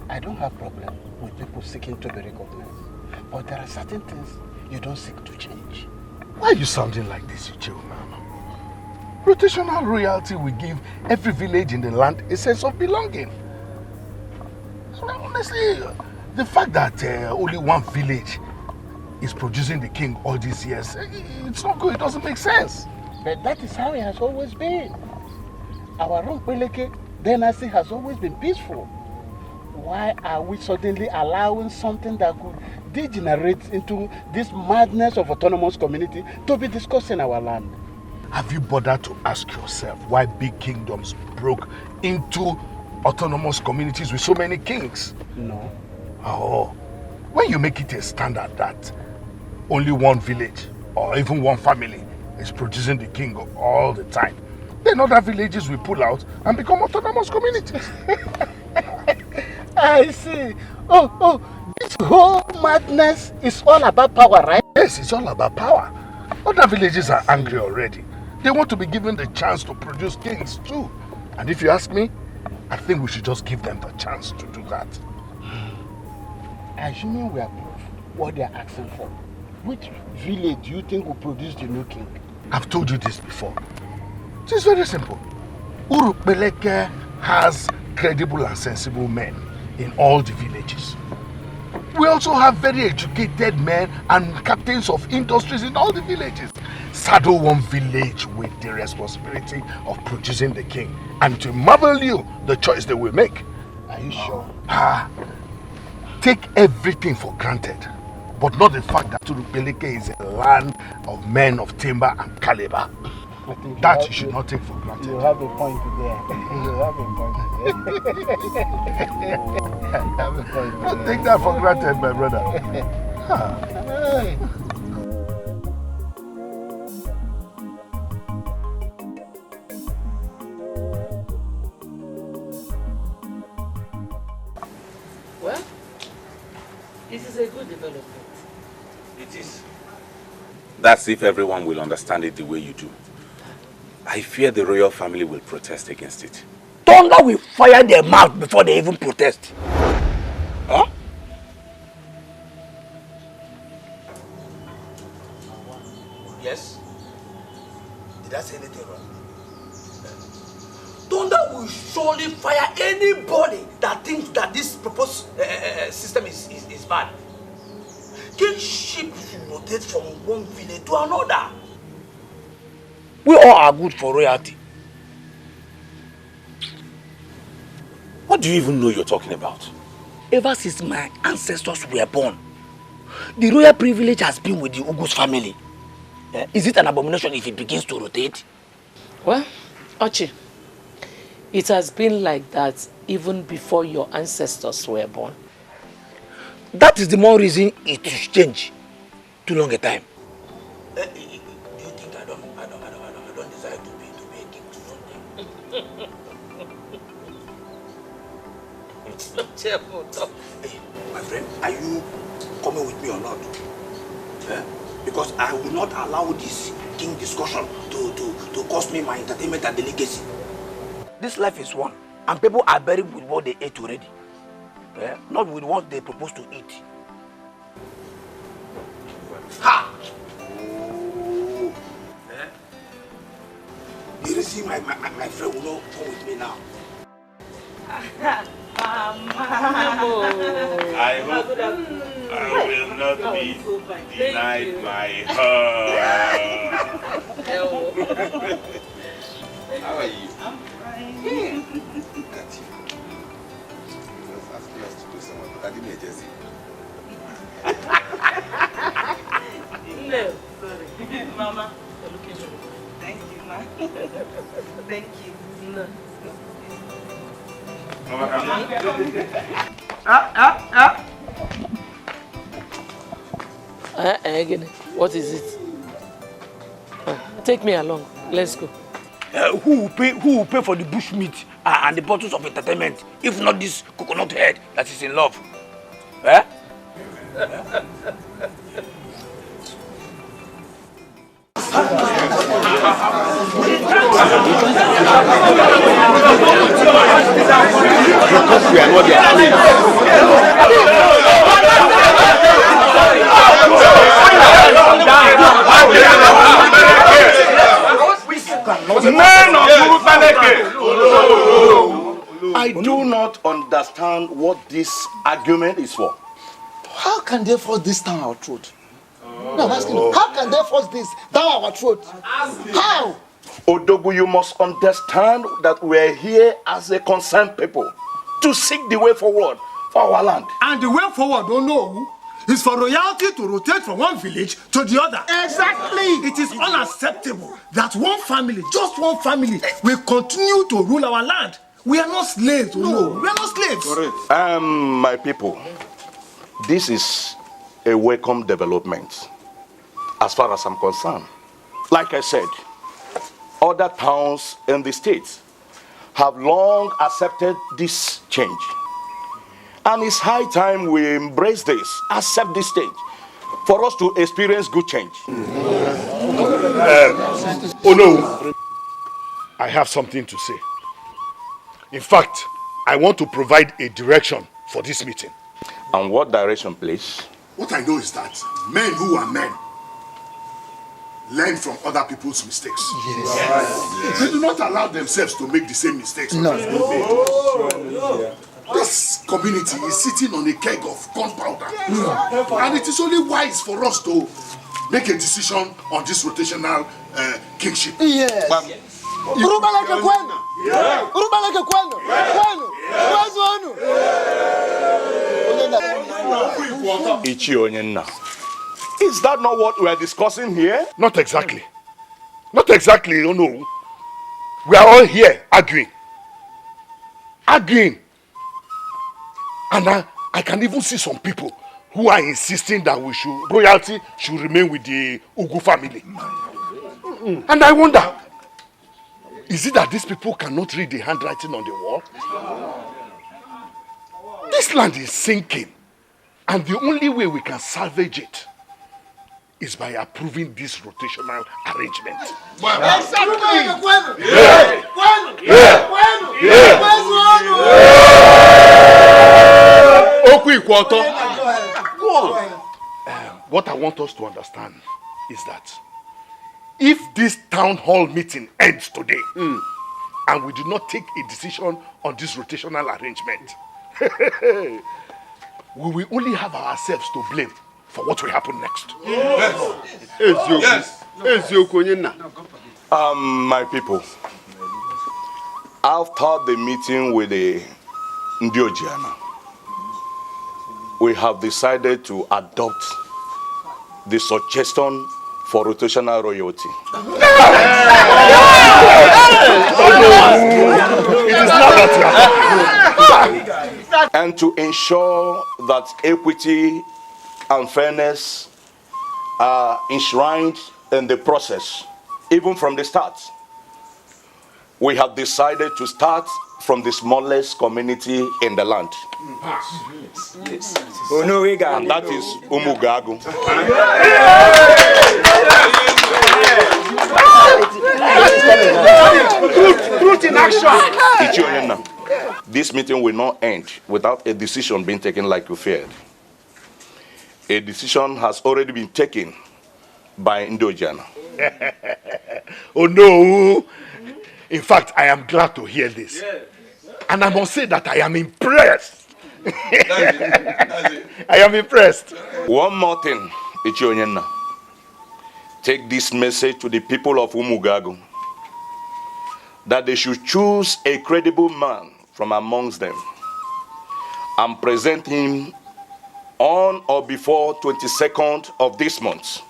I don't have problem with people seeking to be recognized. But there are certain things you don't seek to change. Why are you sounding like this, Uche? Rotational royalty will give every village in the land a sense of belonging. Honestly, the fact that only one village is producing the king all these years, it's not good, it doesn't make sense. But that is how it has always been. Our Ronkweleke dynasty has always been peaceful. Why are we suddenly allowing something that could degenerate into this madness of autonomous community to be discussed in our land? Have you bothered to ask yourself why big kingdoms broke into autonomous communities with so many kings? No. Oh, when you make it a standard that only one village or even one family is producing the king all the time, then other villages will pull out and become autonomous communities. I see. Oh, this whole madness is all about power, right? Yes, it's all about power. Other villages are angry already. They want to be given the chance to produce kings too. And if you ask me, I think we should just give them the chance to do that. Assuming we approve what they are asking for, which village do you think will produce the new king? I've told you this before. It's very simple. Urupeleke has credible and sensible men in all the villages. We also have very educated men and captains of industries in all the villages. Saddle one village with the responsibility of producing the king, and to marvel you the choice they will make. Are you sure? Take everything for granted, but not the fact that Urupeleke is a land of men of timber and caliber. That you should not take for granted. You have a point there. You have a point there. Don't take that for granted, my brother. Well, this is a good development. It is. That's if everyone will understand it the way you do. I fear the royal family will protest against it. Thunder will fire their mouth before they even protest. Huh? Yes? Did I say anything wrong? Thunder will surely fire anybody that thinks that this proposed system is bad. Kingship should rotate from one village to another. We all are good for royalty. What do you even know you're talking about? Ever since my ancestors were born, the royal privilege has been with the Ugus family. Is it an abomination if it begins to rotate? Well, Ochi, it has been like that even before your ancestors were born. That is the more reason it should change. Too long a time. Do you think I don't desire to be a king someday? Hey, my friend, are you coming with me or not? Because I will not allow this king discussion to cost me my entertainment and the legacy. This life is one, and people are buried with what they ate already. Not with what they propose to eat. Ha! Oh. You see, my friend will not come with me now. I hope I will not be denied my heart. How are you? I'm fine. Got you. Just asking us to do someone, but I didn't emergency. No, sorry. Mama, you're looking good. Thank you, ma. Thank you. No. What is it? Take me along. Let's go. Who will pay for the bush meat and the bottles of entertainment, if not this coconut head that is in love? Because we are not their I do not understand what this argument is for. How can they force this down our throat? No, I'm asking you, how can they force this down our throat? How? Odogu, you must understand that we're here as a concerned people to seek the way forward for our land. And the way forward, don't know, is for royalty to rotate from one village to the other. Exactly. It is unacceptable that one family, just one family, will continue to rule our land. We are not slaves, no. We are not slaves. Correct. My people, this is a welcome development as far as I'm concerned. Like I said, other towns in the state have long accepted this change. And it's high time we embrace this, accept this change, for us to experience good change. Oh no, I have something to say. In fact, I want to provide a direction for this meeting. And what direction, please? What I know is that men who are men learn from other people's mistakes. Yes. They do not allow themselves to make the same mistakes. No. This community is sitting on a keg of gunpowder. And it is only wise for us to make a decision on this rotational kingship. Yes. Onyenna. Is that not what we are discussing here? Not exactly. Not exactly, you know. We are all here arguing. Arguing. And I can even see some people who are insisting that royalty should remain with the Ugu family. And I wonder, is it that these people cannot read the handwriting on the wall? This land is sinking. And the only way we can salvage it is by approving this rotational arrangement. What I want us to understand is that if this town hall meeting ends today and we do not take a decision on this rotational arrangement, we will only have ourselves to blame for what will happen next. My people, after the meeting with the Ndiojiana, we have decided to adopt the suggestion for rotational royalty. It is not that. And to ensure that equity and fairness are enshrined in the process, even from the start, we have decided to start from the smallest community in the land. Yes. And that is Umugago. Truth in action. This meeting will not end without a decision being taken like you feared. A decision has already been taken by Ndojana. Oh no! In fact, I am glad to hear this. And I must say that I am impressed. I am impressed. One more thing, Onyenna. Take this message to the people of Umugago, that they should choose a credible man from amongst them and present him on or before 22nd of this month.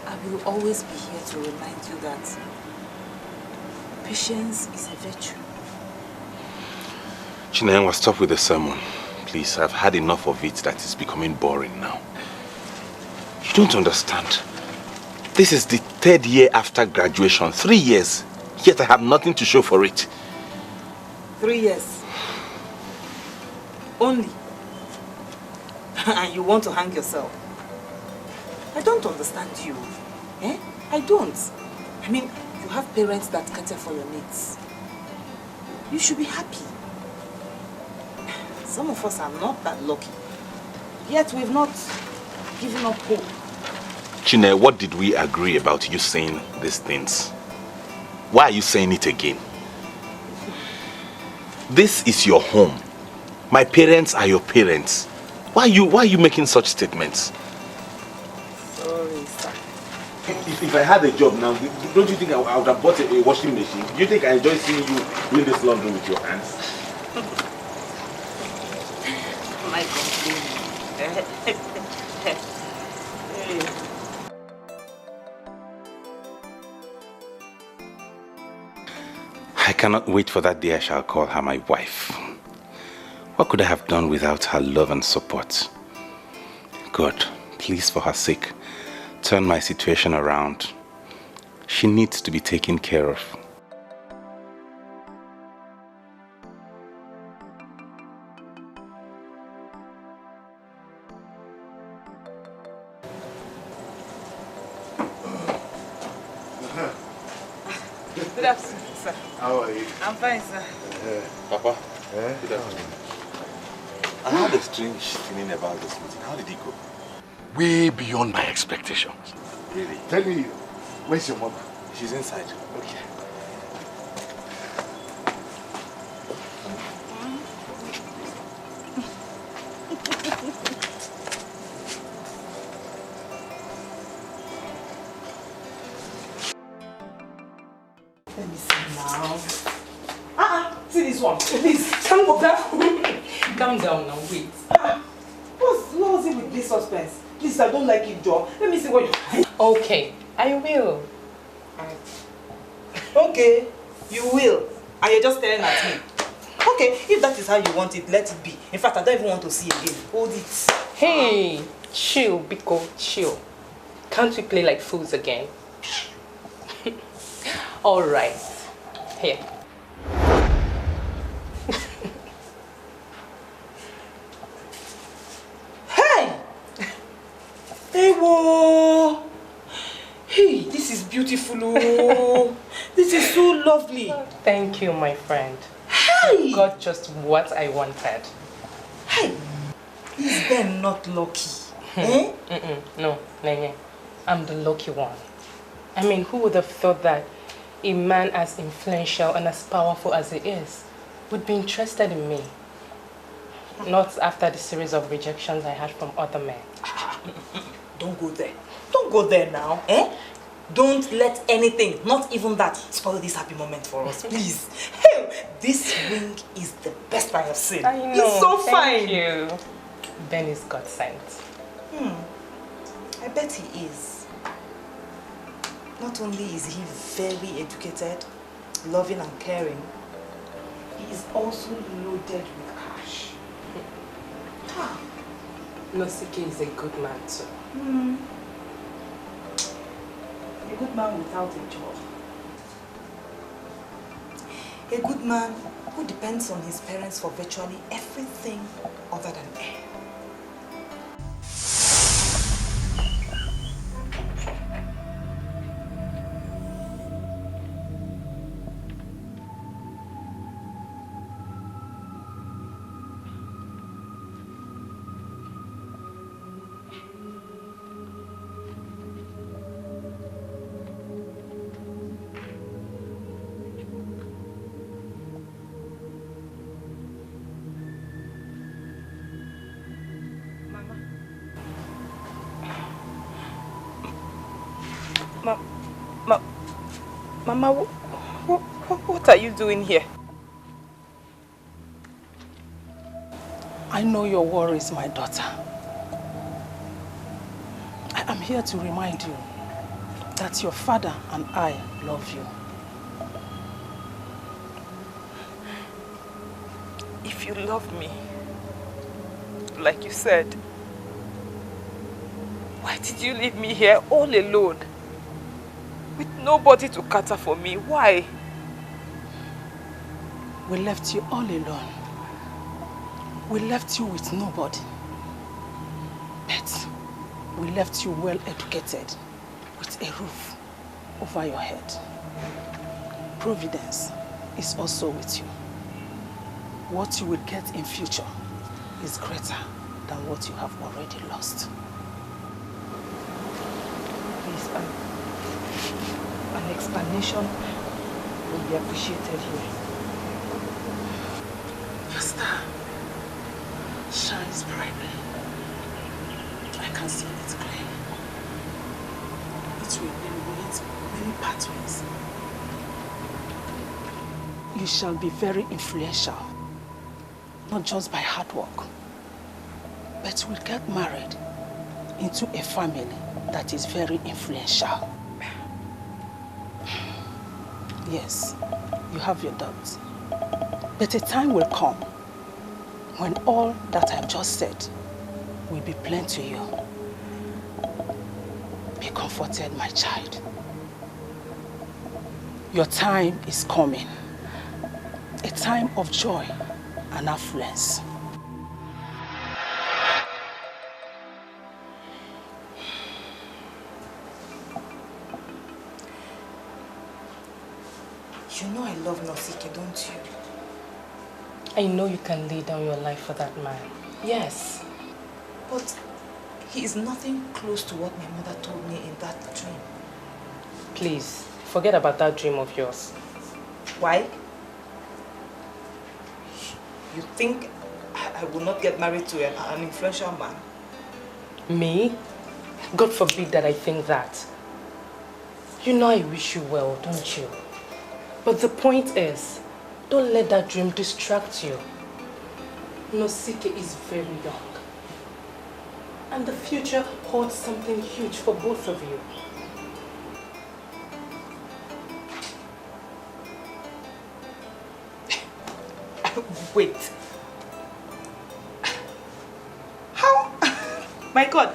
I will always be here to remind you that patience is a virtue. Chineneyenwa, stop with the sermon, please. please. I've had enough of it that is becoming boring now. You don't understand. This is the 3rd year after graduation. 3 years. Yet I have nothing to show for it. 3 years. Only. And you want to hang yourself. I don't understand you. Eh? I don't. I mean, you have parents that cater for your needs. You should be happy. Some of us are not that lucky. Yet we've not given up hope. Chine, what did we agree about you saying these things? Why are you saying it again? This is your home. My parents are your parents. Why are you making such statements? Sorry, sir. If I had a job now, don't you think I would have bought a washing machine? Do you think I enjoy seeing you doing this laundry with your hands? My complaint. I cannot wait for that day I shall call her my wife. What could I have done without her love and support? God, please, for her sake, turn my situation around. She needs to be taken care of. Good afternoon, sir. How are you? I'm fine, sir. Papa, good afternoon. I had a strange feeling about this meeting. How did it go? Way beyond my expectations. Really? Tell me, where's your mother? She's inside. Okay. Let me see now. See this one. Please, calm down. Calm down now, wait. What's it with this suspense? Please, I don't like it, Joe. Let me see what you... Okay, I will. Okay, you will. And you're just staring at me. Okay, if that is how you want it, let it be. In fact, I don't even want to see again. Hold it. Hey, chill, Biko, chill. Can't we play like fools again? All right. Here. Hey! Hey, whoa! Hey, this is beautiful. Oh. This is so lovely. Thank you, my friend. Hey! You got just what I wanted. Hey! Is Ben not lucky? Eh? No, Nenye. I'm the lucky one. I mean, who would have thought that a man as influential and as powerful as he is would be interested in me? Not after the series of rejections I had from other men. Don't go there. Don't go there now, eh? Don't let anything, not even that, spoil this happy moment for us, please. Hey, this ring is the best I have seen. I know. It's so fine. Thank you. Ben is God sent. I bet he is. Not only is he very educated, loving and caring, he is also loaded with cash. Anosike is a good man too. A good man without a job. A good man who depends on his parents for virtually everything other than air. Mama, what are you doing here? I know your worries, my daughter. I am here to remind you that your father and I love you. If you love me, like you said. Why did you leave me here all alone? With nobody to cater for me? Why? We left you all alone. We left you with nobody. But we left you well educated, with a roof over your head. Providence is also with you. What you will get in future is greater than what you have already lost. Please, an explanation will be appreciated here. Your star shines brightly. I can see it clear. It will illuminate many pathways. You shall be very influential, not just by hard work, but will get married into a family that is very influential. Yes, you have your doubts, but a time will come when all that I've just said will be plain to you. Be comforted, my child. Your time is coming. A time of joy and affluence. You know I love Anosike, don't you? I know you can lay down your life for that man. Yes. But he is nothing close to what my mother told me in that dream. Please, forget about that dream of yours. Why? You think I will not get married to an influential man? Me? God forbid that I think that. You know I wish you well, don't you? But the point is, don't let that dream distract you. Anosike is very young. And the future holds something huge for both of you. Wait. How? My God.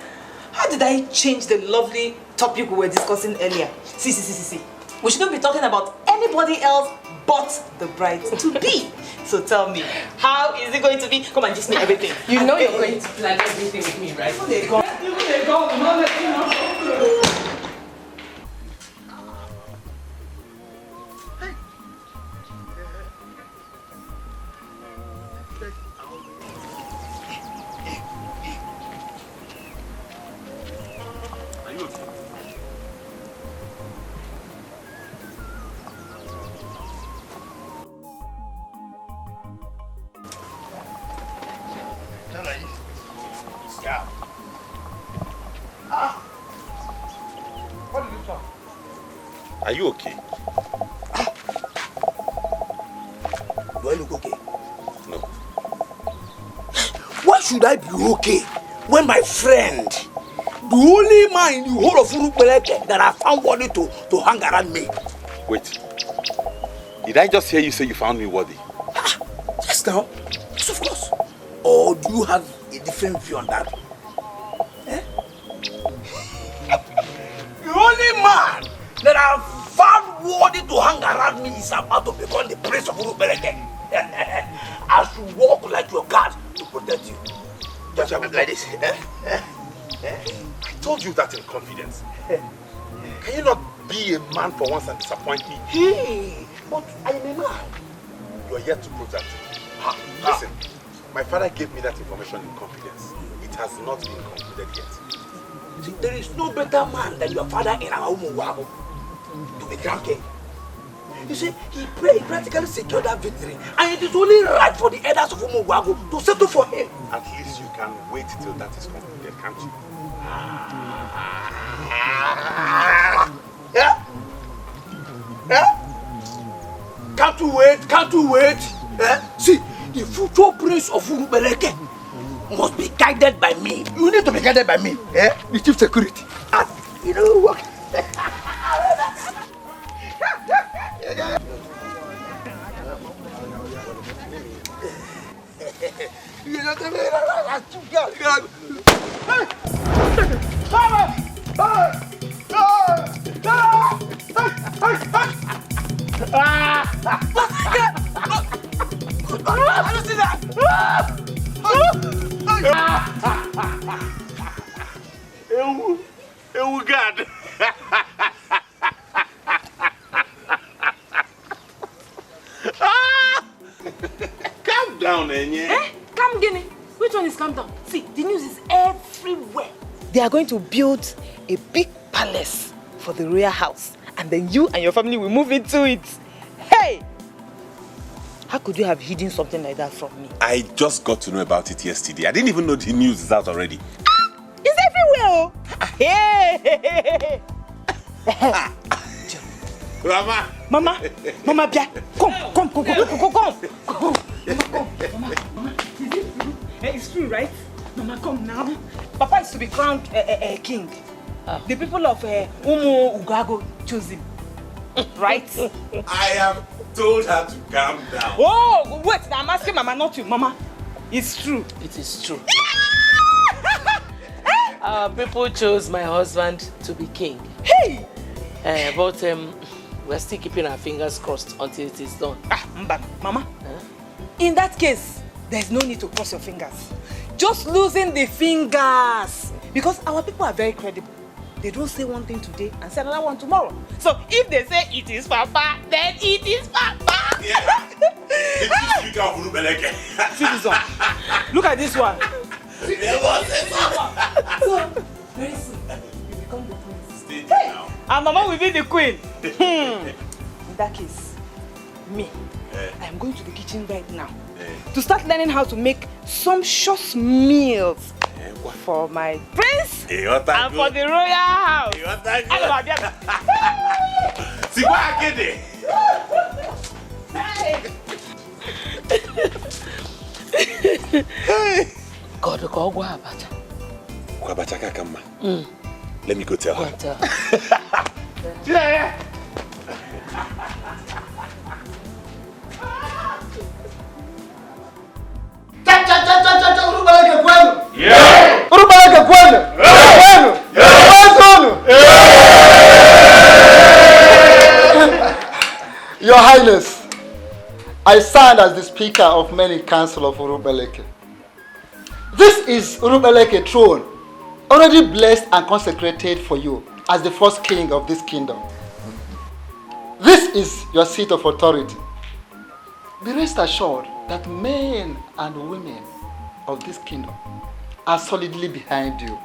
How did I change the lovely topic we were discussing earlier? See. We shouldn't be talking about anybody else but the bride-to-be. So tell me, how is it going to be? Come and just me everything. You know you're going to plan everything with me, right? They go. Are you okay? Do I look okay? No. Why should I be okay when my friend, the only man in the whole of Urupeleke that I found worthy to hang around me? Wait. Did I just hear you say you found me worthy? Yes, now. Yes, of course. Or do you have a different view on that? Eh? The only man that I found worthy to hang around me is about to become the prince of Urupeleke. I should walk like your guard to protect you. Just like this. I told you that in confidence. Can you not be a man for once and disappoint me? Hey, but I am a man. You are yet to prove that to me. Listen, my father gave me that information in confidence. It has not been concluded yet. See, there is no better man than your father in our Nwokoye to be crowned king. You see, he practically secured that victory, and it is only right for the elders of Nwokoye to settle for him. At least you can wait till that is concluded, can't you? Yeah? Yeah? Can't you wait? Can't you wait? See, the future prince of Urupeleke must be guided by me. You need to be guided by me. The chief security. And you know what? I don't see that. God. Calm down, Enye. Calm, Guinea. Which one is calm down? See, the news is everywhere. They are going to build a big palace for the royal house, and then you and your family will move into it. Hey! How could you have hidden something like that from me? I just got to know about it yesterday. I didn't even know the news is out already. It's everywhere! Hey! Mama, Bia, come. Mama. It's true, right? Mama, come now. Papa is to be crowned king. The people of Obiago chose him, right? I have told her to calm down. Oh, wait, I'm asking Mama, not you. Mama, it's true. It is true. People chose my husband to be king. Hey! But we're still keeping our fingers crossed until it is done. Mama, in that case, there's no need to cross your fingers. Just losing the fingers. Because our people are very credible. They don't say one thing today and say another one tomorrow. So if they say it is Papa, then it is Papa. Yeah. See this one. Look at this one. So, very soon, you become the prince. Hey! And Mama will be the queen. In that case, me, I am going to the kitchen right now to start learning how to make sumptuous meals for my prince and for the royal house. God, let me go tell her. Yeah. Your Highness, I stand as the Speaker of many Council of Urubeleke. This is Urubeleke throne, already blessed and consecrated for you as the first king of this kingdom. This is your seat of authority. Be rest assured that men and women of this kingdom are solidly behind you.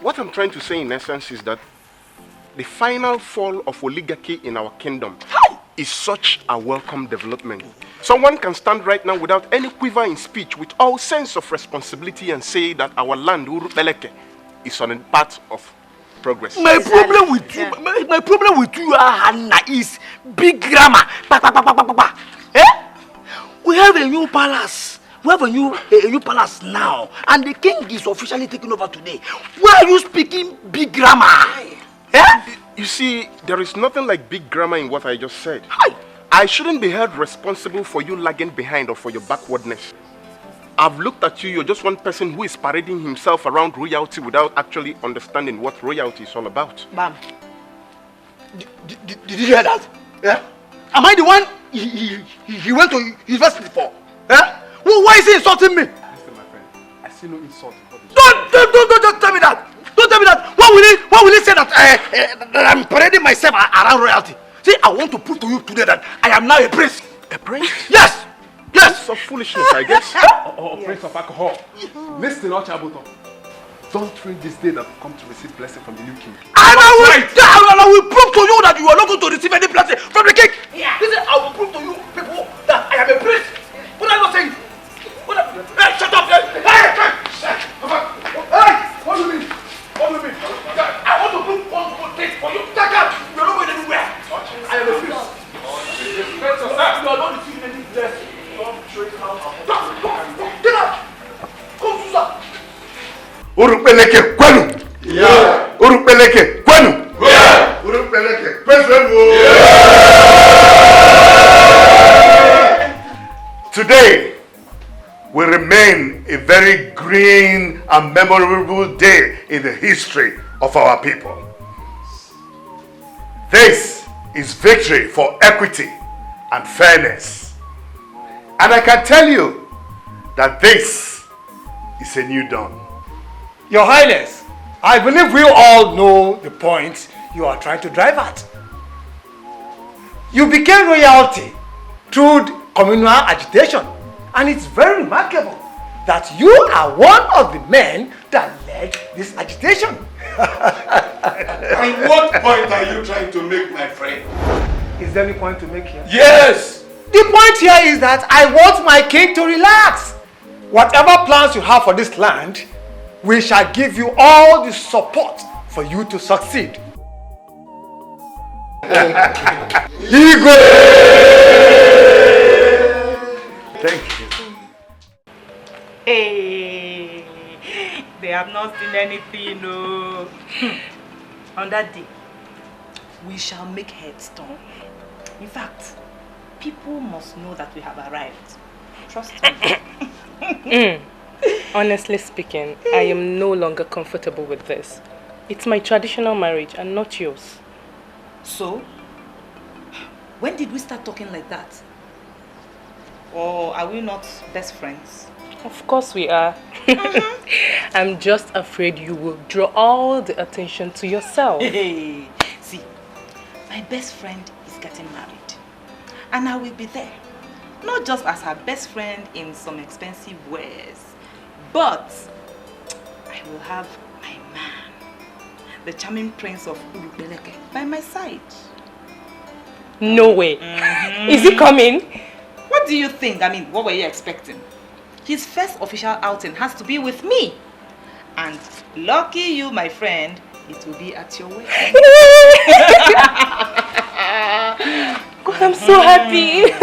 What I'm trying to say in essence is that the final fall of oligarchy in our kingdom is such a welcome development. Someone can stand right now without any quiver in speech with all sense of responsibility and say that our land, Urubeleke, is on a path of progress. My problem with you, my problem with you, Hannah, is big grammar. We have a new palace. We have a new palace now, and the king is officially taking over today. Why are you speaking big grammar? You see, there is nothing like big grammar in what I just said. I shouldn't be held responsible for you lagging behind or for your backwardness. I've looked at you, you're just one person who is parading himself around royalty without actually understanding what royalty is all about. Ma'am, did you hear that? Yeah? Am I the one he went to university for? Eh? Why is he insulting me? Listen, my friend, I see no insult. Don't tell me that. Don't tell me that. Why will he say that, that I'm parading myself around royalty? See, I want to prove to you today that I am now a prince. A prince? Yes. Yes. Prince of foolishness, I guess. or prince of alcohol. Listen, Ochabuto. Don't read this day that will come to receive blessing from the new king. And I will prove to you that you are not going to receive any blessing from the king. Yeah. Listen, I will prove to you people that I am a prince. What am I saying? Hey, shut up! Hey! What do you mean? What do you mean? I want to prove one good thing for you. Take out! You are not going anywhere. I am a prince. You are not receiving any blessing. Don't trade out. Get out! Come, Susan. Urupeleke kwenu. Yeah. Urupeleke kwenu. Yeah. Urupeleke kwenu. Yeah. Today will remain a very green and memorable day in the history of our people. This is victory for equity and fairness. And I can tell you that this is a new dawn. Your Highness, I believe we all know the point you are trying to drive at. You became royalty through communal agitation, and it's very remarkable that you are one of the men that led this agitation. And what point are you trying to make, my friend? Is there any point to make here? Yes! The point here is that I want my king to relax. Whatever plans you have for this land, we shall give you all the support for you to succeed. Ego! Thank you. Hey, they have not seen anything, no. On that day, we shall make headstone. In fact, people must know that we have arrived. Trust me. Honestly speaking, I am no longer comfortable with this. It's my traditional marriage and not yours. So, when did we start talking like that? Or are we not best friends? Of course we are. I'm just afraid you will draw all the attention to yourself. Hey, see, my best friend is getting married. And I will be there. Not just as her best friend in some expensive wares, but I will have my man, the charming prince of Urupeleke, by my side. No way. Is he coming? What do you think? I mean, what were you expecting? His first official outing has to be with me. And lucky you, my friend, it will be at your wedding. God, I'm so happy.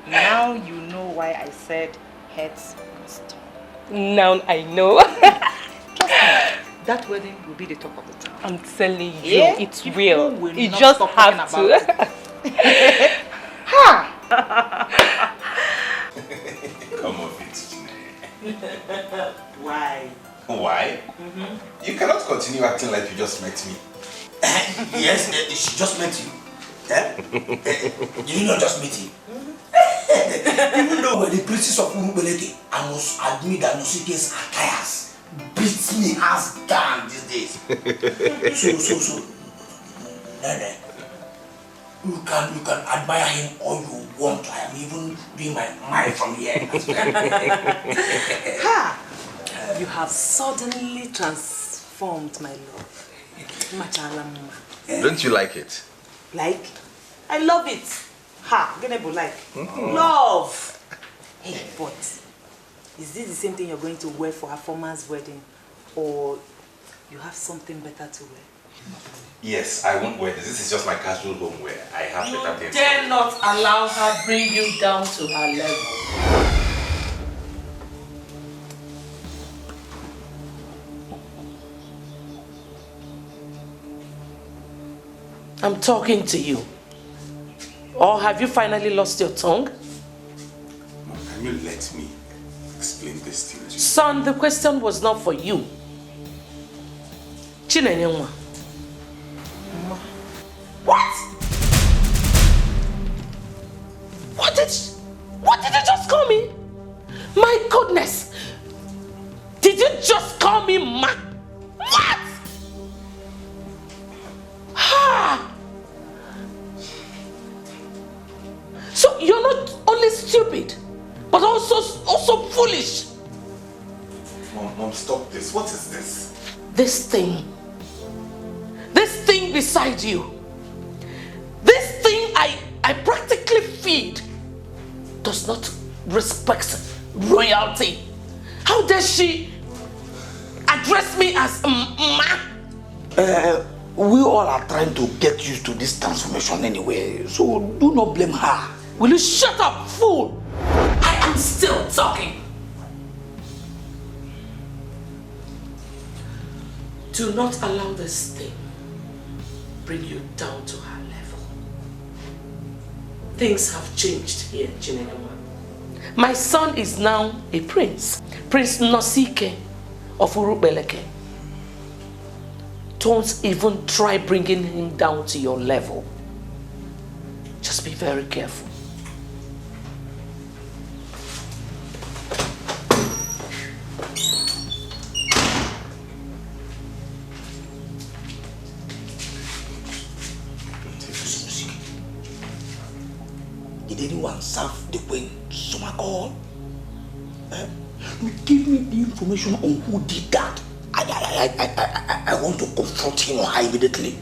Now you know why I said heads must turn. Now I know. Trust me, that wedding will be the talk of the town. I'm telling you, Yeah? it's People real. will You not just stop have talking to. about it. Ha! Come off it. Why? Why? You cannot continue acting like you just met me. Yes, she just met you. Did you not just meet him? Even though we're the princess of Urupeleke, I must admit that Anosike's attires beats me hands down these days. So, Nene, you can admire him all you want. I am even doing my mind from here. Ha! You have suddenly transformed my love. Machalama. Don't you like it? Like? I love it. Ha! Genebo like. Love! Hey, but is this the same thing you're going to wear for her former's wedding? Or you have something better to wear? Yes, I won't wear this. This is just my casual home wear. I have better things. Dare not allow her bring you down to her level. I'm talking to you. Or have you finally lost your tongue? Mom, can you let me explain this thing to you? Son, the question was not for you. What? just call me ma? What? Ah! So you're not only stupid, but also foolish. Mom, stop this. What is this? This thing beside you, this thing I practically feed, does not respect royalty. How dare she address me as ma? We all are trying to get used to this transformation anyway, so do not blame her. Will you shut up, fool? I am still talking. Do not allow this thing bring you down to her level. Things have changed here, Chineneyenwa. My son is now a prince. Prince Anosike of Urubeleke. Don't even try bringing him down to your level. Just be very careful. Did anyone serve the queen some alcohol? Give me the information on who did that. I want to confront him or her immediately.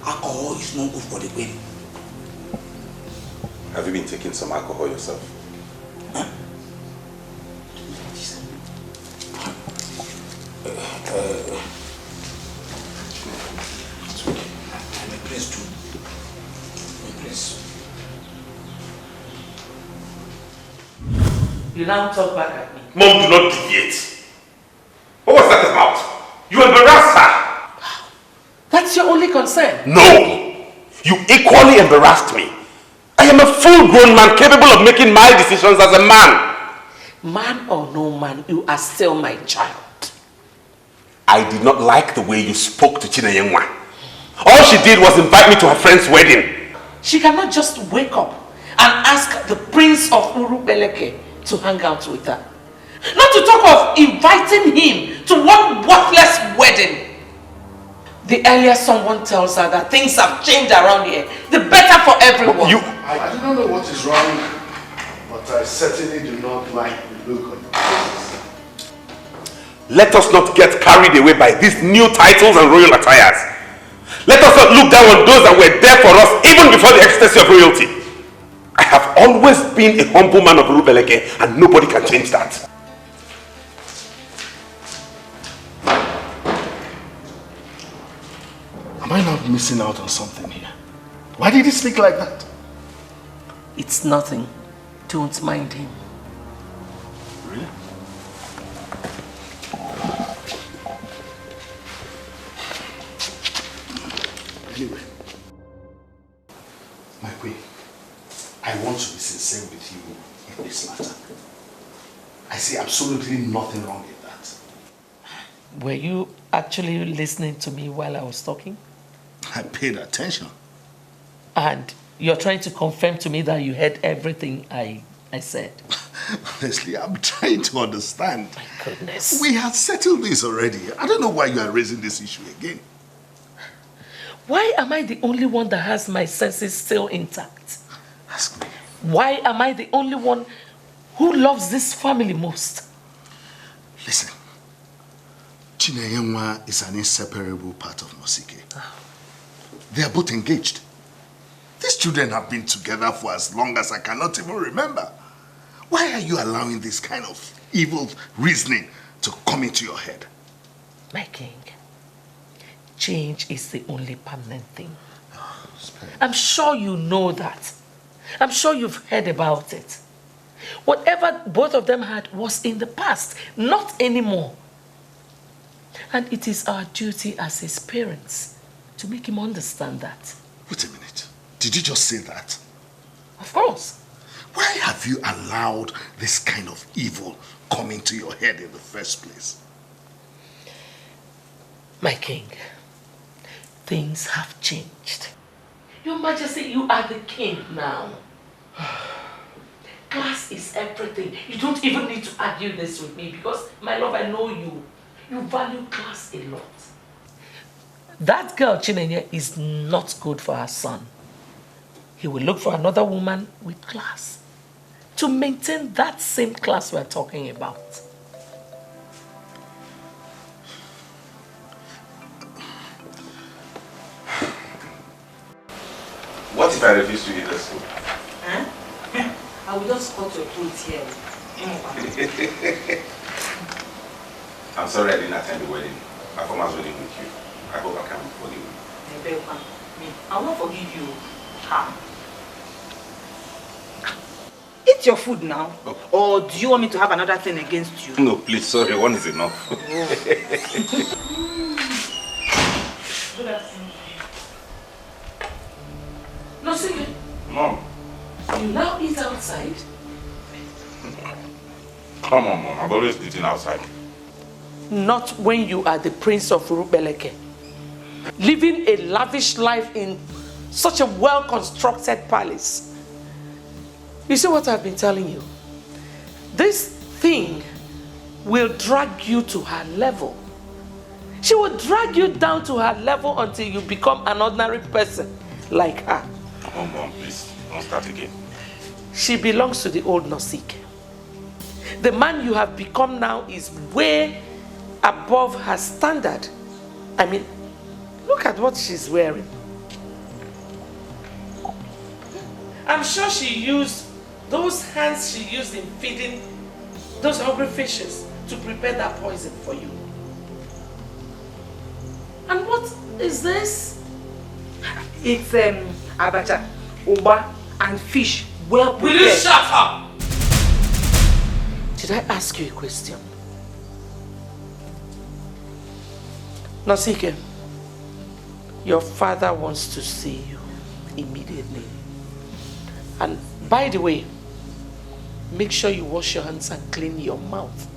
Alcohol is not good for the queen. Have you been taking some alcohol yourself? Huh? I'm a prince too. I'm a prince. You now talk back at me. Mom, do not deviate. What was that about? You embarrassed her. That's your only concern? No! You equally embarrassed me. I am a full-grown man capable of making my decisions as a man. Man or no man, you are still my child. I did not like the way you spoke to Chineyenwa. All she did was invite me to her friend's wedding. She cannot just wake up and ask the prince of Urubeleke to hang out with her. Not to talk of inviting him to one worthless wedding. The earlier someone tells her that things have changed around here, the better for everyone. I do not know what is wrong, but I certainly do not like the look on your faces. Let us not get carried away by these new titles and royal attires. Let us not look down on those that were there for us even before the ecstasy of royalty. I have always been a humble man of Urubeleke, and nobody can change that. Am I not missing out on something here? Why did he speak like that? It's nothing. Don't mind him. Really? Anyway, my queen, I want to be sincere with you in this matter. I see absolutely nothing wrong in that. Were you actually listening to me while I was talking? I paid attention. And you're trying to confirm to me that you heard everything I said? Honestly, I'm trying to understand. My goodness. We had settled this already. I don't know why you are raising this issue again. Why am I the only one that has my senses still intact? Ask me. Why am I the only one who loves this family most? Listen, Chineyenwa is an inseparable part of Anosike. They are both engaged. These children have been together for as long as I cannot even remember. Why are you allowing this kind of evil reasoning to come into your head? My king, change is the only permanent thing. I'm sure you know that. I'm sure you've heard about it. Whatever both of them had was in the past, not anymore. And it is our duty as his parents to make him understand that. Wait a minute. Did you just say that? Of course. Why have you allowed this kind of evil come into your head in the first place? My king, things have changed. Your Majesty, you are the king now. Class is everything. You don't even need to argue this with me because, my love, I know you. You value class a lot. That girl, Chinenyenwa, is not good for her son. He will look for another woman with class to maintain that same class we're talking about. What if I refuse to eat this food? Huh? I will just cut your throat here. I'm sorry I didn't attend the wedding. My former's wedding with you. I hope I can forgive you. I won't forgive you. Ha. Eat your food now. Oh. Or do you want me to have another thing against you? No, please, sorry, one is enough. Good afternoon. Anosike. Mom. You now eat outside? Come on, Mom. I've always eaten outside. Not when you are the prince of Urubeleke. Living a lavish life in such a well-constructed palace. You see what I've been telling you? This thing will drag you to her level. She will drag you down to her level until you become an ordinary person like her. Oh, Mom, please, don't start again. She belongs to the old Anosike. The man you have become now is way above her standard. I mean, look at what she's wearing. I'm sure she used those hands she used in feeding those hungry fishes to prepare that poison for you. And what is this? It's abacha, uba, and fish well prepared. Will you shut up? Did I ask you a question? Anosike, your father wants to see you immediately. And by the way, make sure you wash your hands and clean your mouth.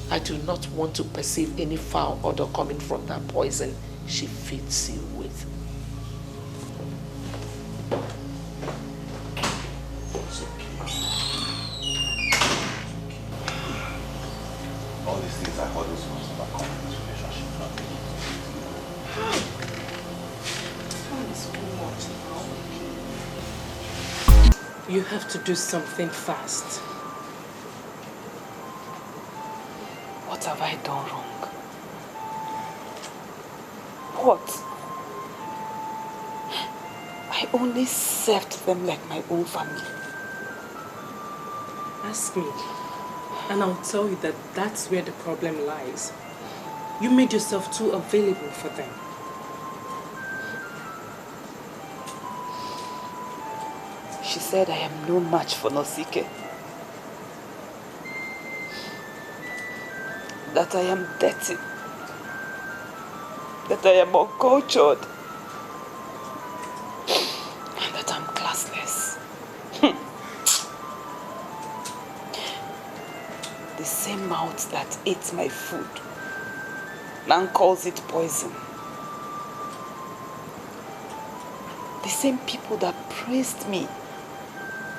I do not want to perceive any foul odor coming from that poison she feeds you with. All these things are hurdles for us to overcome in this relationship. You have to do something fast. What have I done wrong? What? I only served them like my own family. Ask me, and I'll tell you that that's where the problem lies. You made yourself too available for them. She said I am no match for Anosike. That I am dirty. That I am uncultured. And that I'm classless. The same mouth that ate my food now calls it poison. The same people that praised me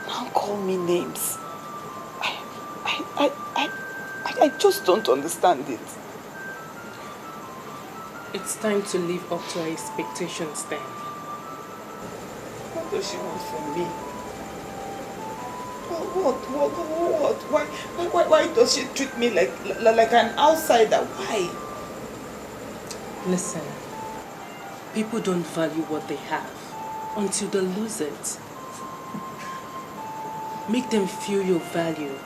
now call me names. I just don't understand it. It's time to live up to our expectations then. What does she want from me? What? Why does she treat me like an outsider? Why? Listen, people don't value what they have until they lose it. Make them feel your value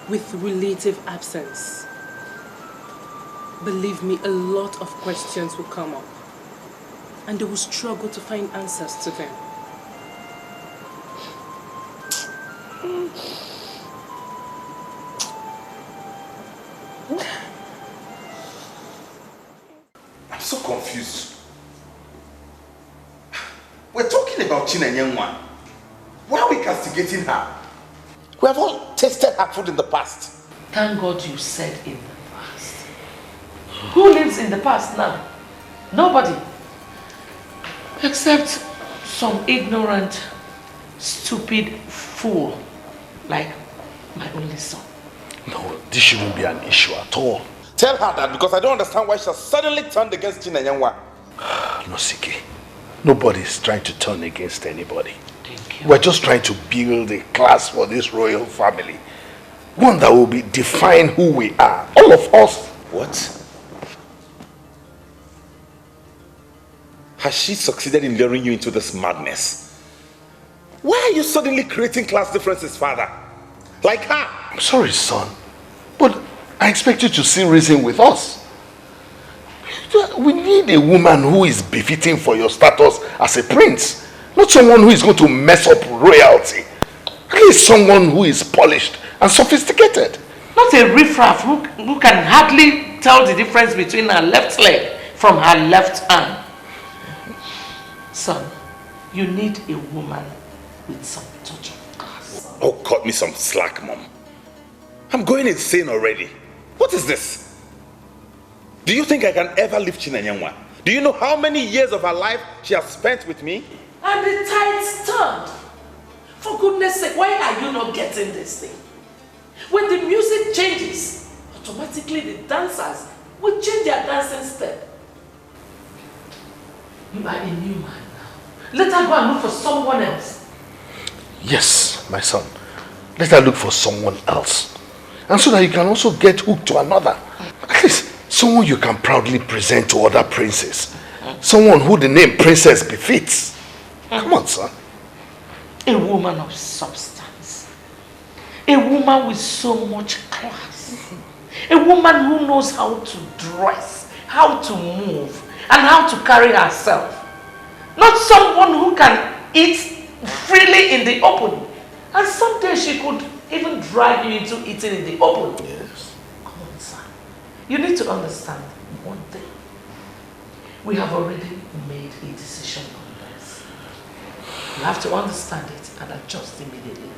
with relative absence. Believe me, a lot of questions will come up and they will struggle to find answers to them. I'm so confused. We're talking about Chineneyenwa. Why are we castigating her? We have all tasted her food in the past. Thank God you said in the past. Who lives in the past now? Nobody. Except some ignorant, stupid fool like my only son. No, this shouldn't be an issue at all. Tell her that, because I don't understand why she has suddenly turned against Chineneyenwa. Anosike, nobody is trying to turn against anybody. We're just trying to build a class for this royal family. One that will define who we are. All of us. What? Has she succeeded in luring you into this madness? Why are you suddenly creating class differences, father? Like her? I'm sorry, son. But I expect you to see reason with us. We need a woman who is befitting for your status as a prince. Not someone who is going to mess up royalty. At least someone who is polished and sophisticated. Not a riffraff who can hardly tell the difference between her left leg from her left arm. Son, you need a woman with some touch of class. Oh, cut me some slack, Mom. I'm going insane already. What is this? Do you think I can ever leave Chineneyenwa? Do you know how many years of her life she has spent with me? And the tides turned. For goodness sake, why are you not getting this thing? When the music changes, automatically the dancers will change their dancing step. You are a new man now. Let her go and look for someone else. Yes, my son. Let her look for someone else. And so that you can also get hooked to another. At least someone you can proudly present to other princes. Someone who the name princess befits. Come on, son. A woman of substance. A woman with so much class. A woman who knows how to dress, how to move, and how to carry herself. Not someone who can eat freely in the open. And someday she could even drag you into eating in the open. Yes. Come on, son. You need to understand one thing. We have already made a decision on this. You have to understand it and adjust immediately.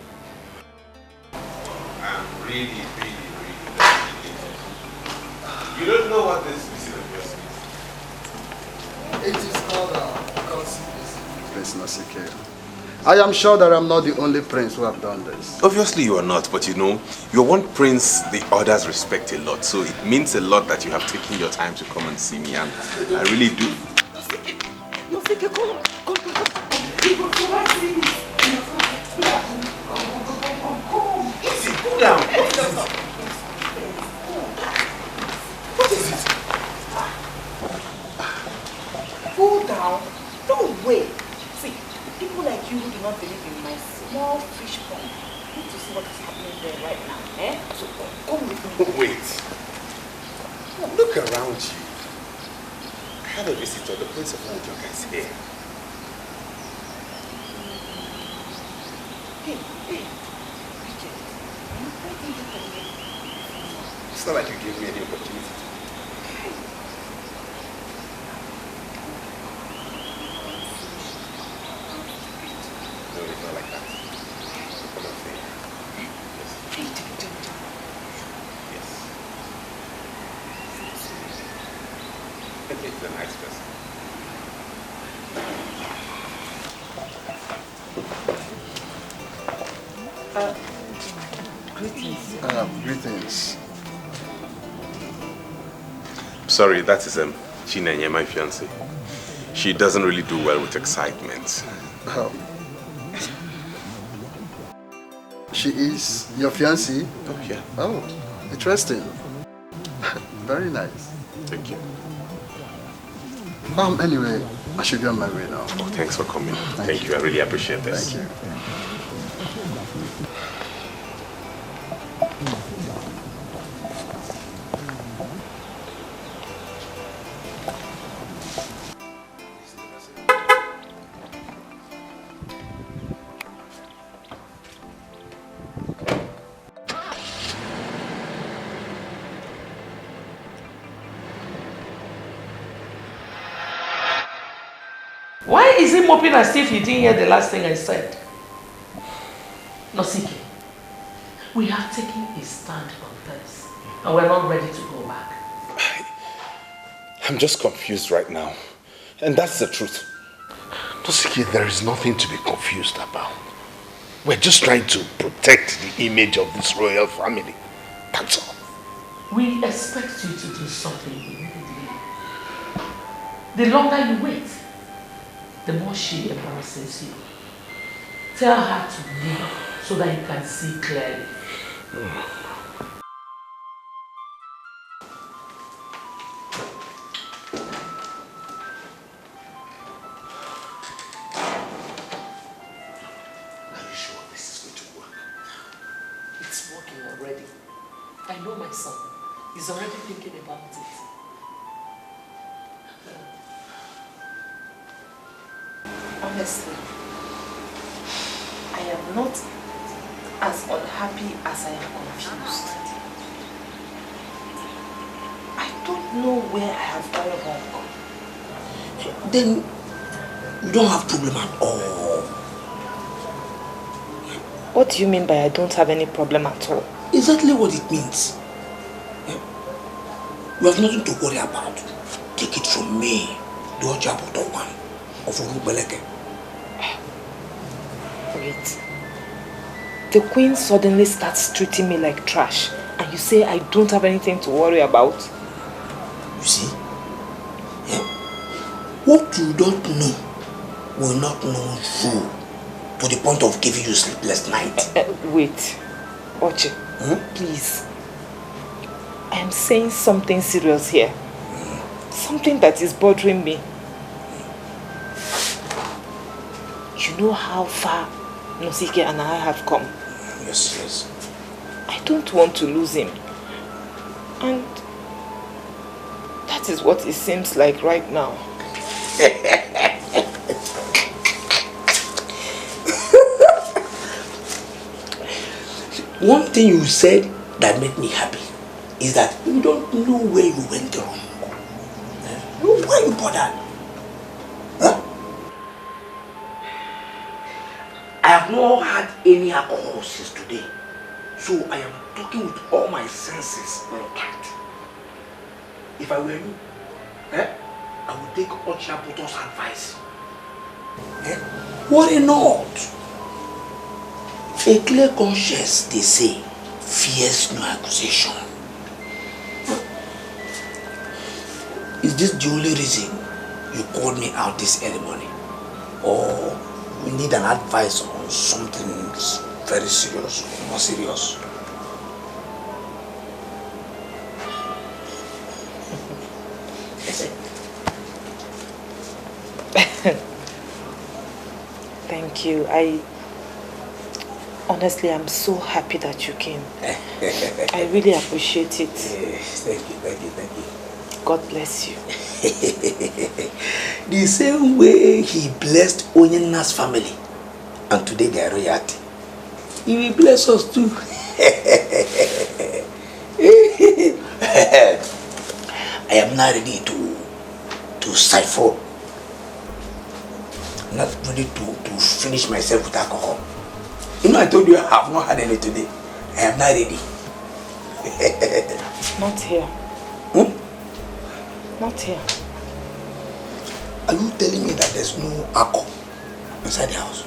I'm really you don't know what this is. It is called Prince Anosike. I am sure that I'm not the only prince who have done this. Obviously you are not, but you know, you're one prince the others respect a lot. So it means a lot that you have taken your time to come and see me, and I really do. Anosike, come. Easy, cool down. What is it? Cool down. Don't wait. See, people like you who do not believe in my small fish pond need to see what is happening there right now. Eh? So come with me. Wait. Look around you. I have a visitor. The Prince of Obiago is here. Hey. It's not like you gave me any opportunity. No, it's not like that. Come on, say it. Yes. He's a nice person. Greetings. Greetings. Sorry, that is Chineneyenwa, my fiancée. She doesn't really do well with excitement. Oh. She is your fiancée? Oh, yeah. Oh, interesting. Very nice. Thank you. Anyway, I should be on my way now. Oh, thanks for coming. Thank you. I really appreciate this. Thank you. Why is he moping as if he didn't hear the last thing I said? Anosike, we have taken a stand on this and we're not ready to go back. I'm just confused right now. And that's the truth. Anosike, there is nothing to be confused about. We're just trying to protect the image of this royal family. That's all. We expect you to do something immediately. The longer you wait, the more she embarrasses you. Tell her to leave so that you can see clearly. Are you sure this is going to work? It's working already. I know my son. He's already thinking about it. Honestly, I am not as unhappy as I am confused. I don't know where I have gone wrong. Then you don't have problem at all. What do you mean by I don't have any problem at all? Exactly what it means. You have nothing to worry about. Take it from me, the Ojaboto one of Urubeleke. Wait. The queen suddenly starts treating me like trash, and you say I don't have anything to worry about? You see? What you don't know will not know you to the point of giving you sleepless night. Wait. Oche, please. I am saying something serious here. Something that is bothering me. You know how far Anosike and I have come? Yes. I don't want to lose him. And that is what it seems like right now. One thing you said that made me happy is that you don't know where you went wrong. Why you bother? Huh? I have not had any alcohol since today, so I am talking with all my senses intact. If I were you, I would take Ochaboto's advice. Worry not. A clear conscience, they say, fears no accusation. Is this the only reason you called me out this early morning? Or you need an advice on something very serious, more serious? Thank you. Honestly, I'm so happy that you came. I really appreciate it. Thank you. God bless you. The same way he blessed Onyenna's family, and today they are royalty, he will bless us too. I am not ready to siphon. I'm not ready to finish myself with alcohol. You know, I told you I have not had any today. I am not ready. Not here. Not here. Are you telling me that there's no alcohol inside the house?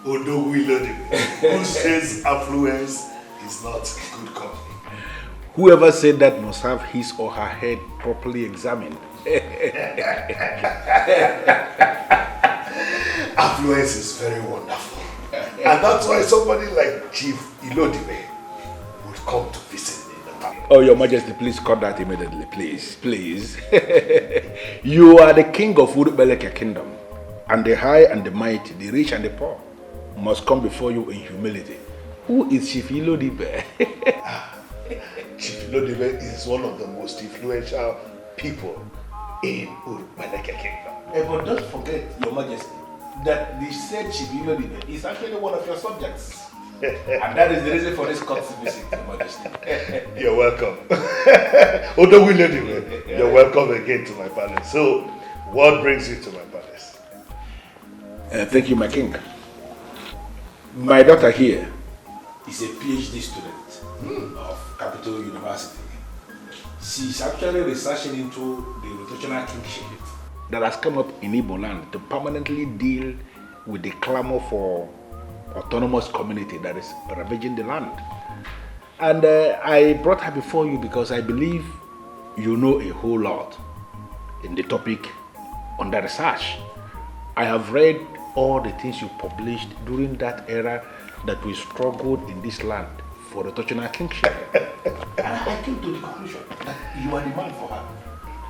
Who says affluence is not good company? Whoever said that must have his or her head properly examined. Affluence is very wonderful. And that's why somebody like Chief Ilodibe would come to visit me in the town. Oh, Your Majesty, please cut that immediately, please. You are the king of Urubeleke kingdom, and the high and the mighty, the rich and the poor must come before you in humility. Who is Chief Ilodibe? Chief Ilodibe is one of the most influential people in Urubeleke kingdom. But don't forget, Your Majesty, that the said Chief Ilodibe is actually one of your subjects. And that is the reason for this courtesy visit, Your Majesty. You're welcome. Odo Ilodibe, you're welcome again to my palace. So, what brings you to my palace? Thank you, my king. My daughter here is a PhD student of Capital University. She's actually researching into the rotational kingship that has come up in Igbo land to permanently deal with the clamor for autonomous community that is ravaging the land. And I brought her before you because I believe you know a whole lot in the topic under research. I have read all the things you published during that era that we struggled in this land for the doctrinal kingship. And I came to the conclusion that you are the man for her.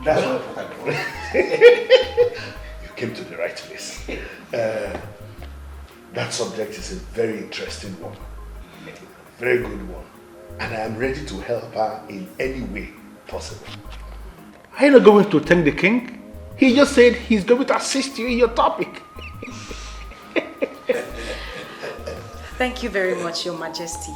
That's why I brought her before you. You came to the right place. That subject is a very interesting one, very good one, and I am ready to help her in any way possible. Are you not going to thank the king? He just said he's going to assist you in your topic. Thank you very much, Your Majesty.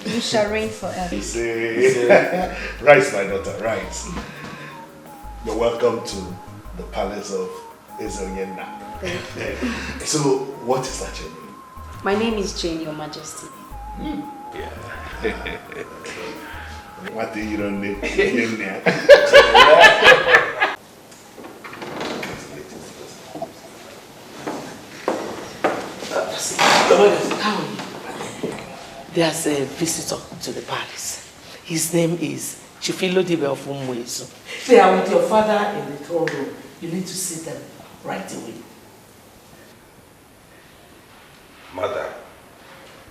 You shall reign forever. Rise, my daughter, rise. You're welcome to the palace of Ezeonu. Thank you. So, what is that your name? My name is Jane, Your Majesty. Yeah. What do you don't name? There's a visitor to the palace. His name is Chifilodibe of Umwezu. They are with your father in the throne room. You need to see them right away. Mother,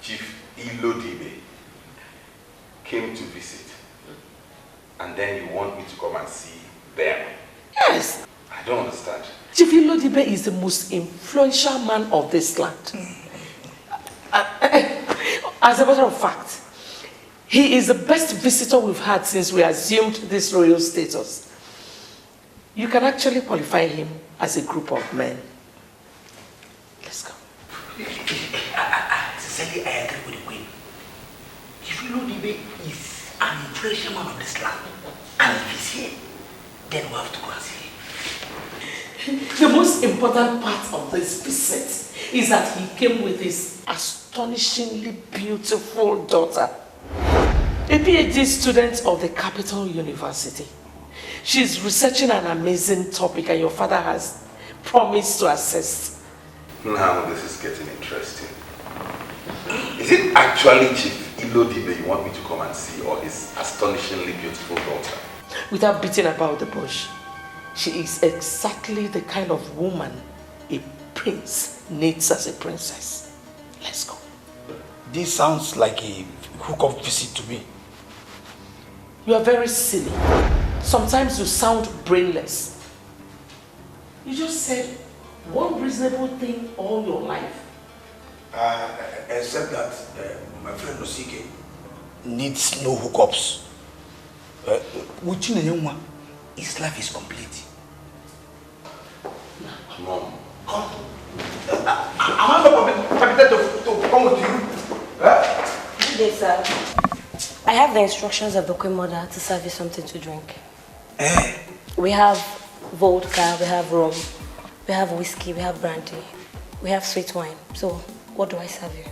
Chief Ilodibe came to visit, and then you want me to come and see them? Yes. I don't understand. Chief Ilodibe is the most influential man of this land. As a matter of fact, he is the best visitor we've had since we assumed this royal status. You can actually qualify him as a group of men. Let's go. Sincerely, I agree with the queen. If Ilodibe is an influential man of this land, and if he's here, then we have to go and see him. The most important part of this visit is that he came with his astonishingly beautiful daughter, a PhD student of the Capital University. She's researching an amazing topic and your father has promised to assist. Now this is getting interesting. Is it actually Chief Ilodibe you want me to come and see, or his astonishingly beautiful daughter? Without beating about the bush, she is exactly the kind of woman a prince needs as a princess. Let's go. This sounds like a hookup visit to me. You are very silly. Sometimes you sound brainless. You just said one reasonable thing all your life. Except that my friend Anosike needs no hookups. With Chineneyenwa, his life is complete. Mom. Come. Am I not permitted to come with you? Good day, sir. I have the instructions of the Queen Mother to serve you something to drink. We have vodka, we have rum, we have whiskey, we have brandy, we have sweet wine. So, what do I serve you?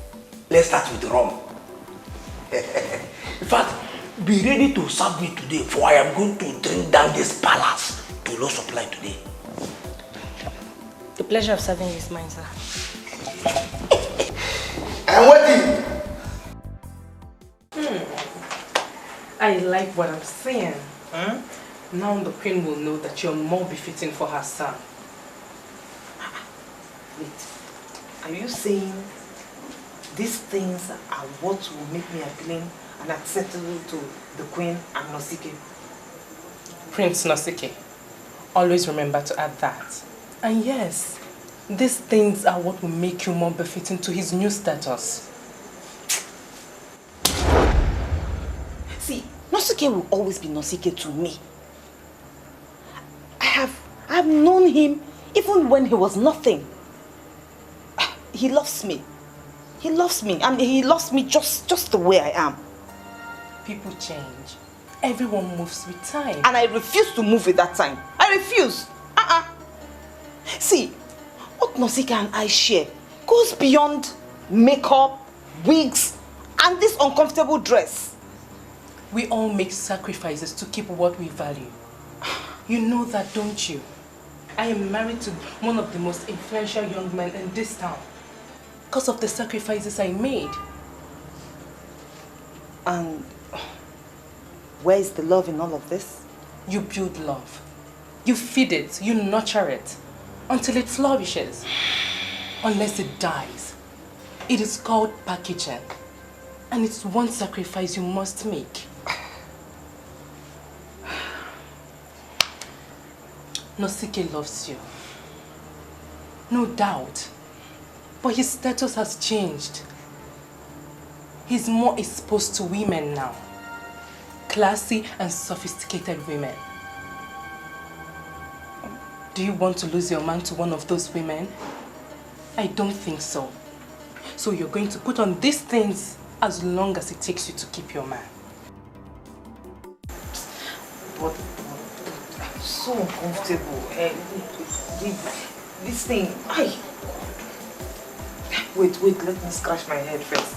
Let's start with the rum. In fact, be ready to serve me today, for I am going to drink down this palace to low supply today. The pleasure of serving you is mine, sir. I'm waiting. I like what I'm saying. Now the queen will know that you're more befitting for her son. Wait, are you saying these things are what will make me appealing and acceptable to the queen and Anosike? Prince Anosike, always remember to add that. And yes, these things are what will make you more befitting to his new status. See, Anosike will always be Anosike to me. I have known him even when he was nothing. He loves me. He loves me, and he loves me just the way I am. People change. Everyone moves with time. And I refuse to move with that time. I refuse. See, what Anosike and I share goes beyond makeup, wigs, and this uncomfortable dress. We all make sacrifices to keep what we value. You know that, don't you? I am married to one of the most influential young men in this town because of the sacrifices I made. And where is the love in all of this? You build love. You feed it, you nurture it until it flourishes. Unless it dies. It is called packaging. And it's one sacrifice you must make. Anosike loves you. No doubt. But his status has changed. He's more exposed to women now. Classy and sophisticated women. Do you want to lose your man to one of those women? I don't think so. So you're going to put on these things as long as it takes you to keep your man. But I'm so uncomfortable. This thing, Wait, let me scratch my head first.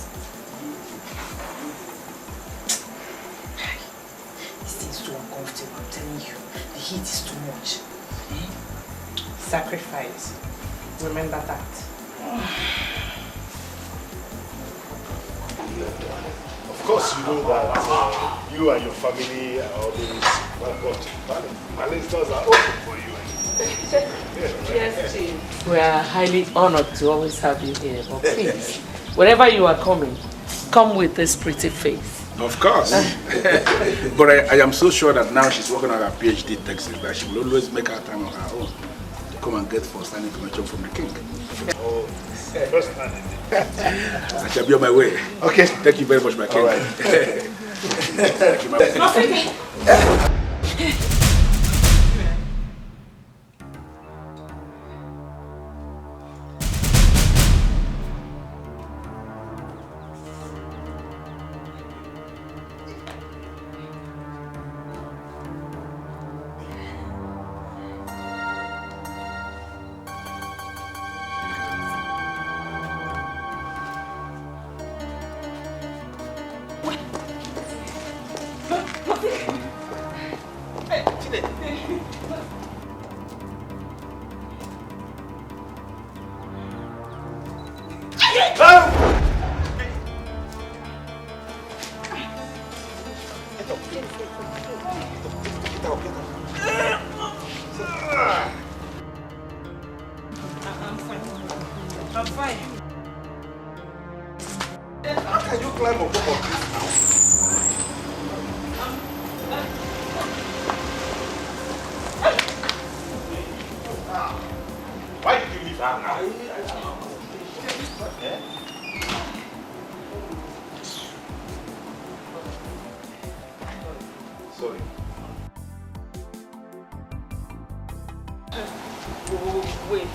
This thing is so uncomfortable, I'm telling you. The heat is too much. Sacrifice. Remember that. Of course, you know that you and your family are always welcome. Valentine's are open for you. Yes, Chief. We are highly honored to always have you here. But please, wherever you are coming, come with this pretty face. Of course. But I am so sure that now she's working on her PhD thesis that she will always make her time on her own to come and get first-hand information from the king. Oh, first-hand. I shall be on my way. Okay. Thank you very much, my king. All right. Thank you, my king. I'm fine. How can you climb on top of this now? Why did you leave her now? Sorry. Oh, wait.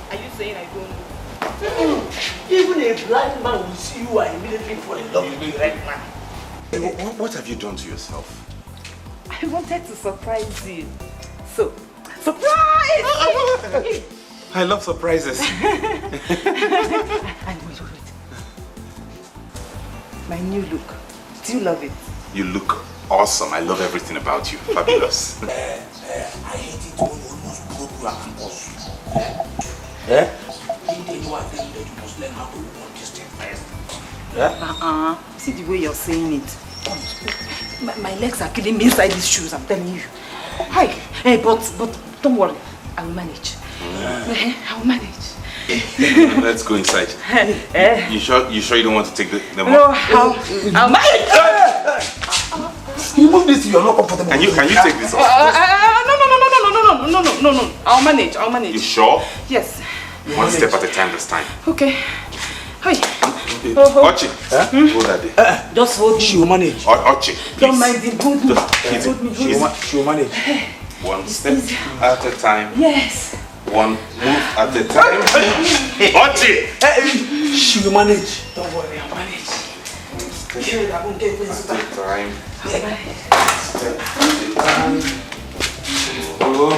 Are you saying I don't know? Even a blind man will see you and immediately fall in love with you right now. What have you done to yourself? I wanted to surprise you. So, surprise! I love surprises. And wait. My new look. Do you love it? You look awesome. I love everything about you. Fabulous. I hate it when you almost broke your ankles. Anyone tell you that you must learn how to want this thing first. See the way you're saying it. My legs are killing me inside these shoes, I'm telling you. Hi. Hey, but don't worry. I will manage. I will manage. Let's go inside. You sure you don't want to take them No, off? I'll manage. You move this, you're not comfortable. Can you take this off? No. I'll manage. You sure? Yes. One step at a time this time. Okay. Hi. Ochi, hold that there. Just hold me. She will manage. Ochi, please. Don't mind him. Hold me. Hold me. She will manage. One step at a time. Yes. One move at a time. Ochi! She will manage. Don't worry, I'll manage. Step at a time. Step at a time. Oh.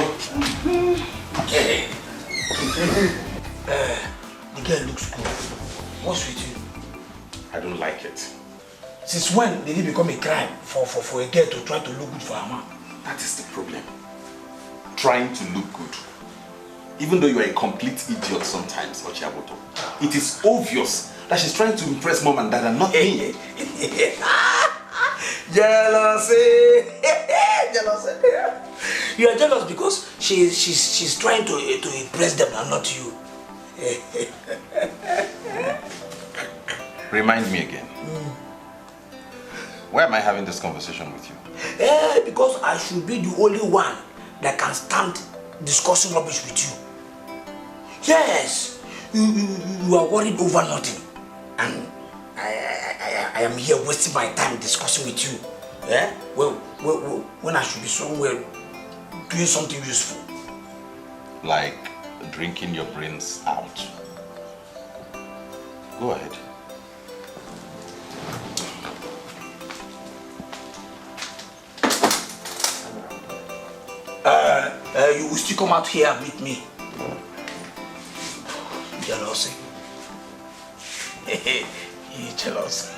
The girl looks good. What's with you? I don't like it. Since when did it become a crime for a girl to try to look good for her man? That is the problem. Trying to look good. Even though you are a complete idiot sometimes, Ochiaboto, it is obvious that she's trying to impress mom and dad and not me. Jealousy! Jealousy! You are jealous because she's trying to impress them and not you. Remind me again. Why am I having this conversation with you? Because I should be the only one that can stand discussing rubbish with you. Yes, you are worried over nothing, and I am here wasting my time discussing with you. Yeah? Well, when I should be somewhere doing something useful. Like drinking your brains out. Go ahead. You will still come out here and meet me. Jealousy. You're jealous.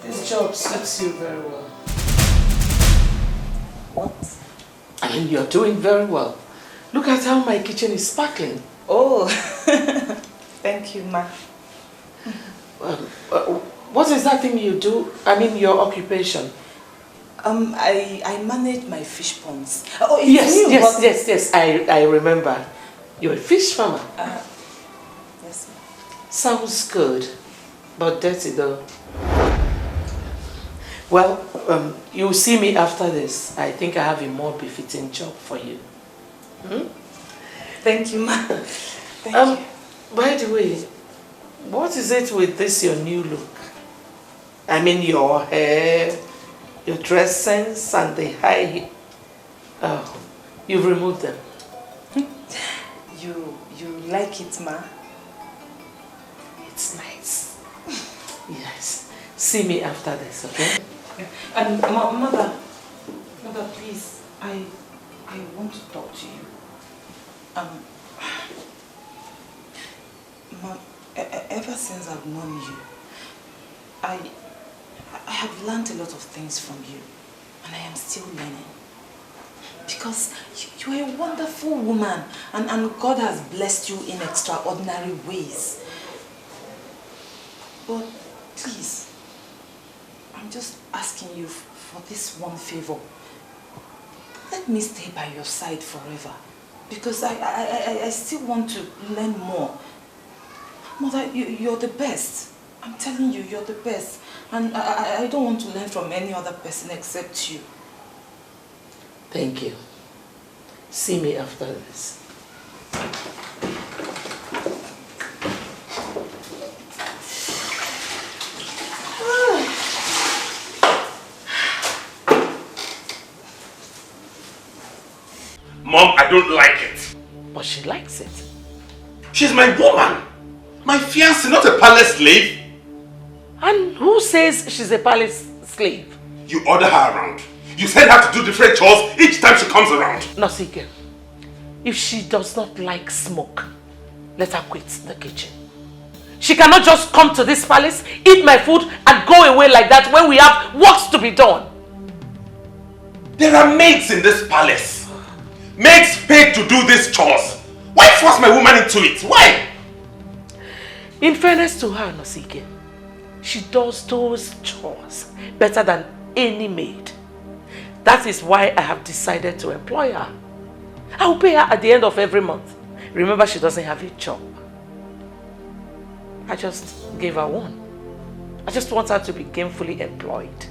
This job suits you very well. What? I mean, you're doing very well. Look at how my kitchen is sparkling. Oh, thank you, ma. What is that thing you do? I mean, your occupation. I manage my fish ponds. Oh, yes, I remember. You're a fish farmer. Yes, ma'am. Sounds good, but dirty though. Well, you'll see me after this. I think I have a more befitting job for you. Thank you, ma. Thank you. By the way, what is it with this your new look? I mean, your hair, your dress sense, and the high heel. Oh, you've removed them. You like it, ma? It's nice. Yes. See me after this, okay? And mother, please, I want to talk to you. Ma, ever since I've known you, I have learned a lot of things from you, and I am still learning. Because you are a wonderful woman, and God has blessed you in extraordinary ways. But please, I'm just asking you for this one favor. Let me stay by your side forever, because I still want to learn more. Mother, you're the best. I'm telling you, you're the best. And I don't want to learn from any other person except you. Thank you. See me after this. Mom, I don't like it. But she likes it. She's my woman. My fiancée, not a palace slave. And who says she's a palace slave? You order her around. You send her to do different chores each time she comes around. Anosike, if she does not like smoke, let her quit the kitchen. She cannot just come to this palace, eat my food, and go away like that when we have works to be done. There are maids in this palace. Maids paid to do these chores. Why force my woman into it? Why? In fairness to her, Anosike, she does those chores better than any maid. That is why I have decided to employ her. I will pay her at the end of every month. Remember, she doesn't have a job. I just gave her one. I just want her to be gainfully employed.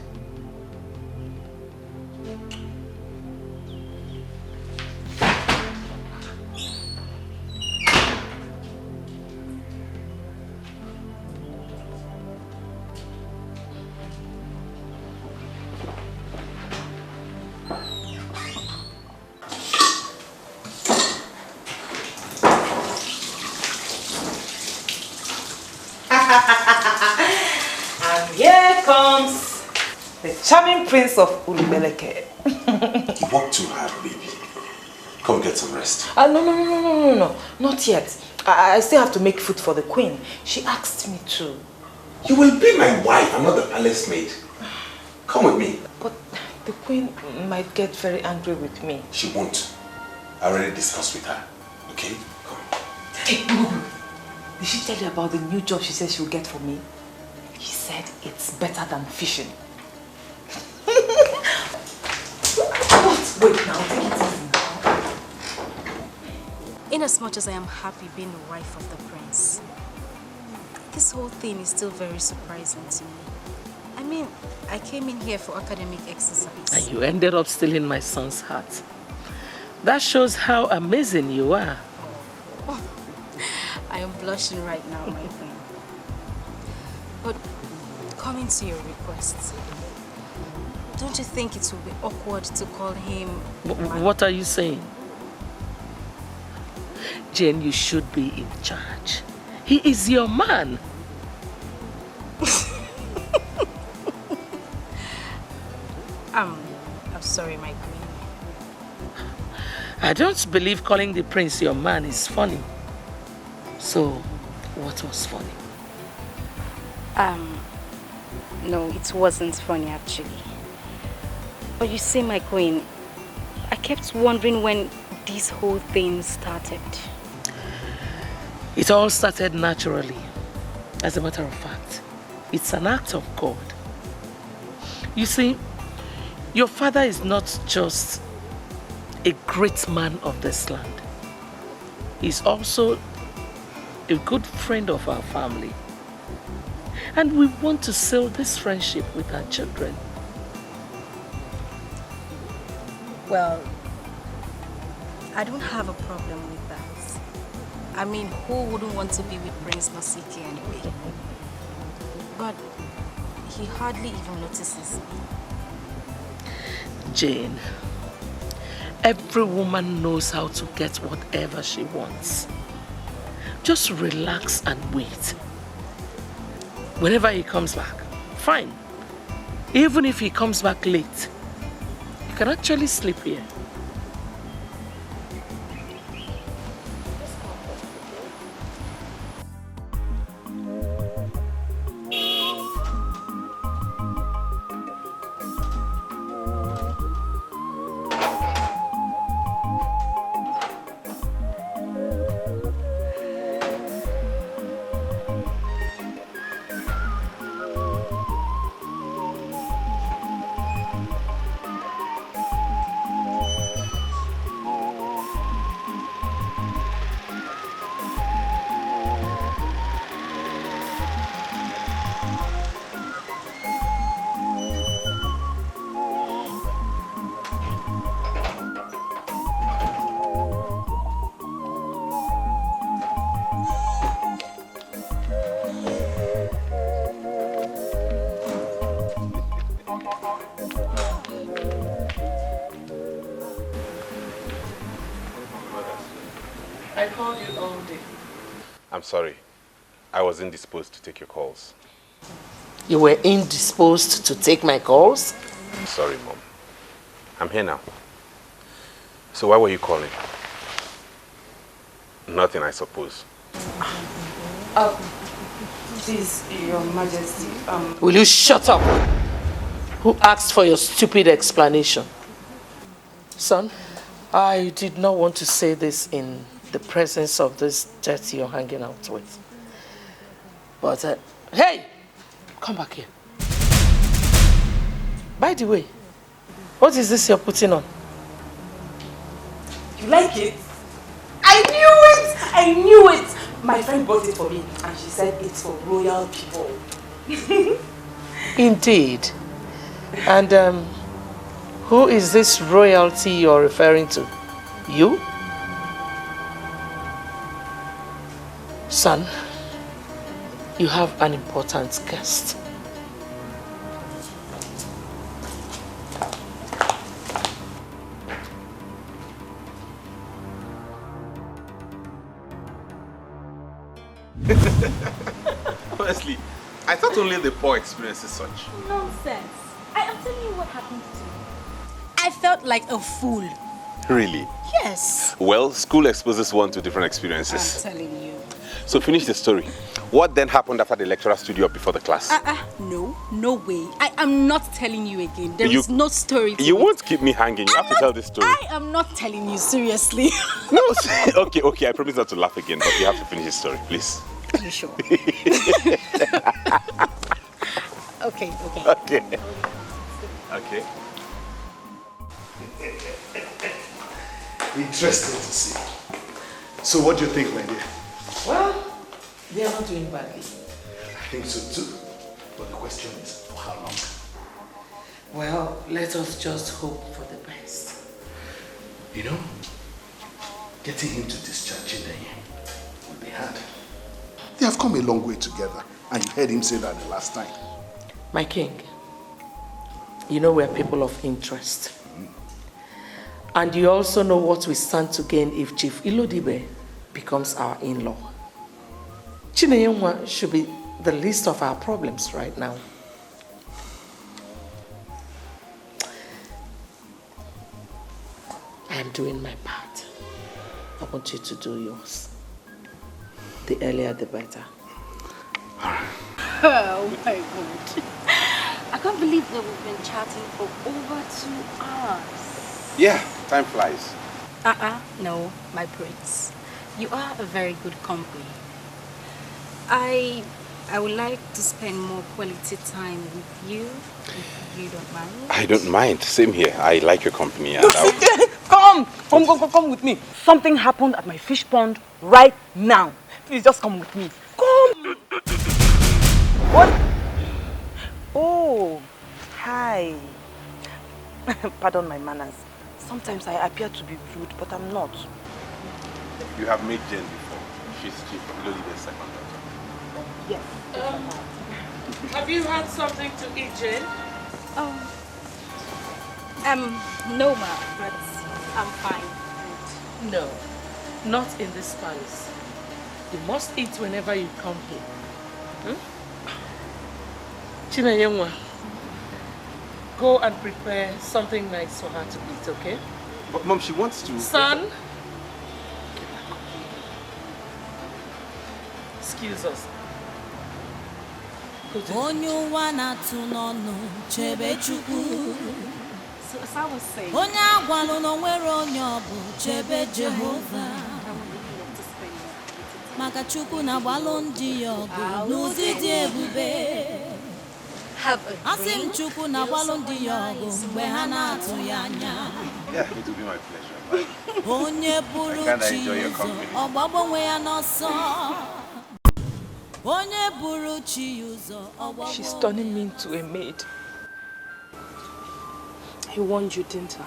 And here comes the charming prince of Urubeleke. What to her, baby? Come get some rest. No, not yet. I still have to make food for the queen. She asked me to. You will be my wife, I'm not the palace maid. Come with me. But the queen might get very angry with me. She won't. I already discussed with her. Okay? Come. Hey, did she tell you about the new job she said she'll get for me? He said it's better than fishing. What? Wait now, take it easy now. Inasmuch as I am happy being the wife of the prince, this whole thing is still very surprising to me. I mean, I came in here for academic exercise. And you ended up stealing my son's heart. That shows how amazing you are. Oh, I am blushing right now, my queen. But coming to your request, don't you think it will be awkward to call him... What are you saying? Jane, you should be in charge. He is your man. I'm sorry, my queen. I don't believe calling the prince your man is funny. So, what was funny? No, it wasn't funny actually. But you see, my queen, I kept wondering when this whole thing started. It all started naturally. As a matter of fact, it's an act of God. You see, your father is not just a great man of this land. He's also a good friend of our family. And we want to seal this friendship with our children. Well, I don't have a problem with that. I mean, who wouldn't want to be with Prince Anosike anyway? But he hardly even notices me. Jane, every woman knows how to get whatever she wants. Just relax and wait. Whenever he comes back, fine. Even if he comes back late, you can actually sleep here. I called you all day. I'm sorry. I was indisposed to take your calls. You were indisposed to take my calls? Sorry, Mom. I'm here now. So why were you calling? Nothing, I suppose. Please, Your Majesty, Will you shut up? Who asked for your stupid explanation? Son, I did not want to say this in the presence of this dirty you're hanging out with. But, hey! Come back here. By the way, what is this you're putting on? you like it? I knew it! I knew it! My friend bought it for me and she said it's for royal people. Indeed. And who is this royalty you're referring to? You? Son, you have an important guest. Honestly, Not only the poor experiences such. Nonsense. I am telling you what happened to me. I felt like a fool. Really? Yes. Well, school exposes one to different experiences. I'm telling you. So finish the story. What then happened after the lecturer stood you up before the class? No, no way. I am not telling you again. There is no story to You it. won't keep me hanging. You have to tell this story. I am not telling you, seriously. No, okay, I promise not to laugh again, but you have to finish the story, please. Are you sure? Okay. Interesting to see. So what do you think, my dear? Well, they are not doing badly. I think so too. But the question is, for how long? Well, let us just hope for the best. You know, getting him to discharge Chineneyenwa would be hard. They have come a long way together, and you heard him say that the last time. My king, you know we're people of interest. And you also know what we stand to gain if Chief Ilodibe becomes our in-law. Chineyenwa should be the least of our problems right now. I am doing my part. I want you to do yours. The earlier the better. Oh my God. I can't believe that we've been chatting for over 2 hours. Yeah, time flies. No, my prince. You are a very good company. I would like to spend more quality time with you, if you don't mind. I don't mind. Same here. I like your company. And Come with me. Something happened at my fish pond right now. Please just come with me. Come. What? Oh, hi. Pardon my manners. Sometimes I appear to be rude, but I'm not. You have met Jane before. She's Chief Ilodibe's second daughter. Yes. Have you had something to eat, Jane? No, ma, but I'm fine. No, not in this palace. You must eat whenever you come here. Chineyenwa, go and prepare something nice for her to eat, okay? But Mom, she wants to... Son! Excuse us. Onye ụwa na-atụ n'ọnụ chebe Chukwu. So as I was saying, Onye agwalụ na onwere onye ọ bụ chebe Jehova. Maka Chukwu na-agbalụ ndị ya ọgụ n'ụdị dị ebube. Asị m Chukwu na-agbalụ ndị ya ọgụ mgbe ha na-atụ ya anya. Yeah, it will be my pleasure. Onye buru chi ụzọ ọgbagbo onwe ya n'ọsọ. She's turning me into a maid. I warned you, didn't I?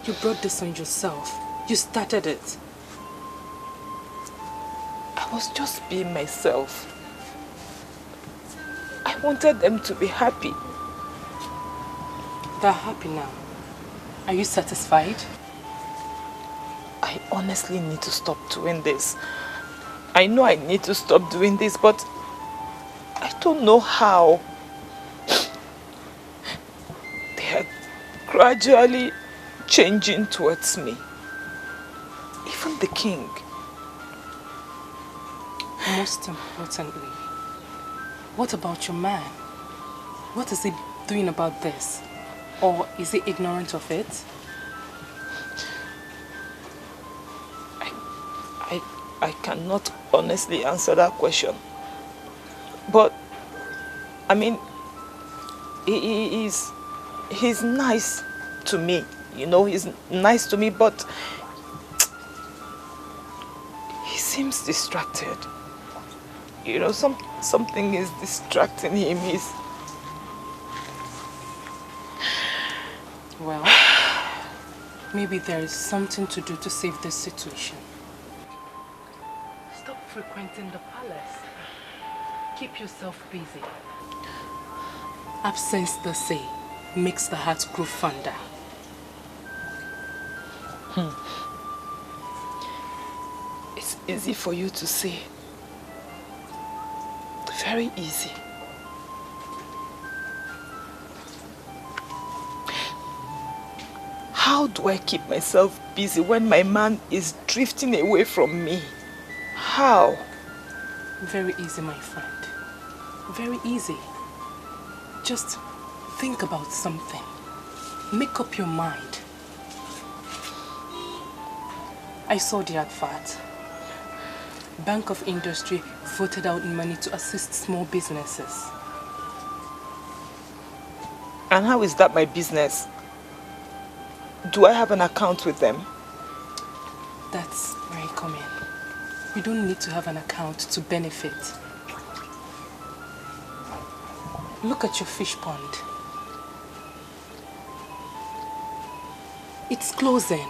You brought this on yourself. You started it. I was just being myself. I wanted them to be happy. They're happy now. Are you satisfied? I honestly need to stop doing this. I know I need to stop doing this, but I don't know how. They are gradually changing towards me. Even the king. Most importantly, what about your man? What is he doing about this? Or is he ignorant of it? I cannot honestly answer that question. But, I mean, he's nice to me. You know, he's nice to me, but he seems distracted. You know, something is distracting him. Well, maybe there is something to do to save this situation. Stop frequenting the palace. Keep yourself busy. Absence, they say, makes the heart grow fonder. It's easy for you to say. Very easy. How do I keep myself busy when my man is drifting away from me? How? Very easy, my friend. Very easy. Just think about something. Make up your mind. I saw the advert. Bank of Industry voted out money to assist small businesses. And how is that my business? Do I have an account with them? That's where I come in. You don't need to have an account to benefit. Look at your fish pond. It's closing.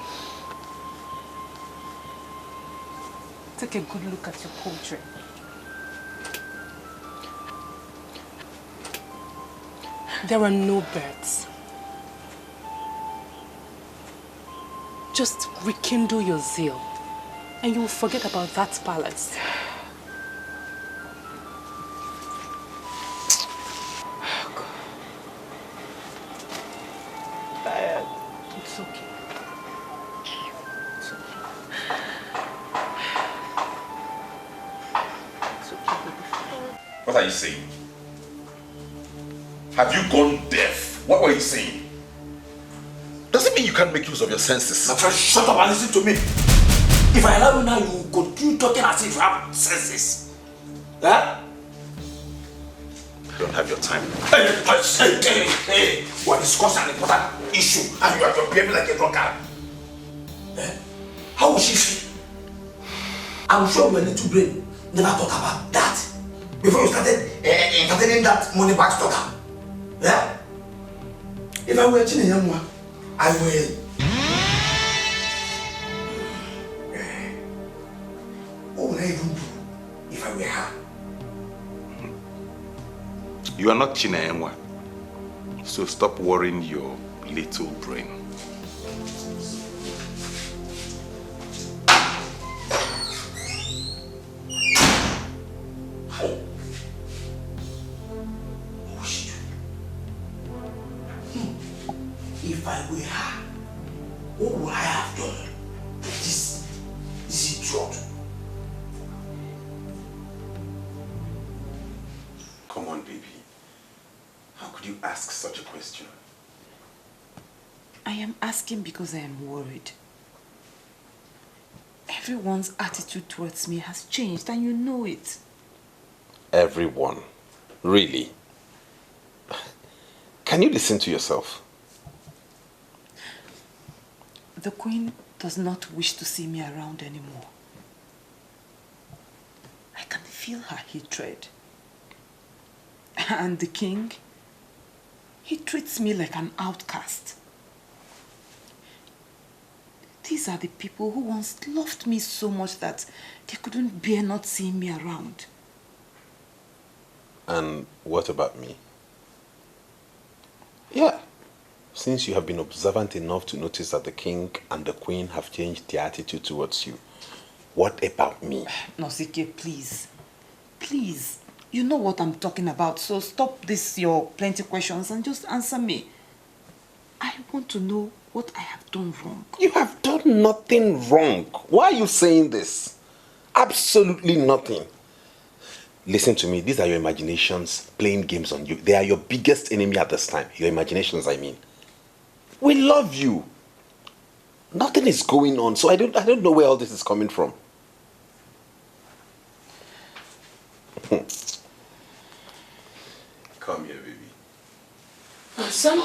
Take a good look at your poultry. There are no birds. Just rekindle your zeal and you'll forget about that palace. Tired. It's okay. It's okay. It's okay, baby. What are you saying? Have you gone deaf? What were you saying? Does it mean you can't make use of your senses? My friend, shut up and listen to me. If I allow you now, you will continue talking as if you have senses. Huh? I don't have your time. Hey, we're discussing an important issue and you are behaving like a drunkard. Eh? How will she feel? I'm sure your little brain never thought about that before you started entertaining that money back stalker. Yeah? If I were Chineneyenwa, I will. What would I even do if I were her? You are not Chineneyenwa, so stop worrying your little brain. If I were her, what would I have done to this idiot? Come on, baby. How could you ask such a question? I am asking because I am worried. Everyone's attitude towards me has changed and you know it. Everyone? Really? Can you listen to yourself? The Queen does not wish to see me around anymore. I can feel her hatred. And the King, he treats me like an outcast. These are the people who once loved me so much that they couldn't bear not seeing me around. And what about me? Yeah. Since you have been observant enough to notice that the king and the queen have changed their attitude towards you, what about me? Anosike, please. Please. You know what I'm talking about, so stop this your plenty questions and just answer me. I want to know what I have done wrong. You have done nothing wrong. Why are you saying this? Absolutely nothing. Listen to me, these are your imaginations playing games on you. They are your biggest enemy at this time. Your imaginations, I mean. We love you. Nothing is going on, so I don't know where all this is coming from. Come here, baby. Son,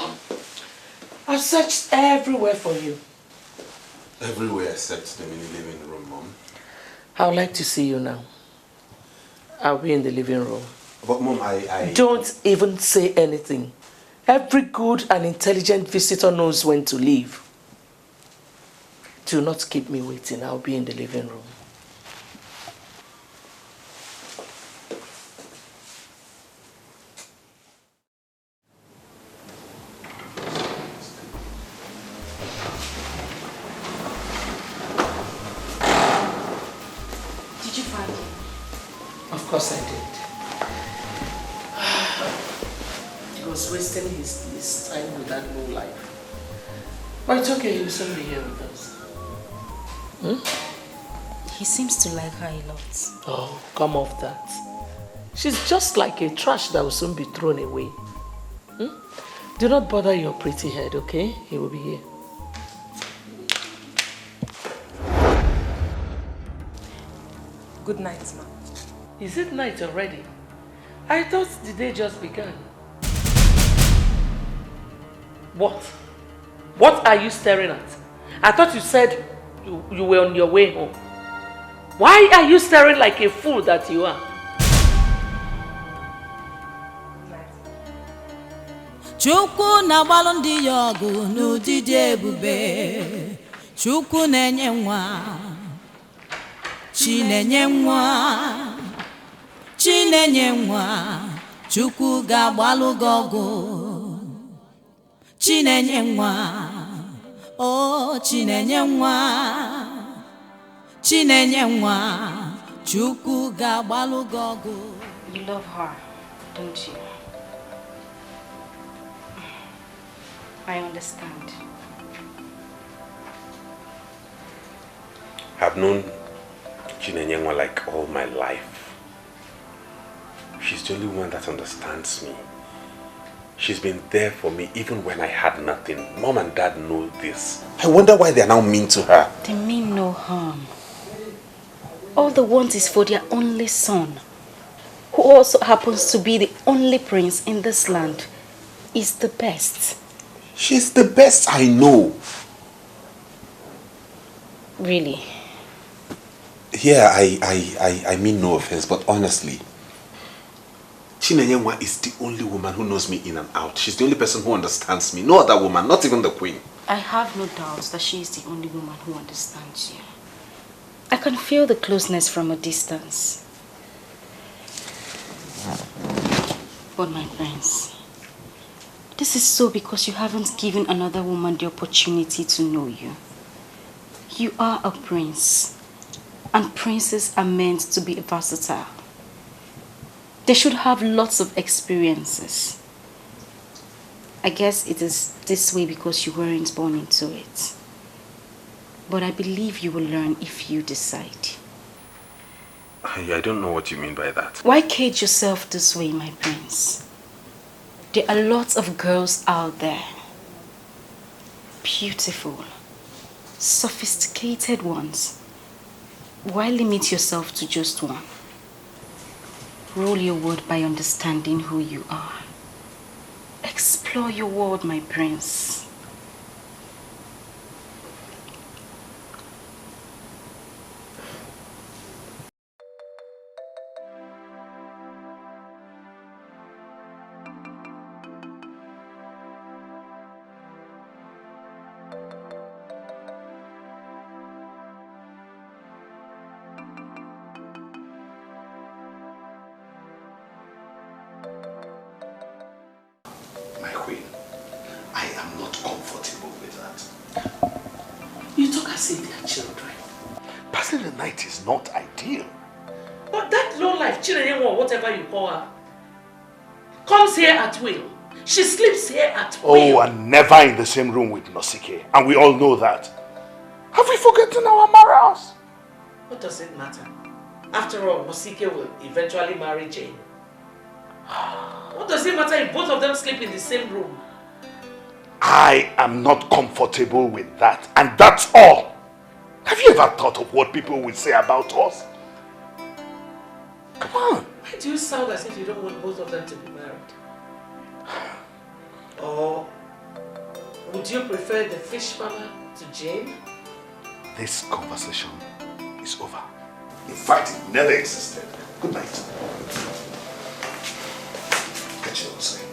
I've searched everywhere for you. Everywhere except the mini living room, Mom. I would like to see you now. I'll be in the living room. But Mom, I... Don't even say anything. Every good and intelligent visitor knows when to leave. Do not keep me waiting. I'll be in the living room. Did you find him? Of course I did. was wasting his time with that low life. But it's okay, he'll soon be here with us. He seems to like her a lot. Oh, come off that. She's just like a trash that will soon be thrown away. Do not bother your pretty head, okay? He will be here. Good night, ma. Is it night already? I thought the day just began. What? What are you staring at? I thought you said you were on your way home. Why are you staring like a fool that you are? Chukwu na-agbalụ ndị ya ọgụ n'ụdị dị ebube. Chukwu na-enye nwa. Chinenyenwa. Chineneyenwa. Chukwu ga-agbalụ gị ọgụ. Chinenyenwa. Oh, Chinenyenwa. Chineneyenwa. Chukwu ga-agbalụ gị ọgụ. You love her, don't you? I understand. I've known Chinenyenwa like all my life. She's the only one that understands me. She's been there for me even when I had nothing. Mom and Dad know this. I wonder why they are now mean to her. They mean no harm. All they want is for their only son, who also happens to be the only prince in this land, is the best. She's the best I know. Really? Yeah, I mean no offense, but honestly, Chineneyenwa is the only woman who knows me in and out. She's the only person who understands me. No other woman, not even the queen. I have no doubts that she is the only woman who understands you. I can feel the closeness from a distance. But my friends, this is so because you haven't given another woman the opportunity to know you. You are a prince, and princes are meant to be versatile. They should have lots of experiences. I guess it is this way because you weren't born into it. But I believe you will learn if you decide. I don't know what you mean by that. Why cage yourself this way, my prince? There are lots of girls out there. Beautiful, sophisticated ones. Why limit yourself to just one? Rule your world by understanding who you are. Explore your world, my prince. Passing the night is not ideal. But that low-life Chineneyenwa, whatever you call her, comes here at will. She sleeps here at will. Oh, and never in the same room with Anosike. And we all know that. Have we forgotten our morals? What does it matter? After all, Anosike will eventually marry Jane. What does it matter if both of them sleep in the same room? I am not comfortable with that. And that's all. Have you ever thought of what people will say about us? Come on. Why do you sound as if you don't want both of them to be married? Or would you prefer the fish farmer to Jane? This conversation is over. In fact, it never existed. Good night. Catch you outside.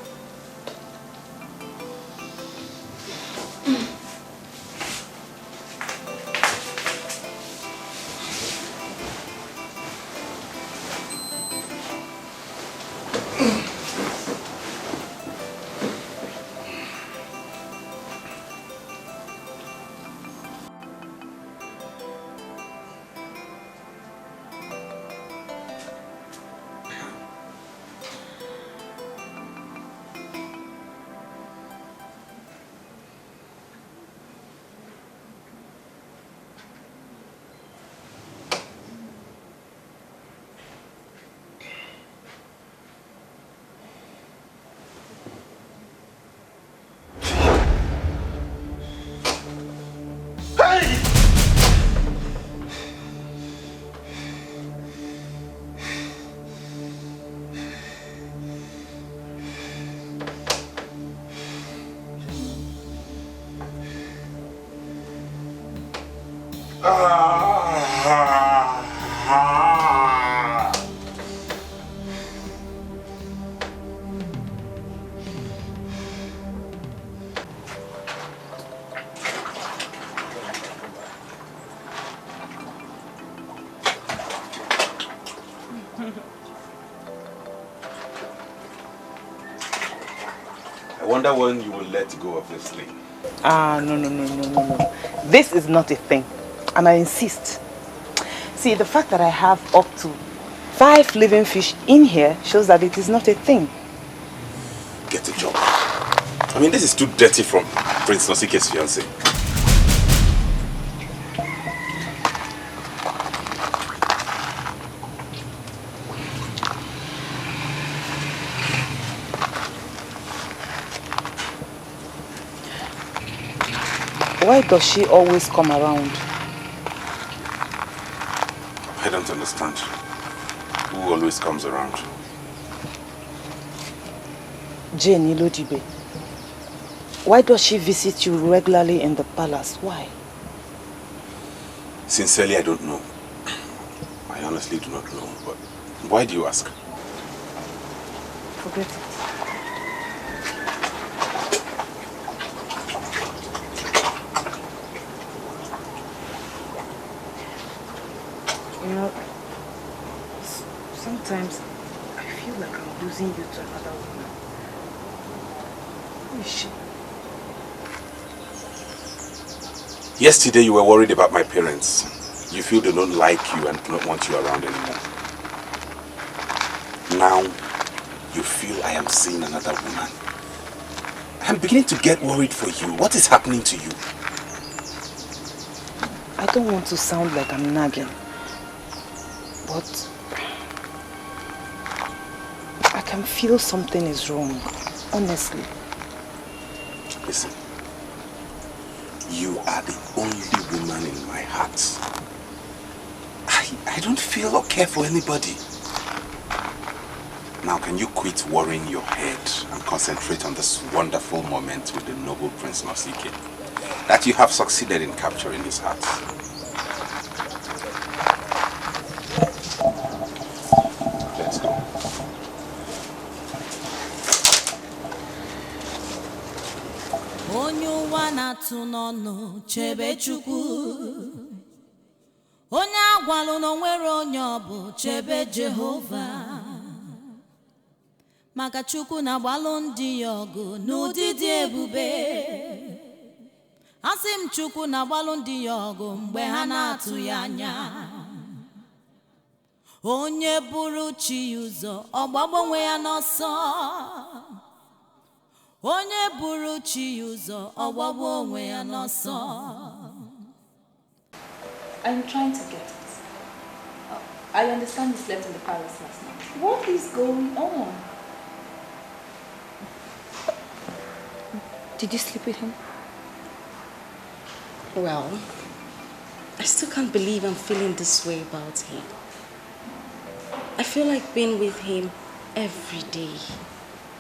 I wonder when you will let go of this thing. No. This is not a thing. And I insist. See, the fact that I have up to 5 living fish in here shows that it is not a thing. Get a job. I mean, this is too dirty from Prince Nosike's fiancé. Why does she always come around? I don't understand. Who always comes around? Jane Ilodibe. Why does she visit you regularly in the palace? Why? Sincerely, I don't know. I honestly do not know, but why do you ask? Forget it. You know, sometimes I feel like I'm losing you to another woman. Who is she? Yesterday you were worried about my parents. You feel they don't like you and do not want you around anymore. Now you feel I am seeing another woman. I'm beginning to get worried for you. What is happening to you? I don't want to sound like I'm nagging, but I can feel something is wrong, honestly. Listen, you are the only woman in my heart. I don't feel or care for anybody. Now can you quit worrying your head and concentrate on this wonderful moment with the noble Prince Anosike that you have succeeded in capturing his heart? Let's go. Onye ụwa na-atụ n'ọnụ chebe Chukwu. Onye agwalụ na onwere onye ọ bụ chebe Jehova. Maka Chukwu na-agbalụ ndị ya ọgụ n'ụdị dị ebube. Asị m Chukwu na-agbalụ ndị ya ọgụ mgbe ha na-atụ ya anya. Onye buru chi ya ụzọ ọ gbagbo onwe ya n'ọsọ. Onye buru chi ya ụzọ ọ gbagbo onwe ya n'ọsọ. I'm trying to get it. I understand you slept in the palace last night. What is going on? Did you sleep with him? Well, I still can't believe I'm feeling this way about him. I feel like being with him every day.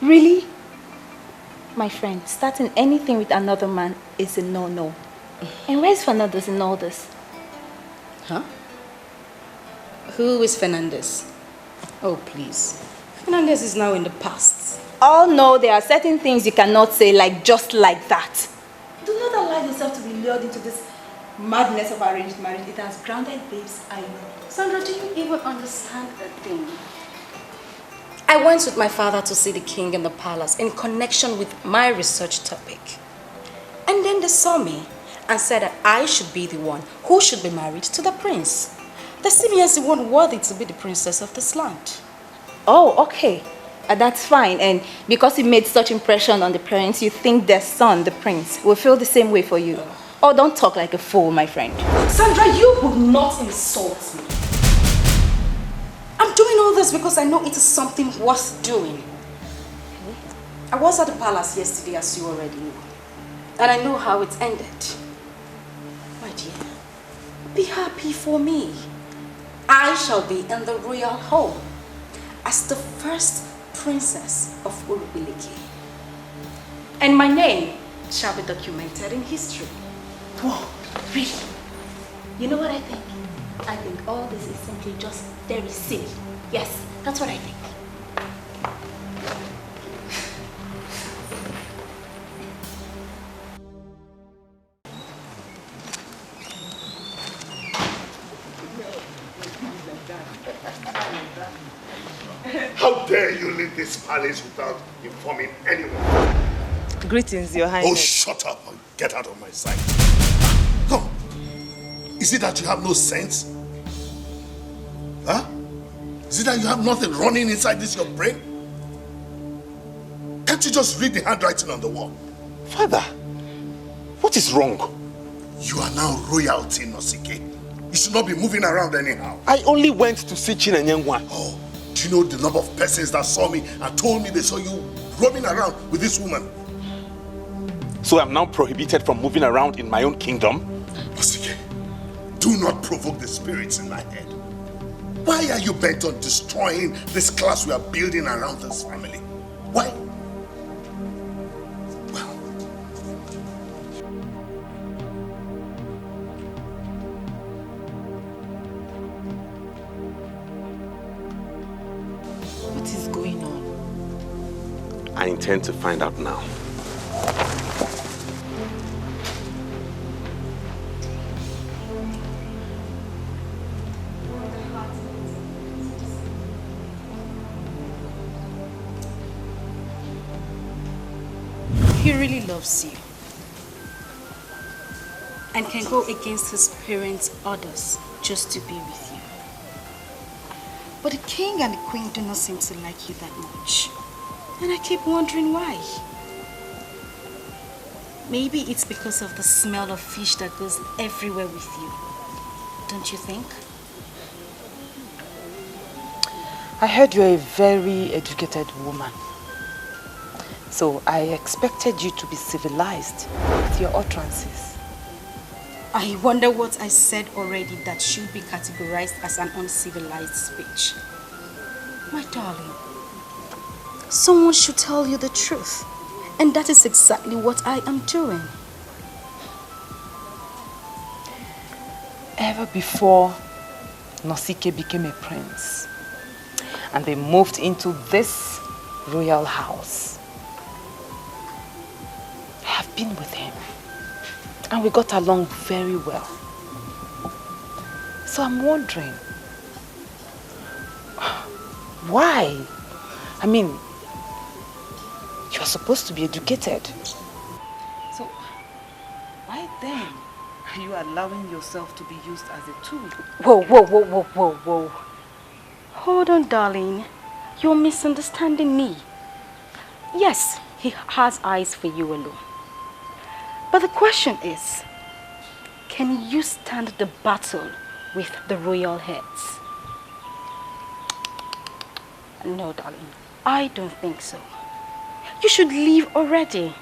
Really? My friend, starting anything with another man is a no-no. And where's Fernandez in all this? Huh? Who is Fernandez? Oh, please. Fernandez is now in the past. Oh no, there are certain things you cannot say like just like that. Do not allow yourself to be lured into this madness of arranged marriage. It has grounded babes, I know. Sandra, do you even understand a thing? I went with my father to see the king in the palace in connection with my research topic. And then they saw me and said that I should be the one who should be married to the prince. They see me as the one worthy to be the princess of this land. Oh, okay. That's fine. And because you made such impression on the parents, you think their son, the prince, will feel the same way for you. Oh, don't talk like a fool, my friend. Sandra, you would not insult me. I'm doing all this because I know it is something worth doing. I was at the palace yesterday, as you already know. And I know how it ended. My dear, be happy for me. I shall be in the royal home as the first princess of Urubeleke. And my name shall be documented in history. Whoa, really? You know what I think? I think all this is simply just very silly. Yes, that's what I think. How dare you leave this palace without informing anyone? Greetings, Your Highness. Oh, shut up and get out of my sight. Come. Is it that you have no sense? Huh? Is it that you have nothing running inside this your brain? Can't you just read the handwriting on the wall? Father, what is wrong? You are now royalty, Anosike. You should not be moving around anyhow. I only went to see Chineneyenwa. Oh, do you know the number of persons that saw me and told me they saw you roaming around with this woman? So I'm now prohibited from moving around in my own kingdom? Anosike, do not provoke the spirits in my head. Why are you bent on destroying this class we are building around this family? Why? What is going on? I intend to find out now. He really loves you and can go against his parents' orders just to be with you. But the king and the queen do not seem to like you that much. And I keep wondering why. Maybe it's because of the smell of fish that goes everywhere with you. Don't you think? I heard you're a very educated woman. So I expected you to be civilized with your utterances. I wonder what I said already that should be categorized as an uncivilized speech. My darling, someone should tell you the truth. And that is exactly what I am doing. Ever before Anosike became a prince and they moved into this royal house, I have been with him and we got along very well. So I'm wondering, why? I mean, you're supposed to be educated. So why then are you allowing yourself to be used as a tool? Whoa. Hold on, darling. You're misunderstanding me. Yes, he has eyes for you alone. But the question is, can you stand the battle with the royal heads? No, darling. I don't think so. You should leave already.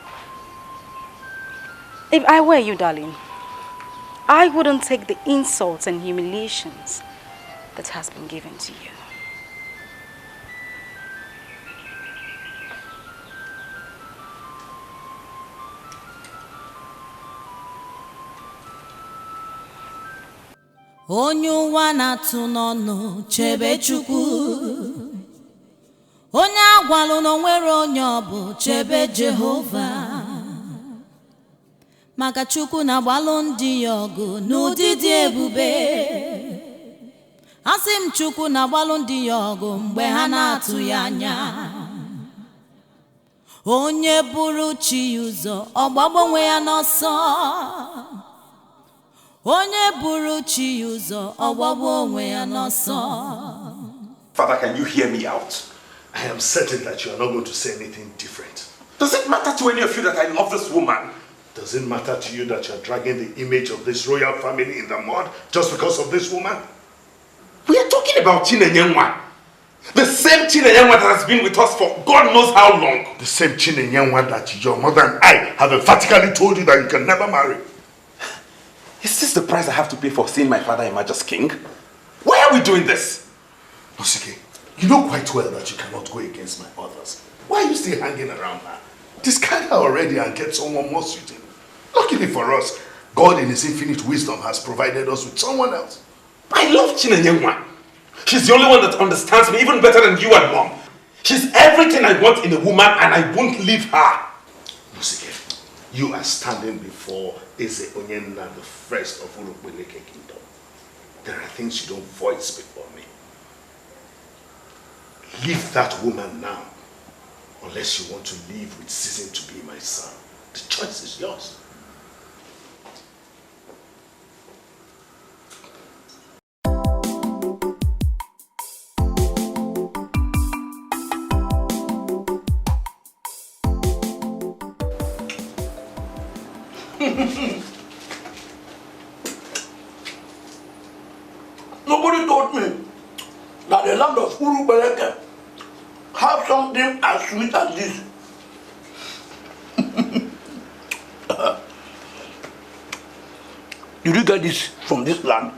If I were you, darling, I wouldn't take the insults and humiliations that has been given to you. Onye ụwa na-atụ n'ọnụ chebe Chukwu. Onye agwalụ na onwere onye ọ bụ chebe Jehova. Maka Chukwu na-agbalụ ndị ya ọgụ n'ụdị dị ebube. Asị m Chukwu na-agbalụ ndị ya ọgụ mgbe ha na-atụ ya anya. Onye buru chi ụzọ ọ gbagbo onwe ya n'ọsọ. Onye buru chi ụzọ ọ gbagbo onwe ya n'ọsọ. Father, can you hear me out? I am certain that you are not going to say anything different. Does it matter to any of you that I love this woman? Does it matter to you that you are dragging the image of this royal family in the mud just because of this woman? We are talking about Chinenyenwa. The same Chineneyenwa that has been with us for God knows how long. The same Chinenyenwa that your mother and I have emphatically told you that you can never marry. Is this the price I have to pay for seeing my father emerge as king? Why are we doing this? Anosike, you know quite well that you cannot go against my orders. Why are you still hanging around now? Discard her already and get someone more suitable. Luckily for us, God in His infinite wisdom has provided us with someone else. I love Chineneyenwa. She's the only one that understands me even better than you and Mom. She's everything I want in a woman and I won't leave her. Anosike, you are standing before Ezeonu, the first of Urukpeleke kingdom. There are things you don't voice before me. Leave that woman now, unless you want to live with ceasing to be my son. The choice is yours. Nobody told me that the land of Urukpeleke have something as sweet as this. Did you get this from this land?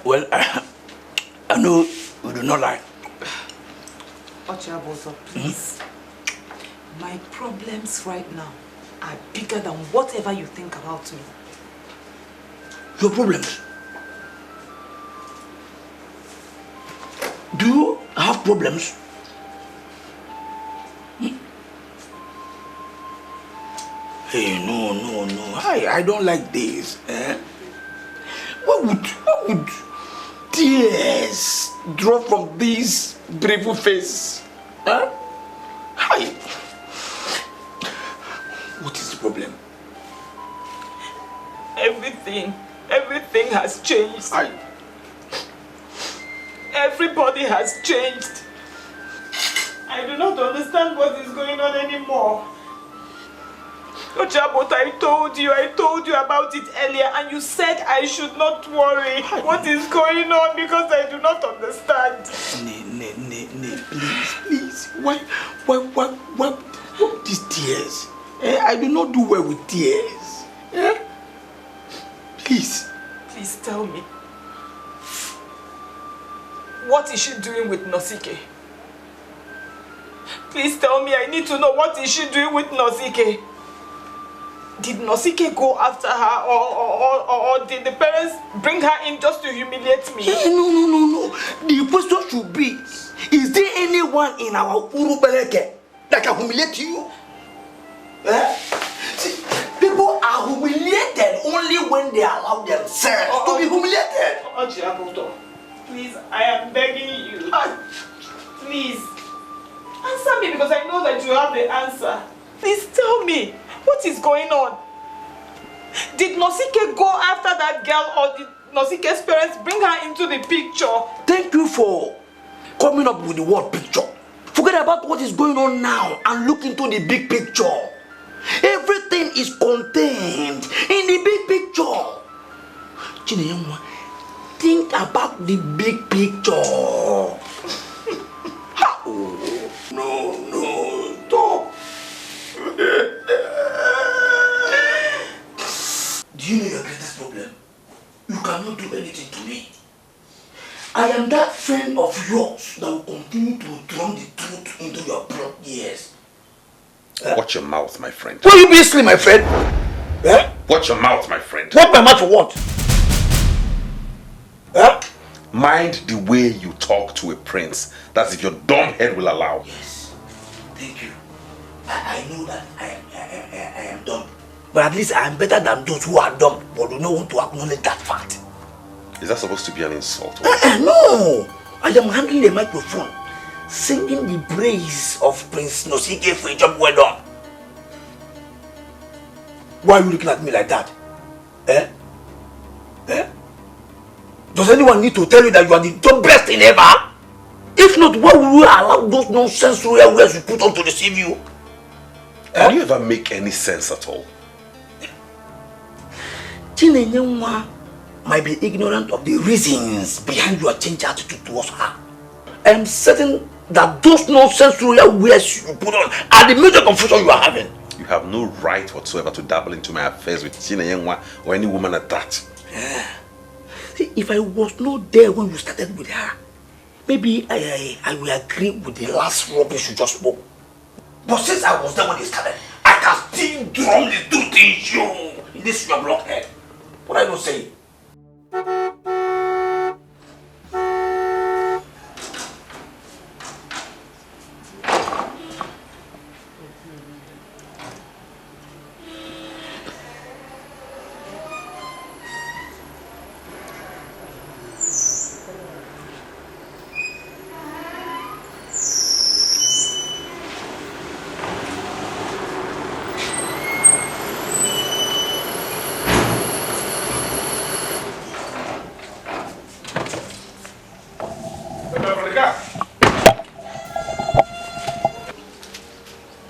Well, I know you do not like. Ochiaboso, please. My problems right now are bigger than whatever you think about me. Your problems? Do you have problems? Hey, no. I don't like this. What would tears drop from this beautiful face? Huh? Hi. What is the problem? Everything has changed. Everybody has changed. I do not understand what is going on anymore. Ojabot, I told you about it earlier and you said I should not worry. What is going on because I do not understand. Please. Why these tears? I do not do well with tears. Please tell me. What is she doing with Anosike? Please tell me, I need to know what is she doing with Anosike? Did Anosike go after her or did the parents bring her in just to humiliate me? No. The question should be, is there anyone in our Urukpeleke that can humiliate you? See, people are humiliated only when they allow themselves to be humiliated. Ochiaboto, please, I am begging you. Please, answer me because I know that you have the answer. Please tell me, what is going on? Did Anosike go after that girl or did Anosike's parents bring her into the picture? Thank you for coming up with the word picture. Forget about what is going on now and look into the big picture. Everything is contained in the big picture. Chineyenwa, think about the big picture. No, stop. Do you know your greatest problem? You cannot do anything to me. I am that friend of yours that will continue to drum the truth into your broad ears. Watch your mouth, my friend. Why you be asleep, my friend? Watch your mouth, my friend. What my mouth for what? Mind the way you talk to a prince. That's if your dumb head will allow. Yes. Thank you. I know that I am dumb. But at least I am better than those who are dumb but do not want to acknowledge that fact. Is that supposed to be an insult? No! I am handling the microphone, singing the praise of Prince Anosike for a job well done. Why are you looking at me like that? Does anyone need to tell you that you are the top best in ever? If not, why will you allow those nonsense royal words you put on to deceive you? Can you ever make any sense at all? Chinenyenwa might be ignorant of the reasons behind your changed attitude towards her. I am certain that those nonsense royal words you put on are the major confusion you are having. You have no right whatsoever to dabble into my affairs with Chineneyenwa or any woman at that. See, if I was not there when you started with her, maybe I will agree with the last rubbish you just spoke. But since I was there when you started, I can still drum the truth in you. In this your blockhead. What are you saying?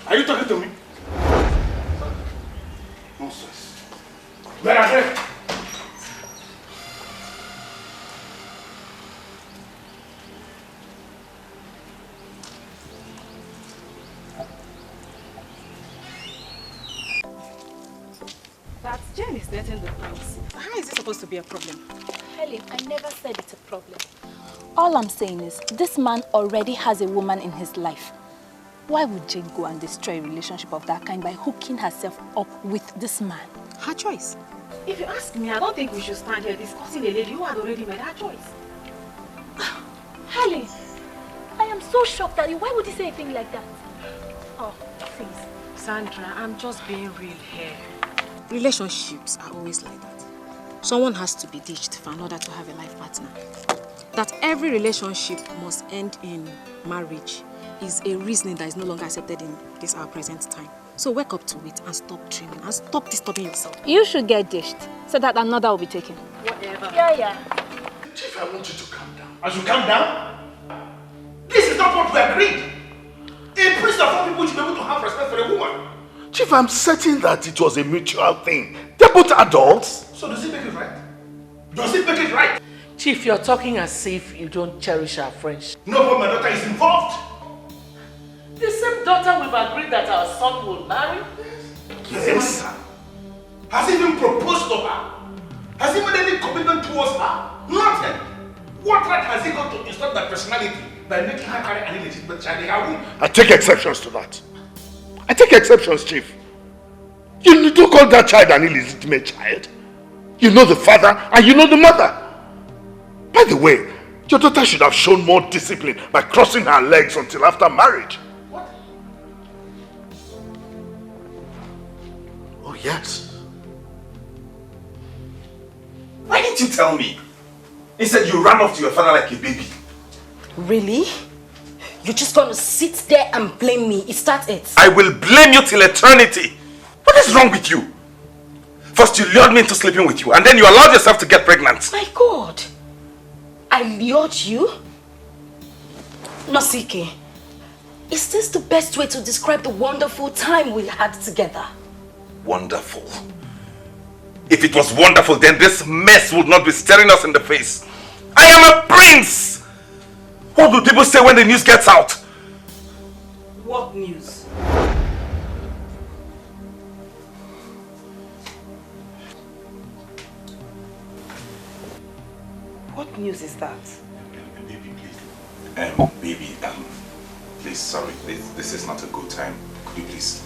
Are you talking to me? Nonsense. Where are they? That Jen is dating the prince. How is it supposed to be a problem? Helen, I never said it's a problem. All I'm saying is, this man already has a woman in his life. Why would Jane go and destroy a relationship of that kind by hooking herself up with this man? Her choice. If you ask me, I don't think we should stand here discussing a lady who had already made her choice. Helen, I am so shocked that you. Why would you say a thing like that? Oh, please. Sandra, I'm just being real here. Relationships are always like that. Someone has to be ditched for another to have a life partner. That every relationship must end in marriage is a reasoning that is no longer accepted in this our present time. So wake up to it and stop dreaming and stop disturbing yourself. You should get dished so that another will be taken. Whatever. Yeah. Chief, I want you to calm down. I should calm down? This is not what we agreed. A priest of all people should be able to have respect for a woman. Chief, I'm certain that it was a mutual thing. They're both adults. So does it make it right? Does it make it right? Chief, you're talking as if you don't cherish our friendship. No, but my daughter is involved. The same daughter we've agreed that our son will marry? Yes. Has he even proposed to her? Has he made any commitment towards her? Nothing. What right has he got to insult that personality by making her carry an illegitimate child in her womb? I take exceptions to that. I take exceptions, Chief. You don't call that child an illegitimate child. You know the father and you know the mother. By the way, your daughter should have shown more discipline by crossing her legs until after marriage. What? Oh, yes. Why didn't you tell me? Instead, you ran off to your father like a baby. Really? You're just gonna sit there and blame me? Is that it? I will blame you till eternity. What is wrong with you? First, you lured me into sleeping with you, and then you allowed yourself to get pregnant. My God! I lured you? Anosike, is this the best way to describe the wonderful time we had together? Wonderful. If it was wonderful, then this mess would not be staring us in the face. I am a prince! What will people say when the news gets out? What news? What news is that? Baby, please, sorry, this is not a good time. Could you please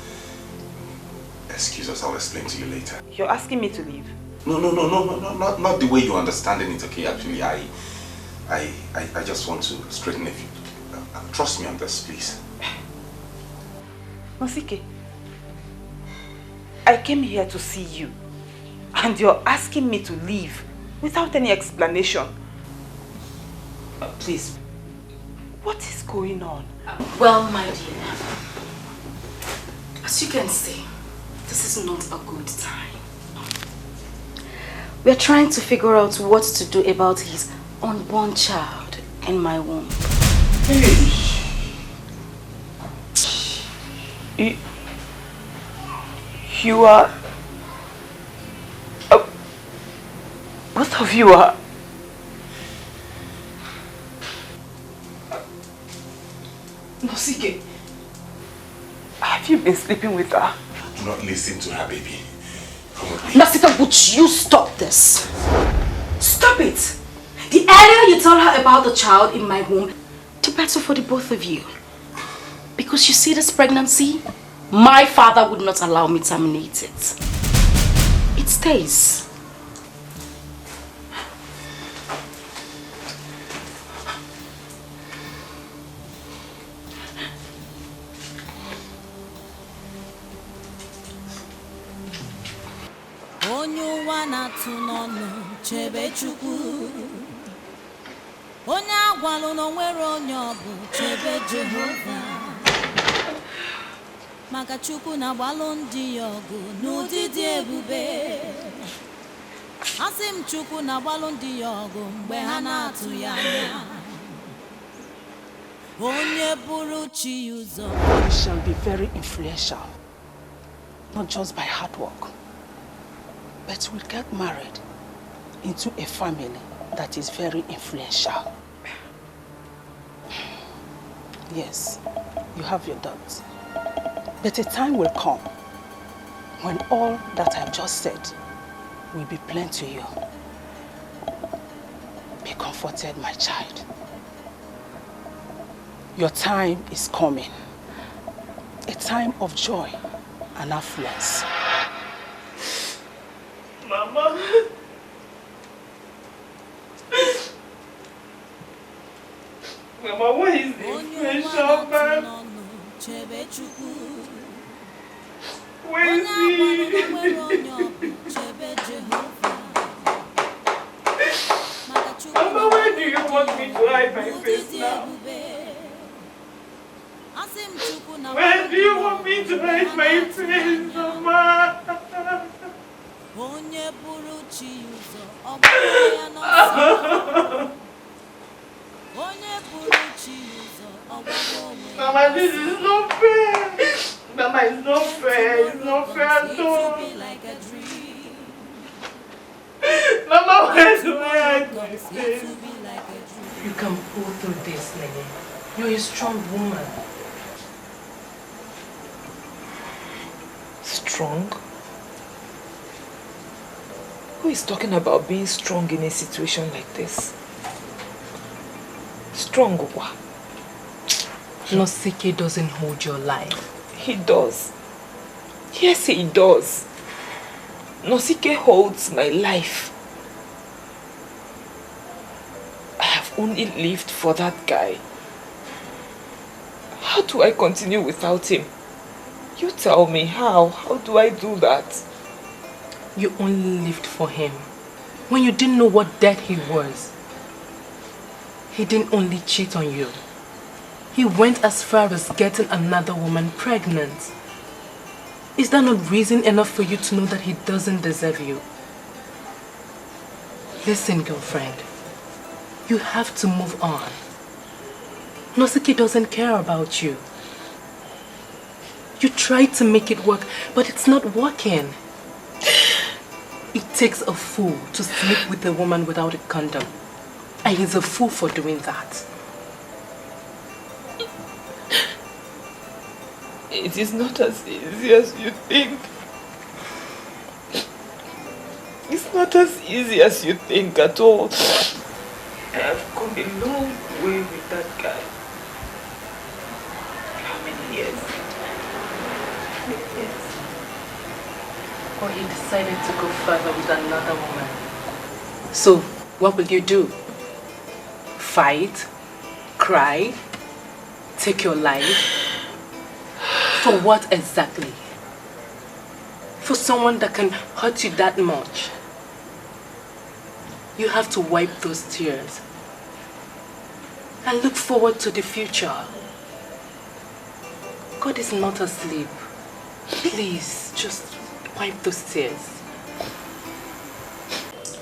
excuse us? I'll explain to you later. You're asking me to leave? No, not the way you're understanding it, okay? Actually, I just want to straighten a few. Trust me on this, please. Anosike, I came here to see you, and you're asking me to leave without any explanation. Please, what is going on? Well, my dear, as you can see, this is not a good time. We're trying to figure out what to do about his unborn child in my womb. You are... both of you are... Anosike, have you been sleeping with her? Do not listen to her, baby. Anosike, would you stop this? Stop it! The earlier you tell her about the child in my womb, the better for the both of you. Because you see this pregnancy, My father would not allow me to terminate it. It stays. Onye wanatu n'ọnụ chebe Chukwu. Onye agwalụ n'onwere onye ọbụ chebe Jehova. Maka Chukwu na-agbalụ ndị ya ọgụ n'ụdị dị ebube. Asị m Chukwu na-agbalụ ndị ya ọgụ mgbe ha na-atụ ya anya. Onye buru chi ụzọ. You shall be very influential, not just by hard work, but we'll get married into a family that is very influential. Yes, you have your doubts. But a time will come when all that I've just said will be plain to you. Be comforted, my child. Your time is coming. A time of joy and affluence. Mama. Mama, what is this special man? Where is he? Mama, where do you want me to hide my face now? Where do you want me to hide my face, Mama? Mama, this is not fair. Mama, it's not fair. It's not fair at all. Mama, where do I hide my face? You can pull through this, Nene. You're a strong woman. Strong? Who is talking about being strong in a situation like this? Strong what? Anosike doesn't hold your life. He does. Yes, he does. Anosike holds my life. I have only lived for that guy. How do I continue without him? You tell me how. How do I do that? You only lived for him when you didn't know what debt he was. He didn't only cheat on you. He went as far as getting another woman pregnant. Is that not reason enough for you to know that he doesn't deserve you? Listen, girlfriend. You have to move on. Anosike doesn't care about you. You tried to make it work, but it's not working. It takes a fool to sleep with a woman without a condom. And he's a fool for doing that. It is not as easy as you think. It's not as easy as you think at all. I have come a long way with that guy. How many years? Or he decided to go further with another woman. So, what will you do? Fight? Cry? Take your life? For what exactly? For someone that can hurt you that much? You have to wipe those tears and look forward to the future. God is not asleep. Please, just wipe those tears.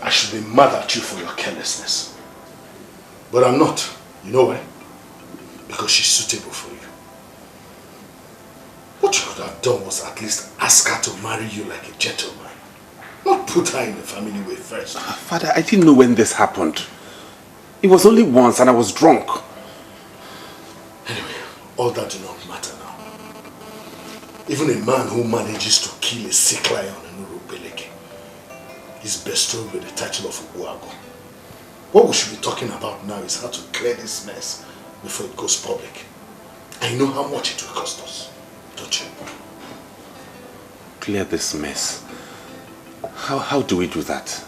I should be mad at you for your carelessness. But I'm not. You know why? Because she's suitable for you. What you could have done was at least ask her to marry you like a gentleman. Not put her in the family way first. Father, I didn't know when this happened. It was only once and I was drunk. Anyway, all that do not matter now. Even a man who manages to kill a sick lion in Urubeleke is bestowed with the title of Obiago. What we should be talking about now is how to clear this mess before it goes public. I know how much it will cost us, don't you? clear this mess. How do we do that?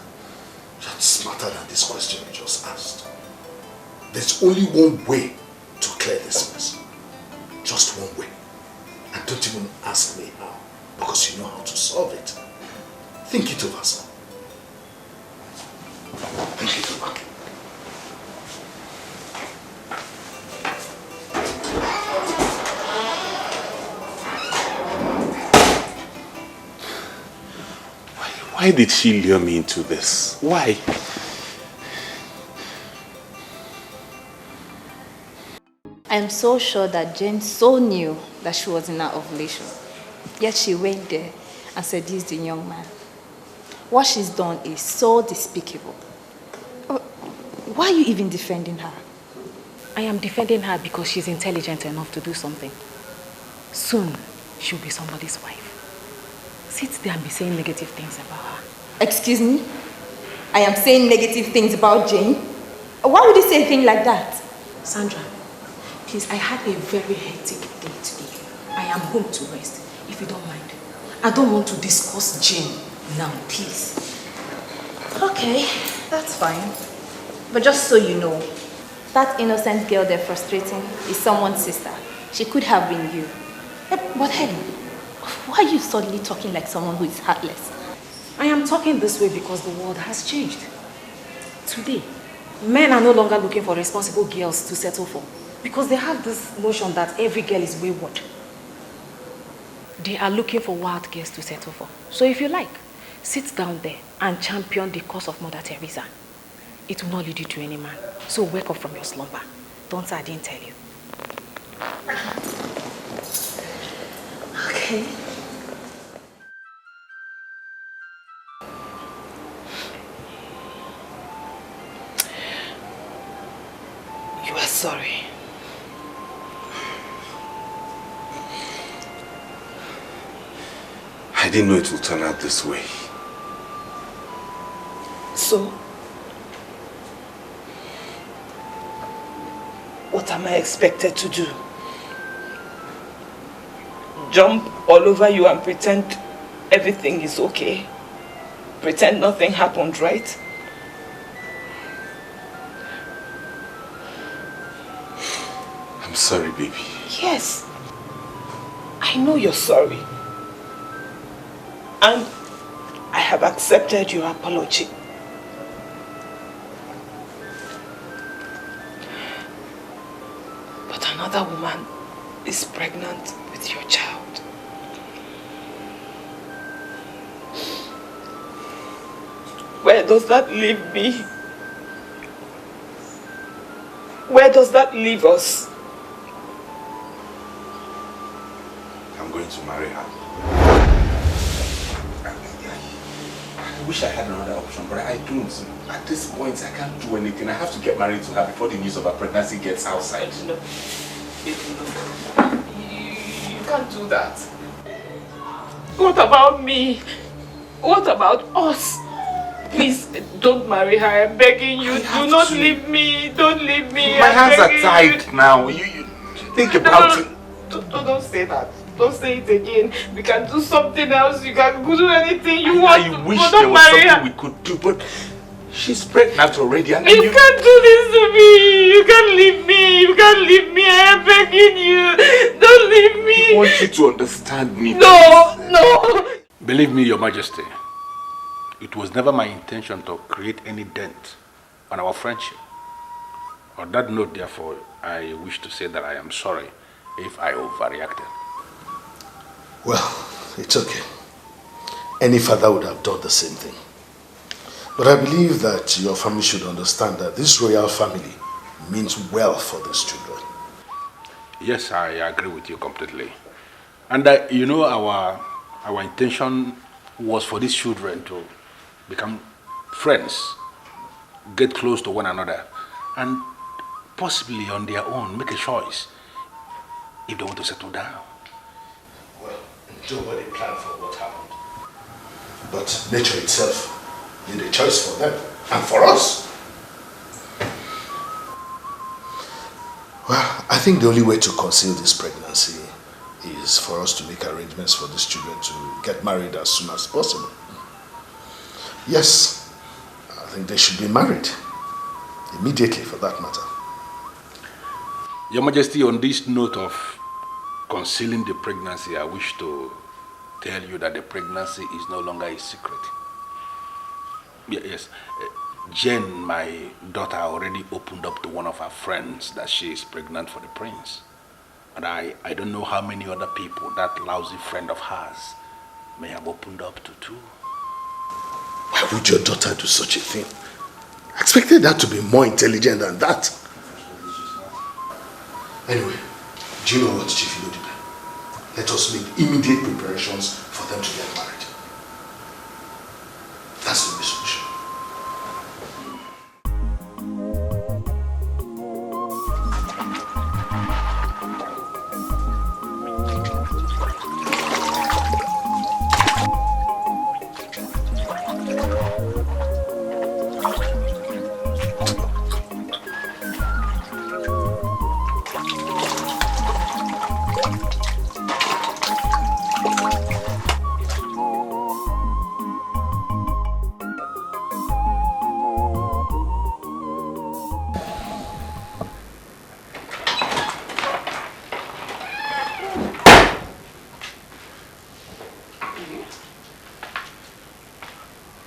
You're smarter than this question you just asked. There's only one way to clear this mess. Just one way. And don't even ask me how, because you know how to solve it. Think it over, son. Think it over. Why did she lure me into this? Why? I am so sure that Jane so knew that she was in her ovulation. Yet she went there and seduced the young man. What she's done is so despicable. Why are you even defending her? I am defending her because she's intelligent enough to do something. Soon, she'll be somebody's wife. Sit there and be saying negative things about her. Excuse me? I am saying negative things about Jane? Why would you say a thing like that? Sandra, please, I had a very hectic day today. I am home to rest, if you don't mind. I don't want to discuss Jane now, please. Okay, that's fine. But just so you know, that innocent girl they're frustrating is someone's sister. She could have been you. But Helen, why are you suddenly talking like someone who is heartless? I am talking this way because the world has changed. Today, men are no longer looking for responsible girls to settle for because they have this notion that every girl is wayward. They are looking for wild girls to settle for. So if you like, sit down there and champion the cause of Mother Teresa. It will not lead you to any man. So wake up from your slumber. Don't say I didn't tell you. Okay. You are sorry. I didn't know it would turn out this way. So, what am I expected to do? Jump all over you and pretend everything is okay? Pretend nothing happened, right? I'm sorry, baby. Yes. I know you're sorry. And I have accepted your apology. But another woman is pregnant with your child. Where does that leave me? Where does that leave us? I'm going to marry her. I wish I had another option, but I don't. At this point, I can't do anything. I have to get married to her before the news of her pregnancy gets outside. No. You can't do that. What about me? What about us? Please, don't marry her. I'm begging you. Do not leave me. Don't leave me. My hands are tied now. You think about it. Don't say that. Don't say it again. We can do something else. You can do anything you want. I wish there was something we could do, but she's pregnant already. And you can't do this to me. You can't leave me. You can't leave me. I am begging you. Don't leave me. I want you to understand me. No. Believe me, Your Majesty, it was never my intention to create any dent on our friendship. On that note, therefore, I wish to say that I am sorry if I overreacted. Well, it's okay. Any father would have done the same thing. But I believe that your family should understand that this royal family means well for these children. Yes, I agree with you completely. And you know, our intention was for these children to become friends, get close to one another, and possibly on their own make a choice if they want to settle down. Well, nobody planned for what happened. But nature itself made a choice for them and for us. Well, I think the only way to conceal this pregnancy is for us to make arrangements for these children to get married as soon as possible. Yes, I think they should be married. Immediately, for that matter. Your Majesty, on this note of concealing the pregnancy, I wish to tell you that the pregnancy is no longer a secret. Yes. Jen, my daughter, already opened up to one of her friends that she is pregnant for the prince. And I don't know how many other people that lousy friend of hers may have opened up to too. Why would your daughter do such a thing? I expected her to be more intelligent than that. Anyway, do you know what, Chief Ilodibe? Let us make immediate preparations for them to get married. That's the solution.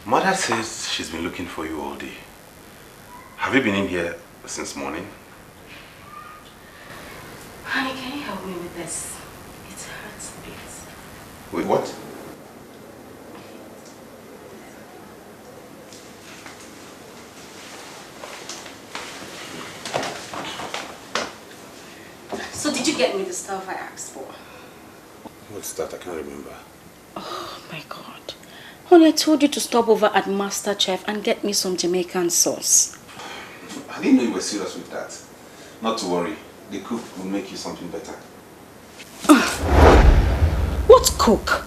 Mother says she's been looking for you all day. Have you been in here since morning? Honey, can you help me with this? It hurts a bit. Wait, what? So did you get me the stuff I asked for? What's that? I can't remember. Oh my God. Honey, I told you to stop over at Master Chef and get me some Jamaican sauce. I didn't know you were serious with that. Not to worry. The cook will make you something better. What cook?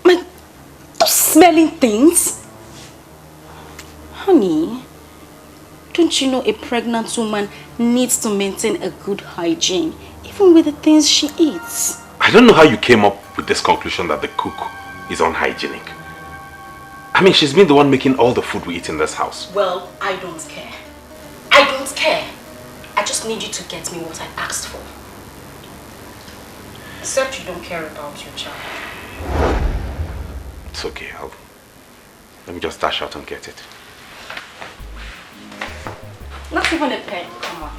Those smelling things? Honey, don't you know a pregnant woman needs to maintain a good hygiene, even with the things she eats? I don't know how you came up with this conclusion that the cook is unhygienic. I mean, she's been the one making all the food we eat in this house. Well, I don't care. I don't care. I just need you to get me what I asked for. Except you don't care about your child. It's okay. Let me just dash out and get it. Not even a pen. Come on.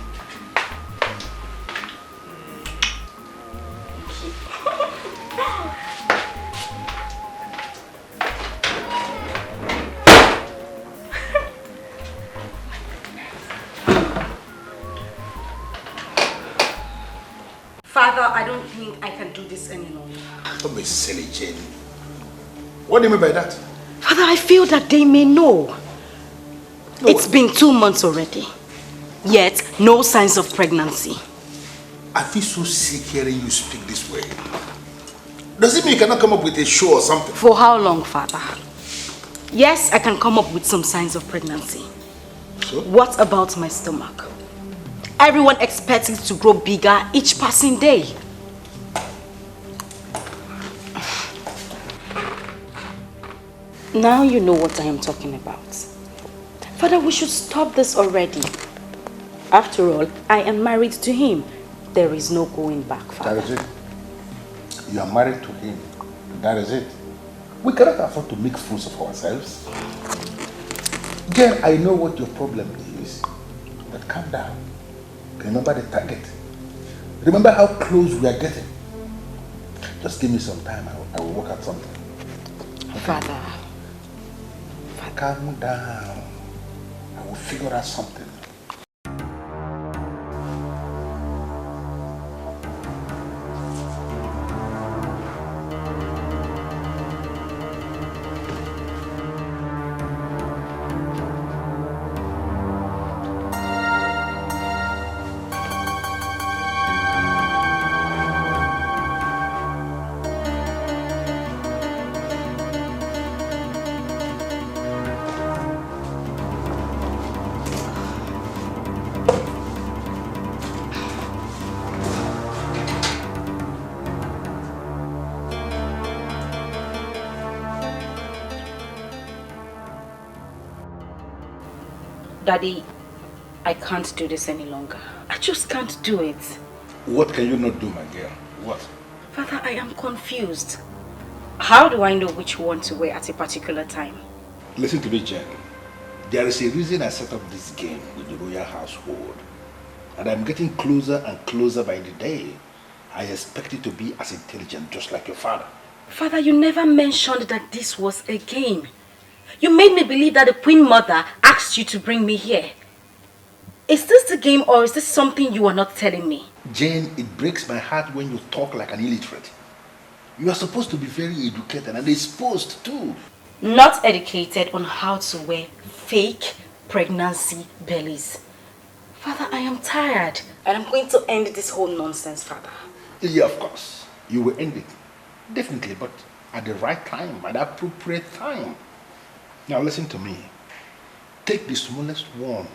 Father, I don't think I can do this any longer. Don't be silly, Jane. What do you mean by that? Father, I feel that they may know. It's been 2 months already. Yet, no signs of pregnancy. I feel so sick hearing you speak this way. Does it mean you cannot come up with a show or something? For how long, Father? Yes, I can come up with some signs of pregnancy. So? What about my stomach? Everyone expects it to grow bigger each passing day. Now you know what I am talking about. Father, we should stop this already. After all, I am married to him. There is no going back, Father. That is it. You are married to him. That is it. We cannot afford to make fools of ourselves. Again, I know what your problem is, but calm down. Remember the target. Remember how close we are getting. Just give me some time. I will work out something. Okay? Father. Calm down. I will figure out something. Daddy, I can't do this any longer. I just can't do it. What can you not do, my girl? What? Father, I am confused. How do I know which one to wear at a particular time? Listen to me, Jen. There is a reason I set up this game with the royal household. And I'm getting closer and closer by the day. I expect you to be as intelligent just like your father. Father, you never mentioned that this was a game. You made me believe that the Queen Mother asked you to bring me here. Is this the game or is this something you are not telling me? Jane, it breaks my heart when you talk like an illiterate. You are supposed to be very educated and exposed too. Not educated on how to wear fake pregnancy bellies. Father, I am tired and I'm going to end this whole nonsense, Father. Yeah, of course. You will end it. Definitely, but at the right time, at the appropriate time. Now listen to me. Take the smallest one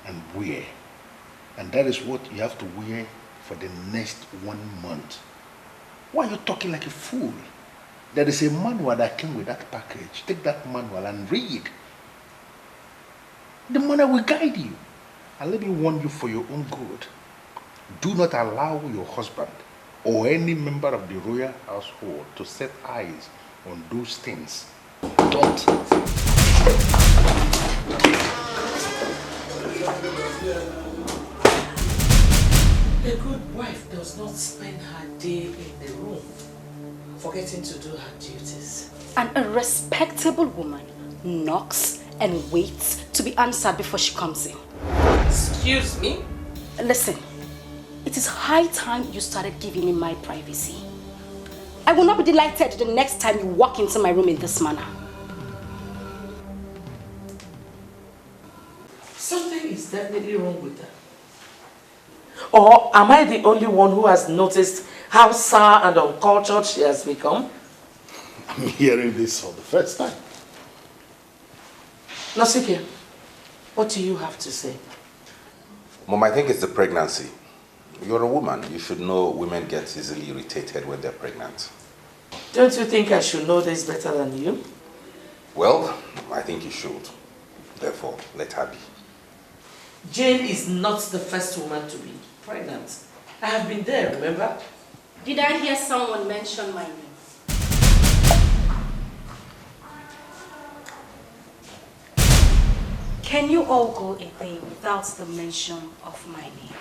and wear. And that is what you have to wear for the next 1 month. Why are you talking like a fool? There is a manual that came with that package. Take that manual and read. The manual will guide you. And let me warn you for your own good. Do not allow your husband or any member of the royal household to set eyes on those things. Don't. A good wife does not spend her day in the room, forgetting to do her duties. And a respectable woman knocks and waits to be answered before she comes in. Excuse me? Listen, it is high time you started giving me my privacy. I will not be delighted the next time you walk into my room in this manner. Something is definitely wrong with her. Or am I the only one who has noticed how sour and uncultured she has become? I'm hearing this for the first time. Anosike, what do you have to say? Mom, I think it's the pregnancy. You're a woman. You should know women get easily irritated when they're pregnant. Don't you think I should know this better than you? Well, I think you should. Therefore, let her be. Jane is not the first woman to be pregnant. I have been there, remember? Did I hear someone mention my name? Can you all go a day without the mention of my name?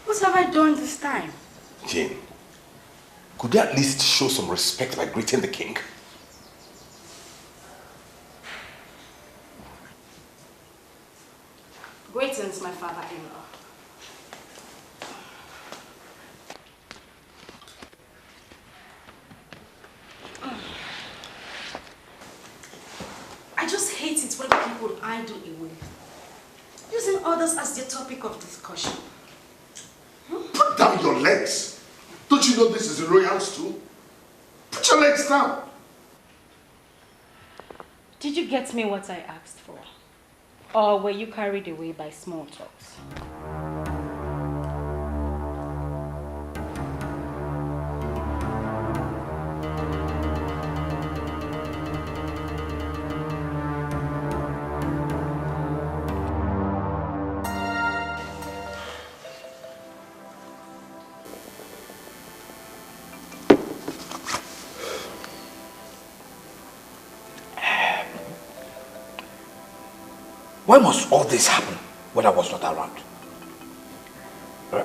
What have I done this time? Jane, could you at least show some respect by greeting the king? Greetings, my father-in-law. I just hate it when people idle away, using others as their topic of discussion. Put down your legs. Don't you know this is a royal stool? Put your legs down. Did you get me what I asked for? Or were you carried away by small talks? Why must all this happen when I was not around? Huh?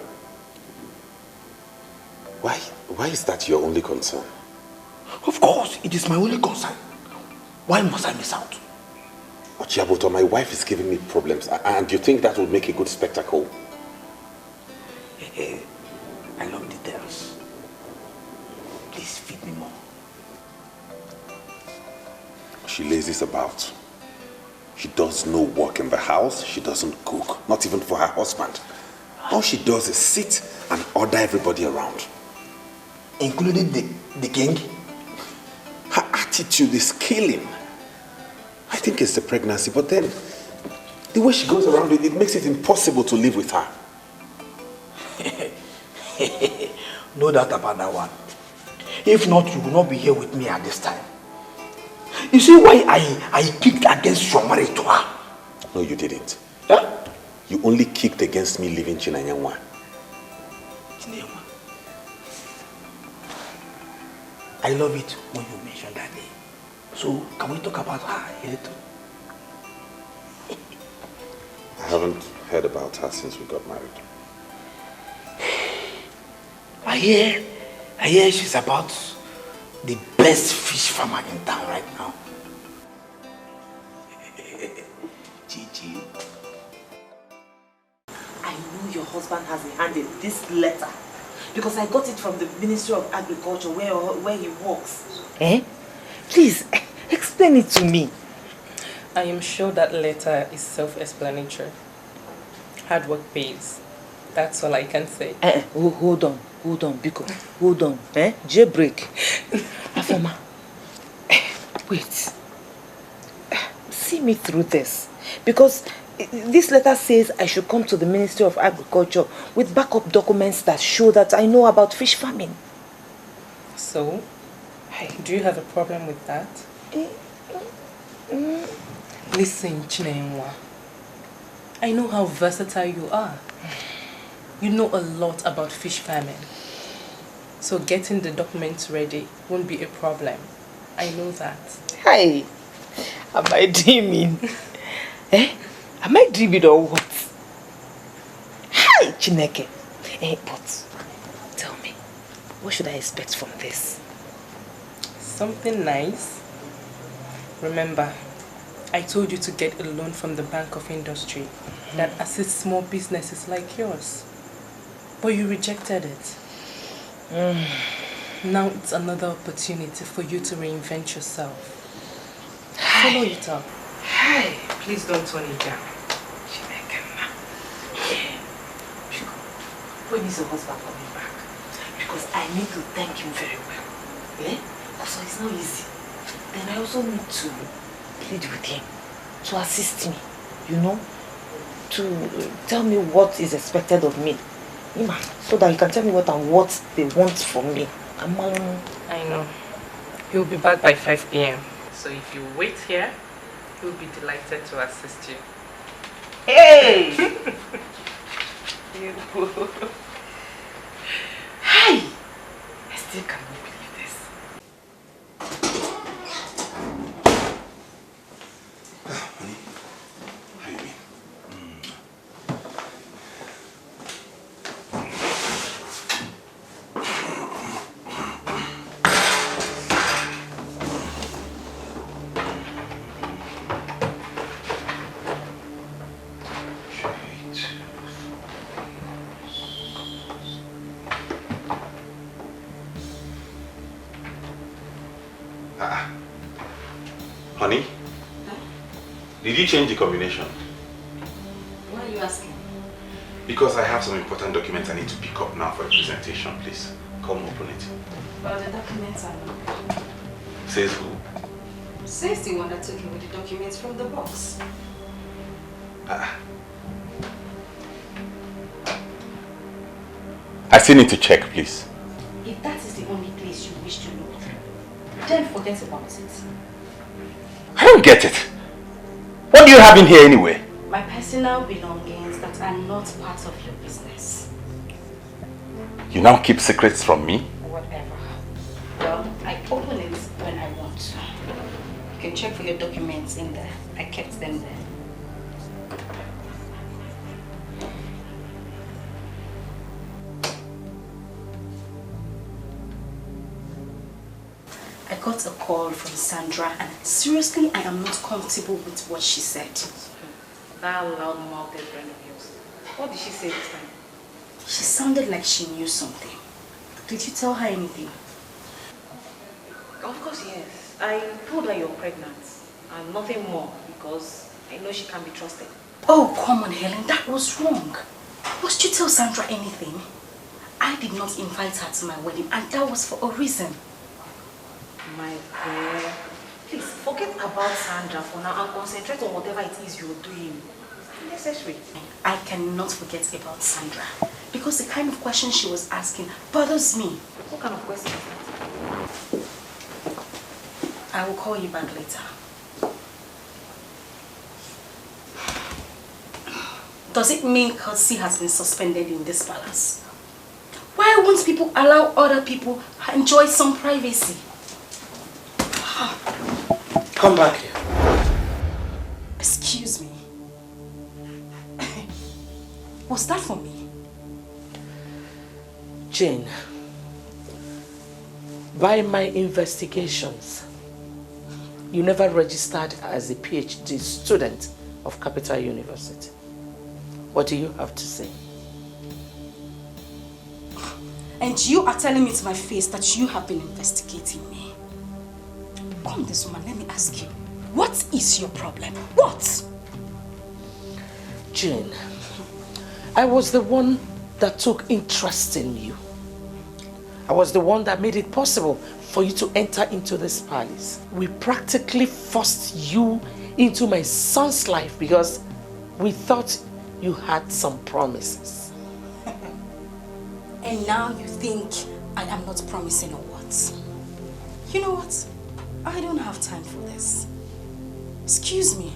Why is that your only concern? Of course, it is my only concern. Why must I miss out? Ochiaboto, my wife is giving me problems. And you think that will make a good spectacle? Hey, I love details. Please feed me more. She lazes about. She does no work in the house. She doesn't cook, not even for her husband. All she does is sit and order everybody around. Including the king? Her attitude is killing. I think it's the pregnancy, but then the way she goes around it makes it impossible to live with her. No doubt about that one. If not, you will not be here with me at this time. You see why I kicked against your marriage to her? No, you didn't. Huh? You only kicked against me leaving Chinenyenwa. Chineneyenwa. I love it when you mention that name. So, can we talk about her a little? I haven't heard about her since we got married. I hear she's about the best fish farmer in town right now. Gigi. I know your husband has a hand in this letter because I got it from the Ministry of Agriculture where he works. Eh? Please, explain it to me. I am sure that letter is self-explanatory. Hard work pays. That's all I can say. Hold on, Biko. Hold on. Jailbreak. Afoma. Wait. See me through this. Because this letter says I should come to the Ministry of Agriculture with backup documents that show that I know about fish farming. So, do you have a problem with that? Listen, Chineneyenwa. I know how versatile you are. You know a lot about fish farming. So getting the documents ready won't be a problem. I know that. Hi. Am I dreaming? Am I dreaming or what? Hi, Chineke. But tell me, what should I expect from this? Something nice. Remember, I told you to get a loan from the Bank of Industry that assists small businesses like yours. But you rejected it. Now it's another opportunity for you to reinvent yourself. Follow it up. Hi. Please don't turn it down. When is your husband coming back? Because I need to thank him very well. Also, it's not easy. Then I also need to plead with him to assist me, to tell me what is expected of me. So that he can tell me what they want from me. I know. He'll be back by 5 p.m. So if you wait here, he'll be delighted to assist you. Hey! Hi! I still cannot believe this. Honey, how you been? Honey, did you change the combination? Why are you asking? Because I have some important documents I need to pick up now for a presentation, please. Come open it. But the documents are not. Says who? Says the one that took away the documents from the box. I still need to check, please. If that is the only place you wish to look, then forget about it. I don't get it. What do you have in here anyway? My personal belongings that are not part of your business. You now keep secrets from me? Whatever. Well, I open it when I want to. You can check for your documents in there. I kept them there. I got a call from Sandra and seriously, I am not comfortable with what she said. That loud-mouthed friend of yours. What did she say this time? She sounded like she knew something. Did you tell her anything? Of course, yes. I told her you're pregnant and nothing more because I know she can be trusted. Oh, come on, Helen, that was wrong. Must you tell Sandra anything? I did not invite her to my wedding and that was for a reason. My dear, please forget about Sandra for now and concentrate on whatever it is you're doing. Unnecessary. I cannot forget about Sandra because the kind of question she was asking bothers me. What kind of question is that? I will call you back later. Does it mean Ngozi has been suspended in this palace? Why won't people allow other people to enjoy some privacy? Come back here. Excuse me. Was that for me? Jane, by my investigations, you never registered as a PhD student of Capital University. What do you have to say? And you are telling me to my face that you have been investigating me. Come this woman, let me ask you. What is your problem? What? Jane, I was the one that took interest in you. I was the one that made it possible for you to enter into this palace. We practically forced you into my son's life because we thought you had some promises. And now you think I am not promising or what? You know what? I don't have time for this. Excuse me.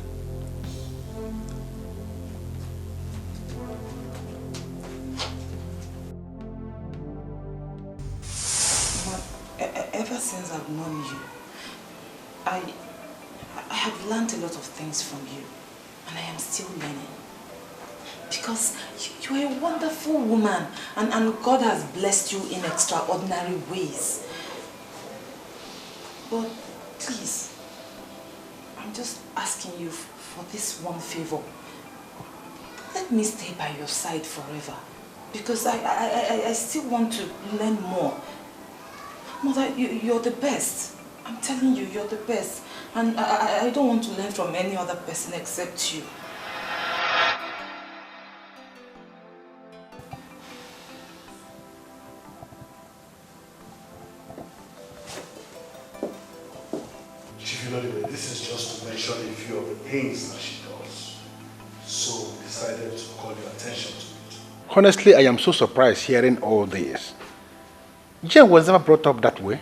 Ever since I've known you, I have learned a lot of things from you, and I am still learning. Because you are a wonderful woman, and God has blessed you in extraordinary ways. But please, I'm just asking you for this one favor. Let me stay by your side forever, because I still want to learn more. Mother, you're the best. I'm telling you, you're the best. And I don't want to learn from any other person except you. This is just to mention a few of the things that she does. So we decided to call your attention to it. Honestly, I am so surprised hearing all this. Jane was never brought up that way.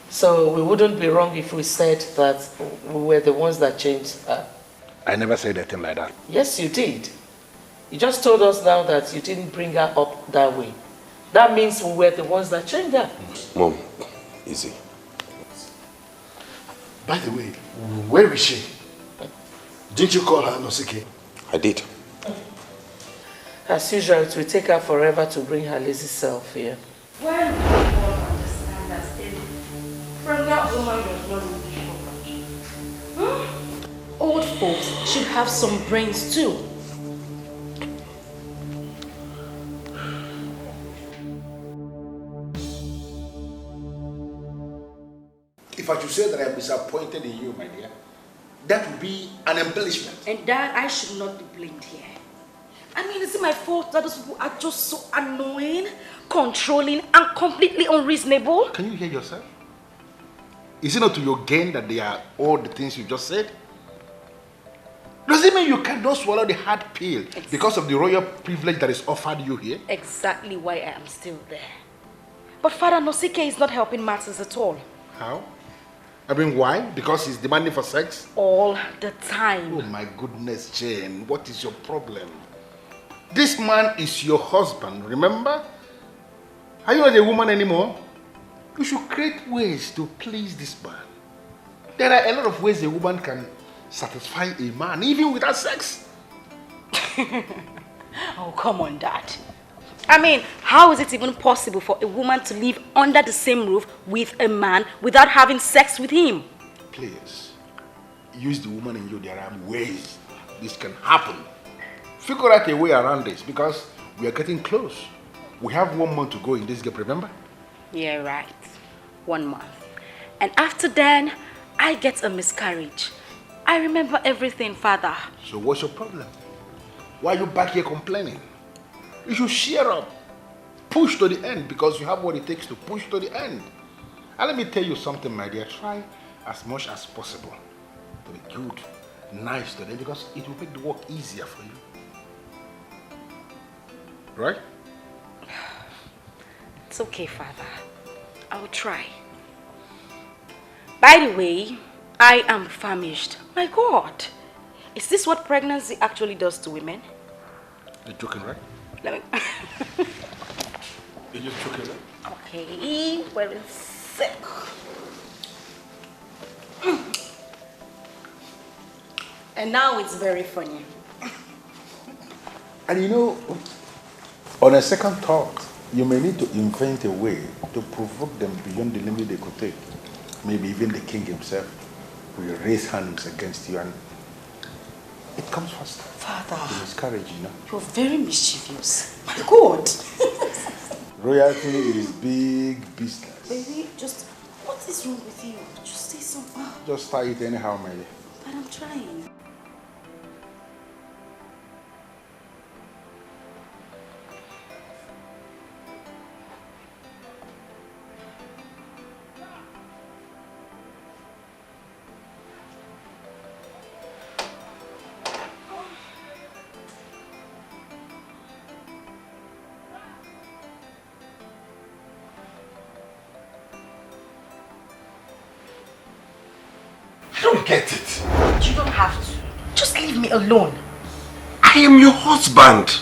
So we wouldn't be wrong if we said that we were the ones that changed her. I never said anything like that. Yes, you did. You just told us now that you didn't bring her up that way. That means we were the ones that changed her. Mom, easy. By the way, where is she? Didn't you call her Anosike? I did. As usual, it will take her forever to bring her lazy self here. Why do people understand that from that woman does not really much? Old folks should have some brains too. If I should say that I am disappointed in you, my dear, that would be an embellishment. And Dad, I should not be blamed here. I mean, is it my fault that those people are just so annoying, controlling, and completely unreasonable? Can you hear yourself? Is it not to your gain that they are all the things you just said? Does it mean you cannot swallow the hard pill because of the royal privilege that is offered you here? Exactly why I am still there. But Father Anosike is not helping matters at all. How? I mean, why? Because he's demanding for sex? All the time. Oh my goodness, Jane, what is your problem? This man is your husband, remember? Are you not a woman anymore? You should create ways to please this man. There are a lot of ways a woman can satisfy a man, even without sex. Oh, come on, Dad. I mean, how is it even possible for a woman to live under the same roof with a man without having sex with him? Please, use the woman in you. There are ways this can happen. Figure out a way around this because we are getting close. We have 1 month to go in this gap, remember? Yeah, right. 1 month. And after then, I get a miscarriage. I remember everything, Father. So what's your problem? Why are you back here complaining? You should cheer up. Push to the end because you have what it takes to push to the end. And let me tell you something, my dear. Try as much as possible to be good, nice to them because it will make the work easier for you. Right? It's okay, Father. I will try. By the way, I am famished. My God. Is this what pregnancy actually does to women? You're joking, right? Let me... You're just joking, right? Okay, where is it? And now it's very funny. And you know, on a second thought, you may need to invent a way to provoke them beyond the limit they could take. Maybe even the king himself will raise hands against you and it comes faster. Father. You miscarriage, you know. You're very mischievous. My God. Royalty is big business. Baby, just, what is wrong with you? Just say something. Just try it anyhow, my dear. But I'm trying. I don't get it. You don't have to. Just leave me alone. I am your husband.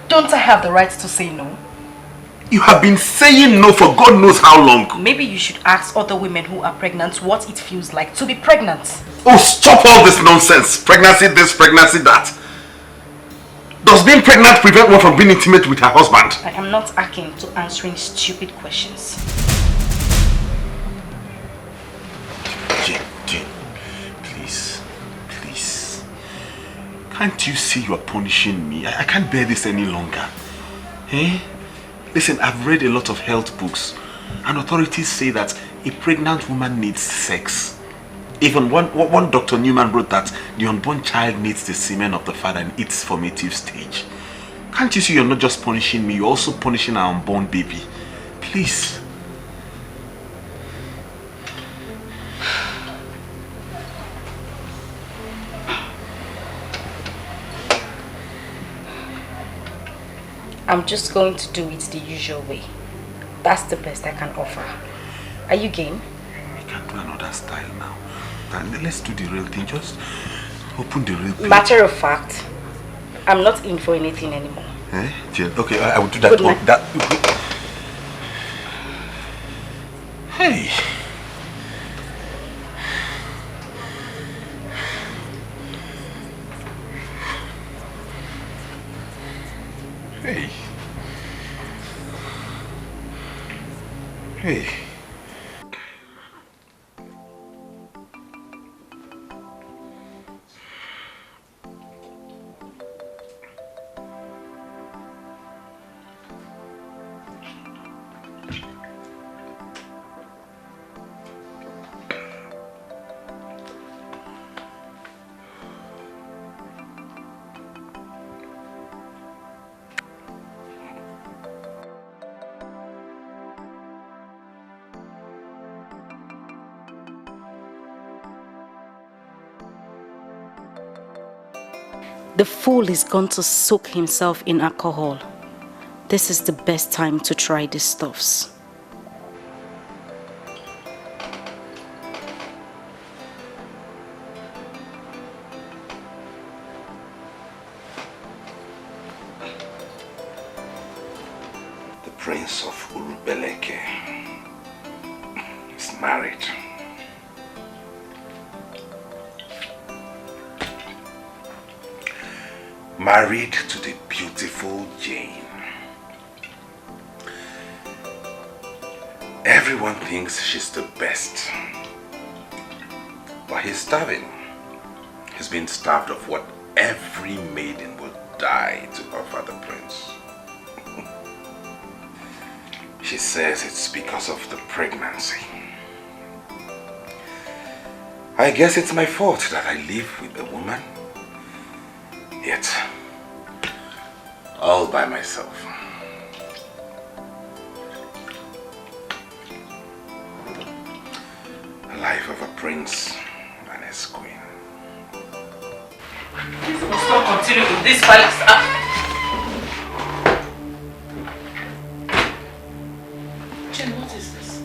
Don't I have the right to say no? You have been saying no for God knows how long. Maybe you should ask other women who are pregnant what it feels like to be pregnant. Oh, stop all this nonsense. Pregnancy this, pregnancy that. Does being pregnant prevent one from being intimate with her husband? I am not akin to answering stupid questions. Jane, please. Can't you see you are punishing me? I can't bear this any longer. Eh? Listen, I've read a lot of health books and authorities say that a pregnant woman needs sex. Even one Dr. Newman wrote that the unborn child needs the semen of the father in its formative stage. Can't you see you're not just punishing me, you're also punishing our unborn baby? Please. I'm just going to do it the usual way. That's the best I can offer. Are you game? We can do another style now. And let's do the real thing. Just open the real thing. Matter of fact, I'm not in for anything anymore. Eh? Jane, okay, I will do that. Good night. Hey. Hey. Hey. The fool is going to soak himself in alcohol. This is the best time to try these stuffs. The Prince of Urubeleke is married. Married to the beautiful Jane. Everyone thinks she's the best. But he's starving. He's been starved of what every maiden would die to offer the prince. She says it's because of the pregnancy. I guess it's my fault that I live with a woman. Yet, all by myself. The life of a prince and his queen. This must not continue in this palace. Jane, what is this?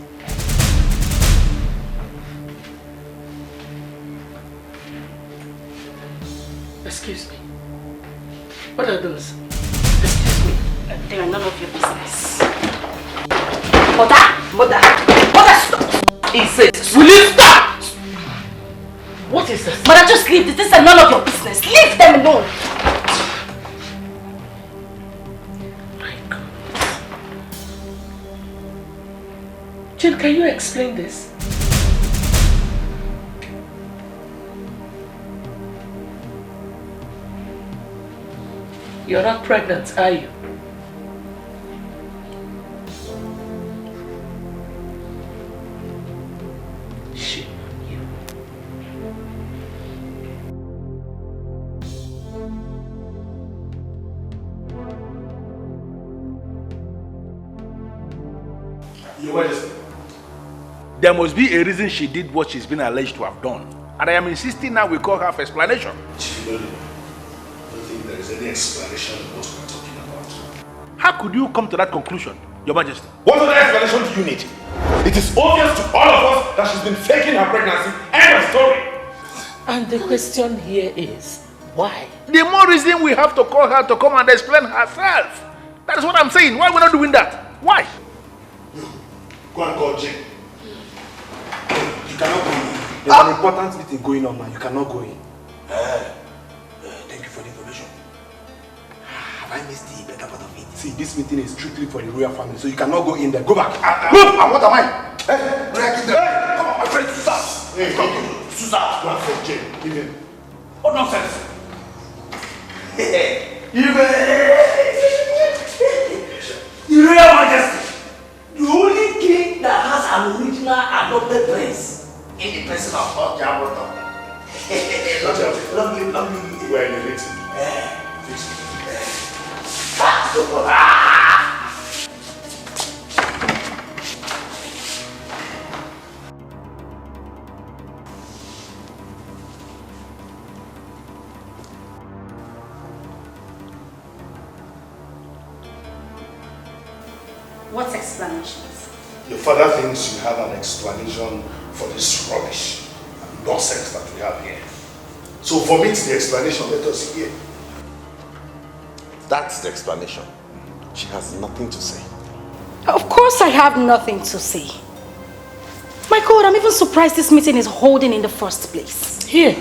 Excuse me. What are those? Excuse me. They are none of your business. Mother, stop! He says, will you stop? What is this? Mother, just leave this. This is none of your business. Leave them alone. Jane, can you explain this? You're not pregnant, are you? Shame on you. Your Majesty, there must be a reason she did what she's been alleged to have done. And I am insisting now we call her for explanation. I don't think there is any explanation of what we're talking about. How could you come to that conclusion, Your Majesty? What other explanation do you need? It is obvious to all of us that she's been faking her pregnancy. End of story. And the question here is, why? The more reason we have to call her to come and explain herself. That is what I'm saying. Why are we not doing that? Why? Go and call Jane. You cannot go in. There's an important meeting going on now. You cannot go in. Thank you for the information. Have I missed the better part of it? See, this meeting is strictly for the royal family, so you cannot go in there. Go back. Move! And what am I? Come on, my friend, Susa. Hey, come. Susa. Go and call Jane. Leave him. What nonsense? Your Royal Majesty, the only king that has an original adopted prince in the person of Obiago. Lovely. Where are you waiting? Fix it. What explanations? Your father thinks you have an explanation for this rubbish and nonsense that we have here. So vomit the explanation, let us hear. That's the explanation. She has nothing to say. Of course I have nothing to say. My God, I'm even surprised this meeting is holding in the first place. Here.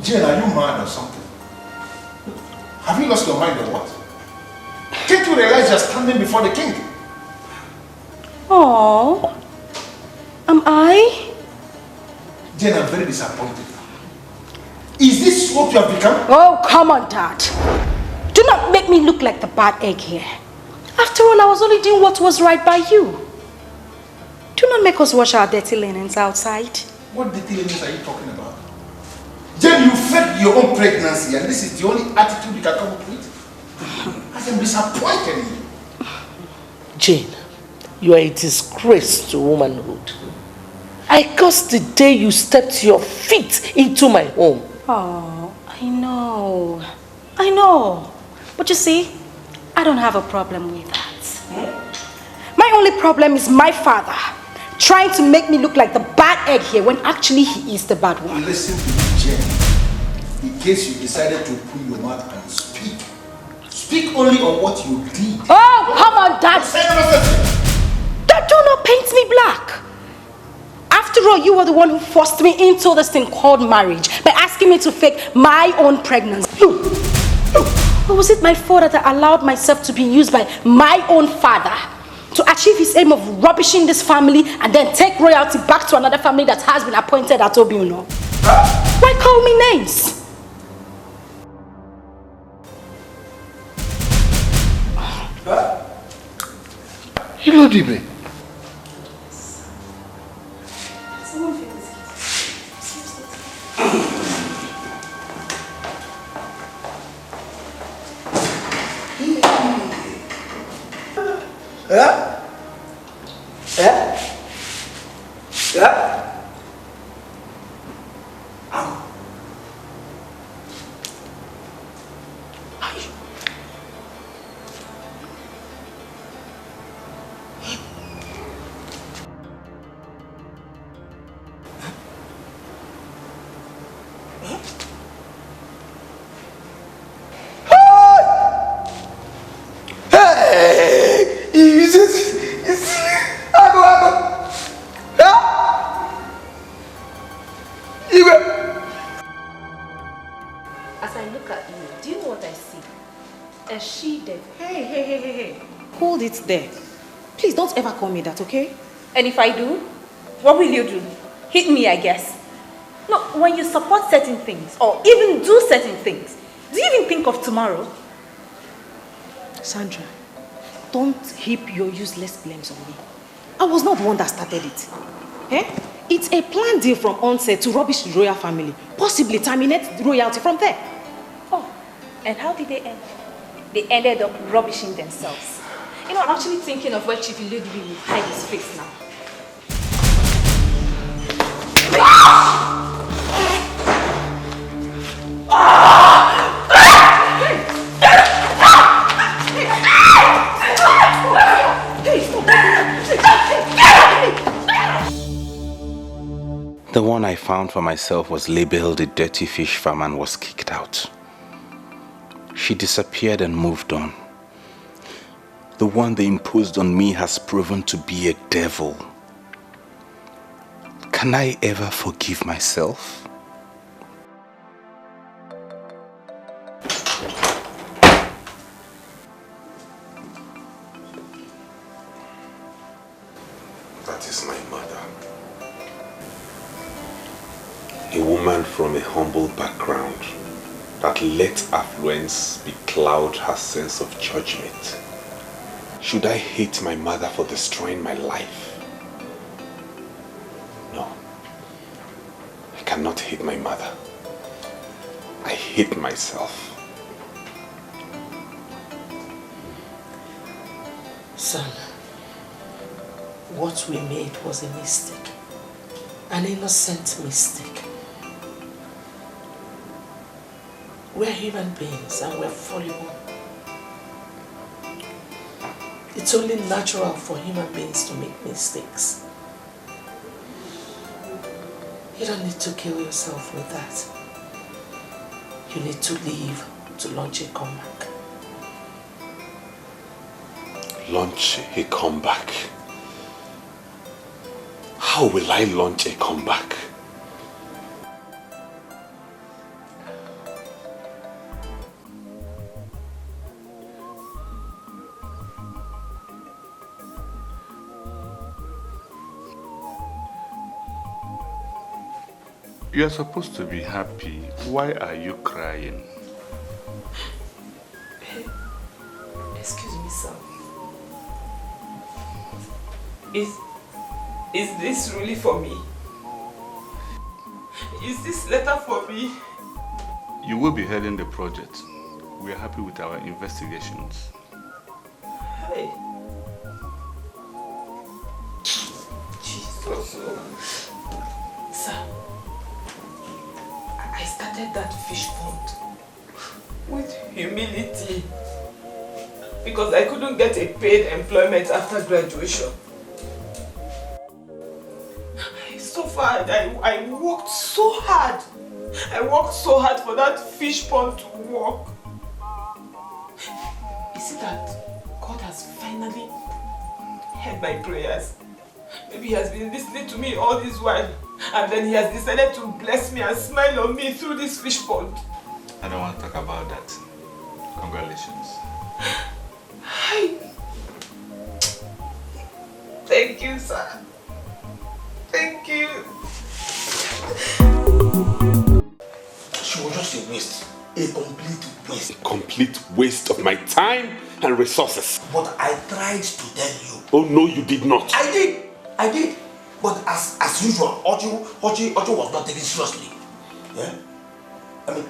Jane, are you mad or something? Have you lost your mind or what? Can't you realize you're standing before the king? Oh, am I? Jane, I'm very disappointed. Is this what you have become? Oh, come on, Dad. Do not make me look like the bad egg here. After all, I was only doing what was right by you. Do not make us wash our dirty linens outside. What dirty linens are you talking about? Jane, you faked your own pregnancy and this is the only attitude you can come up with? I am disappointed in you. Jane, you are a disgrace to womanhood. I curse the day you stepped your feet into my home. Oh, I know. But you see, I don't have a problem with that. My only problem is my father trying to make me look like the bad egg here when actually he is the bad one. Listen to me, Jane. In case you decided to open your mouth and speak, speak only on what you did. Oh, come on, Dad. Do not paint me black. After all, you were the one who forced me into this thing called marriage by asking me to fake my own pregnancy. Or was it my fault that I allowed myself to be used by my own father to achieve his aim of rubbishing this family and then take royalty back to another family that has been appointed at Obiago? Why call me names? Hello, Dibe. As I look at you, do you know what I see? A she-devil. Hey. Hold it there. Please don't ever call me that, okay? And if I do, what will you do? Hit me, I guess. No, when you support certain things or even do certain things, do you even think of tomorrow? Sandra, don't heap your useless blames on me. I was not the one that started it. Eh? It's a planned deal from onset to rubbish the royal family, possibly terminate royalty from there. Oh, and how did they end? They ended up rubbishing themselves. You know, I'm actually thinking of where Chief Ludwig will hide his face now. The one I found for myself was labeled a dirty fish farm and was kicked out. She disappeared and moved on. The one they imposed on me has proven to be a devil. Can I ever forgive myself? That is my mother. A woman from a humble background that let affluence becloud her sense of judgment. Should I hate my mother for destroying my life? No. I cannot hate my mother. I hate myself. Son, what we made was a mistake. An innocent mistake. We're human beings and we're fallible. It's only natural for human beings to make mistakes. You don't need to kill yourself with that. You need to leave to launch a comeback. Launch a comeback? How will I launch a comeback? You are supposed to be happy. Why are you crying? Excuse me, sir. Is this really for me? Is this letter for me? You will be heading the project. We are happy with our investigations. Hey. Jesus. Sir, I started that fish pond with humility because I couldn't get a paid employment after graduation. I suffered. I worked so hard. I worked so hard for that fish pond to work. Is it that God has finally heard my prayers? Maybe he has been listening to me all this while and then he has decided to bless me and smile on me through this fish pond. I don't want to talk about that. Congratulations. Hi. Thank you, sir. Thank you. She was just a waste. A complete waste. A complete waste of my time and resources. But I tried to tell you. Oh no, you did not. I did. But as usual, Ochi was not taken seriously. Yeah?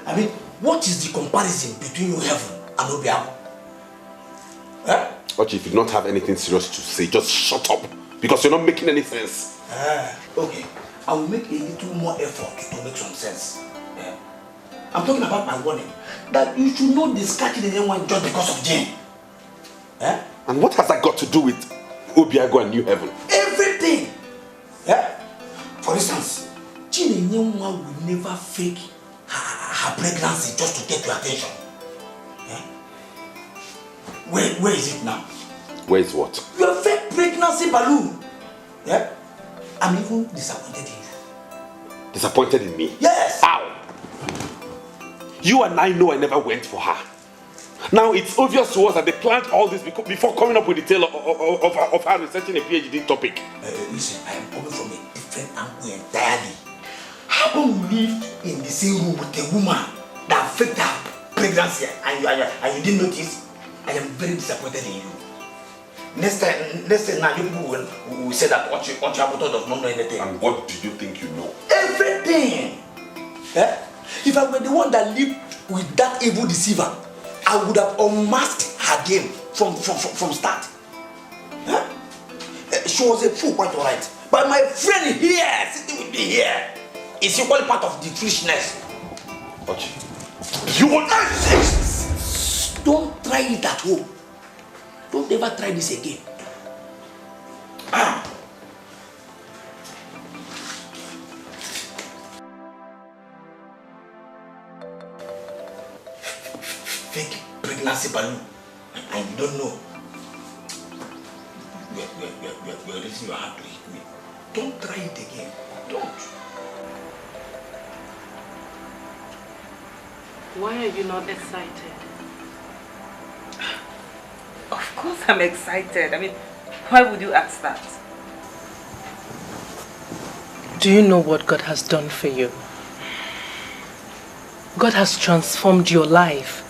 I mean, what is the comparison between you, heaven, and Obiago? Eh? Ochi, if you don't have anything serious to say, just shut up. Because you're not making any sense. Okay. I will make a little more effort to make some sense. Yeah? I'm talking about my warning. That you should not discard Chineneyenwa just because of Jane. Eh? And what has that got to do with Obiago and New Heaven? Everything! Yeah? For instance, Chineneyenwa will never fake her pregnancy just to get your attention. Yeah? Where is it now? Where is what? Your fake pregnancy pregnancy balloon. Yeah? I'm even disappointed in you. Disappointed in me? Yes! How? You and I know I never went for her. Now it's obvious to us that they planned all this before coming up with the tale of her researching a PhD topic. Listen, I am coming from a different angle entirely. How come you live in the same room with a woman that faked her pregnancy and you didn't notice? I am very disappointed in you. Next time now you people will say that Ochiapoto does not know anything. And what do you think you know? Everything! Eh? If I were the one that lived with that evil deceiver, I would have unmasked her game from start. Huh? She was a fool, quite alright. But my friend here, sitting with me here, is equally part of the foolishness. Ochi, you want Don't try it at home. Don't ever try this again. Fake pregnancy balloon, and you don't know. You're raising your hand to hit me. Don't try it again. Don't. Why are you not excited? Of course I'm excited. I mean, why would you ask that? Do you know what God has done for you? God has transformed your life.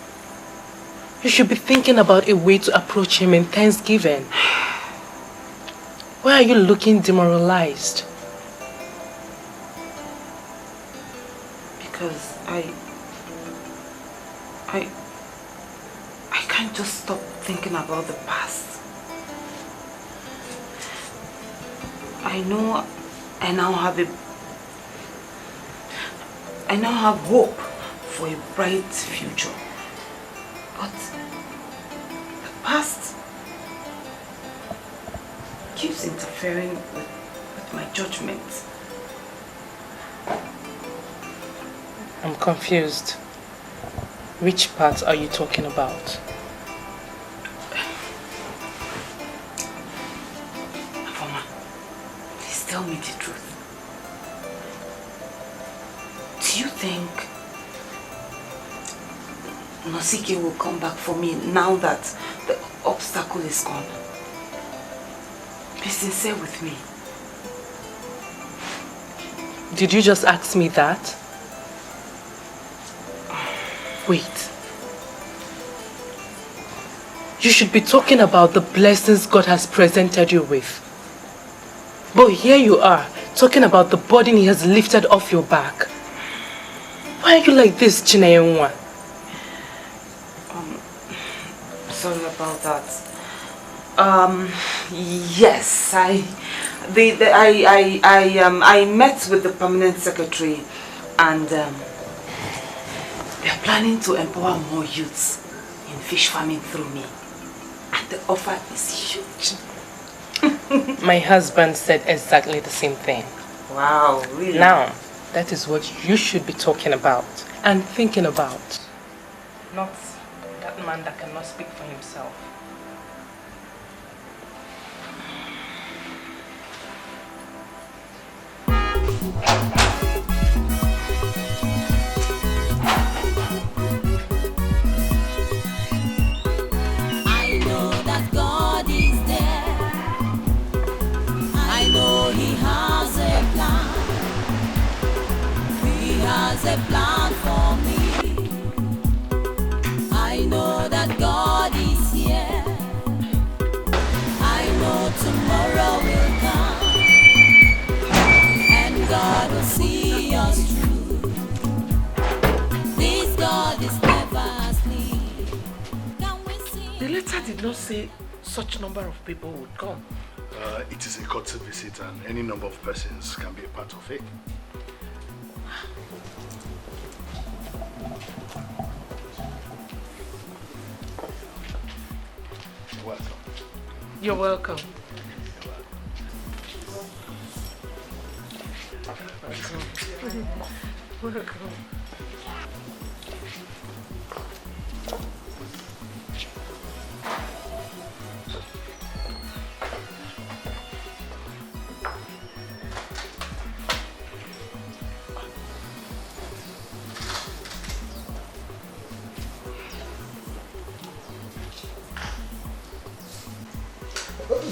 You should be thinking about a way to approach Him in thanksgiving. Why are you looking demoralized? Because I can't just stop thinking about the past. I know I now have hope for a bright future. But the past keeps interfering with my judgment. I'm confused. Which part are you talking about? Afoma, please tell me the truth. Do you think Anosike will come back for me now that the obstacle is gone? Be sincere with me. Did you just ask me that? Wait. You should be talking about the blessings God has presented you with. But here you are, talking about the burden He has lifted off your back. Why are you like this, Chineyenwa? Sorry about that. Yes, I met with the permanent secretary, and they're planning to empower more youths in fish farming through me. And the offer is huge. My husband said exactly the same thing. Wow, really? Now, that is what you should be talking about and thinking about. Not that man that cannot speak for himself. I know that God is there. I know He has a plan. He has a plan for me. I know that God is here. I know tomorrow will come, and God will see us through. This God is never asleep. The letter did not say such number of people would come. It is a courtesy visit and any number of persons can be a part of it. Welcome. You're welcome. Welcome.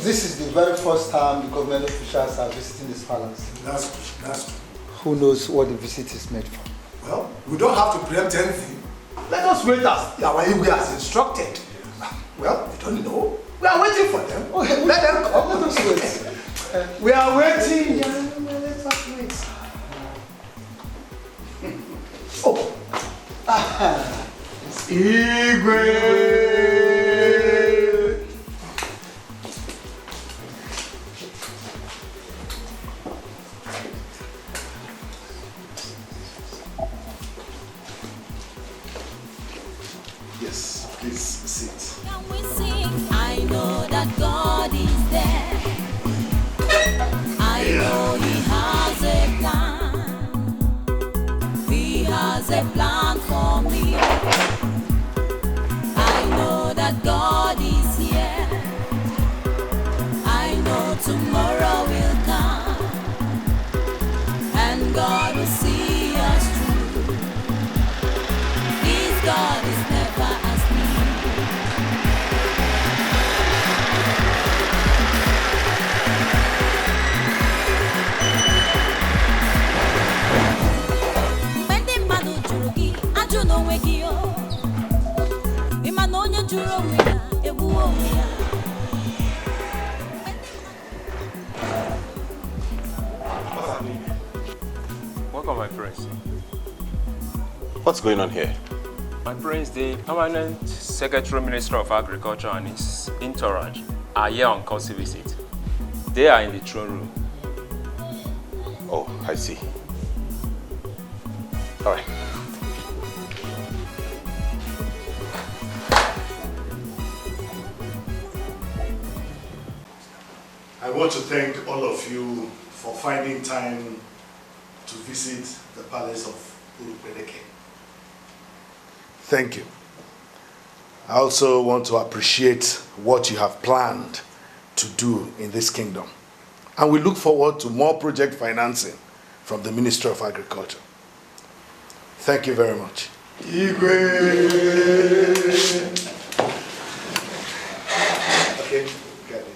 this is the very first time the government officials are visiting this palace. That's good, that's good. Who knows what the visit is made for? Well, we don't have to preempt anything. Let us wait as our Igwe has instructed. Well, we don't know. We are waiting for them. Okay, let them come. Let us wait. We are waiting. Let us wait. Oh. It's Igwe. Yes, please sit. Can we sing? I know that God is there. I know He has a plan. He has a plan for me. I know that God is here. I know tomorrow will come, and God will see us through. His God is never asleep. Mgbe ndị mmadụ jụrụ gị, ajụ n'onwe gị o. Ị ma na onye jụrụ onwe ya, egbuo onwe ya. Welcome, my friends. What's going on here? My friends, the permanent Secretary Minister of Agriculture and his entourage are here on courtesy visit. They are in the throne room. Oh, I see. All right. I want to thank all of you for finding time to visit the palace of Urupeleke. Thank you. I also want to appreciate what you have planned to do in this kingdom. And we look forward to more project financing from the Ministry of Agriculture. Thank you very much. Igwe! Okay, got it.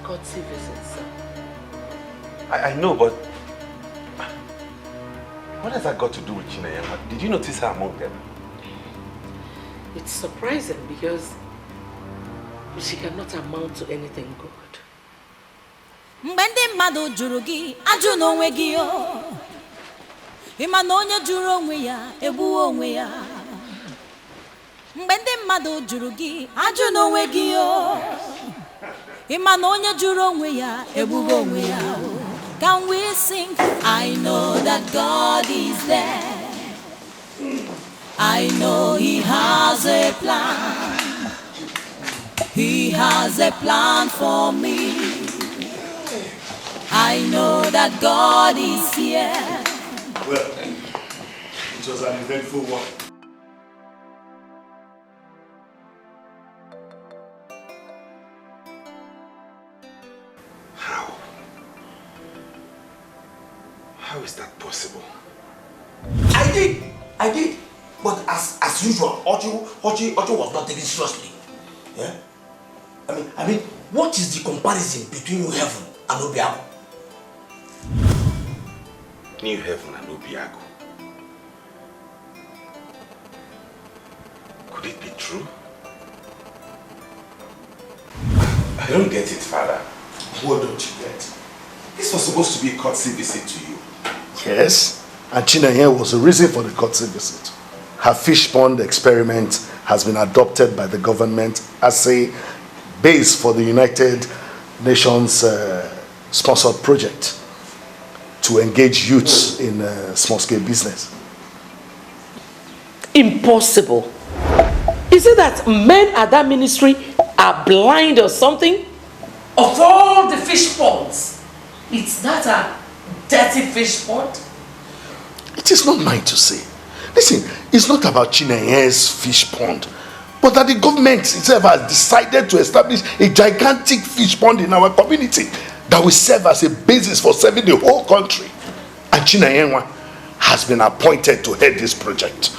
Courtesy visit, sir. I know, but what has that got to do with Chineneyenwa? Did you notice her among them? It's surprising because she cannot amount to anything good. Mgbe ndị mmadụ jụrụ gị, ajụ n'onwe gị o. Ị ma na onye jụrụ onwe ya, egbuo onwe ya. Mgbe ndị mmadụ jụrụ gị, ajụ n'onwe gị o. Ị ma na onye jụrụ onwe ya, egbugo onwe ya. Can we sing? I know that God is there. I know He has a plan. He has a plan for me. I know that God is here. Well, it was an eventful one. How is that possible? I did. But as usual, Ochi was not taken seriously. Yeah? I mean, what is the comparison between New Heaven and Obiago? New Heaven and Obiago. Could it be true? I don't get it, Father. What don't you get? This was supposed to be a courtesy visit to you. Yes, and Chineneyenwa was the reason for the courtesy visit. Her fish pond experiment has been adopted by the government as a base for the United Nations sponsored project to engage youths in small-scale business. Impossible. Is it that men at that ministry are blind or something? Of all the fish ponds, it's not a dirty fish pond? It is not mine to say. Listen, it's not about Chineyenwa's fish pond, but that the government itself has decided to establish a gigantic fish pond in our community that will serve as a basis for serving the whole country. And Chineyenwa has been appointed to head this project.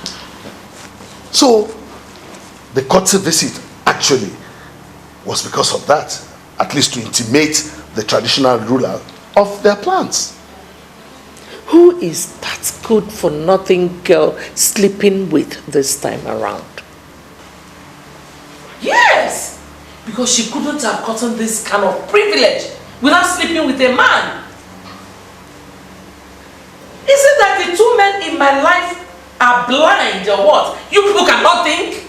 So, the courtesy visit actually was because of that, at least to intimate the traditional ruler of their plans. Who is that good for nothing girl sleeping with this time around? Yes! Because she couldn't have gotten this kind of privilege without sleeping with a man. Is it that the two men in my life are blind or what? You people cannot think?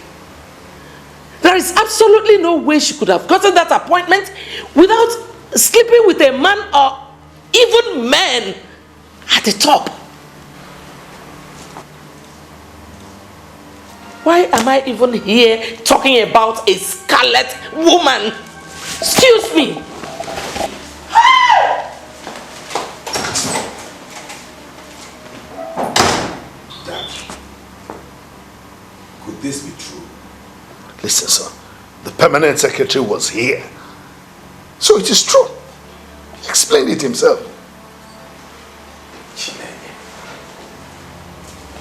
There is absolutely no way she could have gotten that appointment without sleeping with a man or even men at the top. Why am I even here talking about a scarlet woman? Excuse me. Dad, could this be true? Listen, sir. The permanent secretary was here. So it is true. He explained it himself.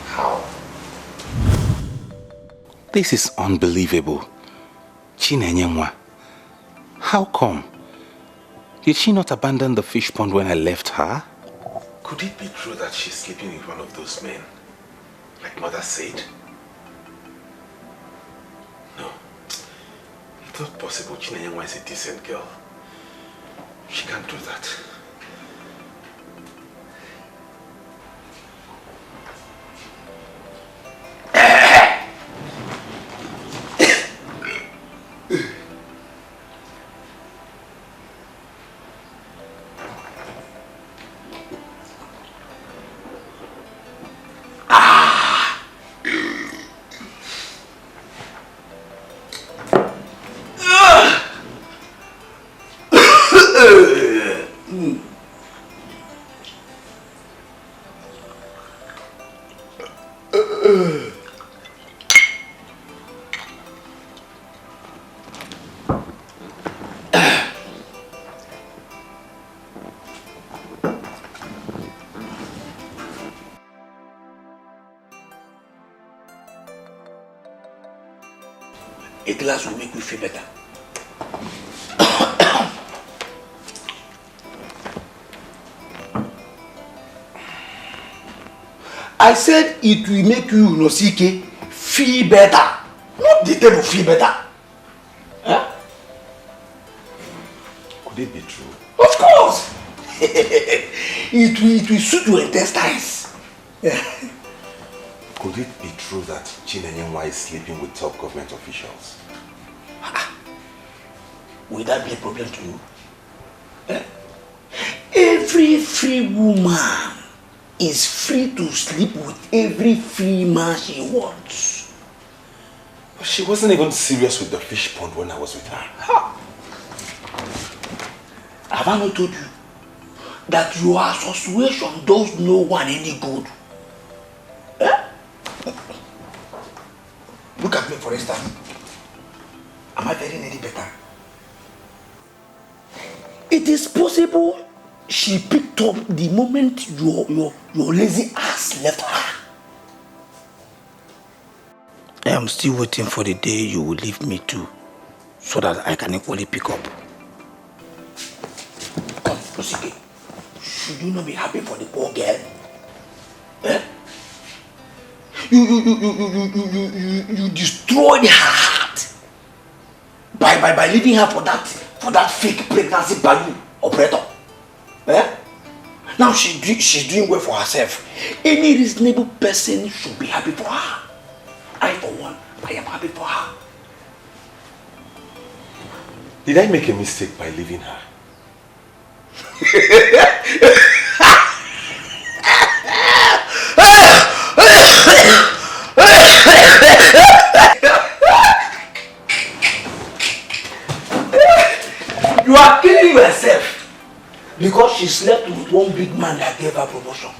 How? This is unbelievable. Chinenyenwa, how come? Did she not abandon the fish pond when I left her? Could it be true that she's sleeping with one of those men? Like Mother said? No. It's not possible. Chinenyenwa is a decent girl. She can't do that. A glass will make you feel better. I said it will make you, Anosike, feel better. Not the devil feel better. Huh? Could it be true? Of course. it will suit your intestines. Could it be true that Chineneyenwa is sleeping with top government officials? Will that be a problem to you? Every free woman is free to sleep with every free man she wants. But she wasn't even serious with the fish pond when I was with her. Have I not told you that your association does no one any good? Look at me for instance. Am I very any better? It is possible she picked up the moment your lazy ass left her. I am still waiting for the day you will leave me too, so that I can equally pick up. Come, Anosike, should you not be happy for the poor girl? You destroyed her heart by leaving her for that fake pregnancy balloon operator. Now she's doing well for herself. Any reasonable person should be happy for her. I, for one, I am happy for her. Did I make a mistake by leaving her? You are killing yourself because she slept with one big man that gave her promotion.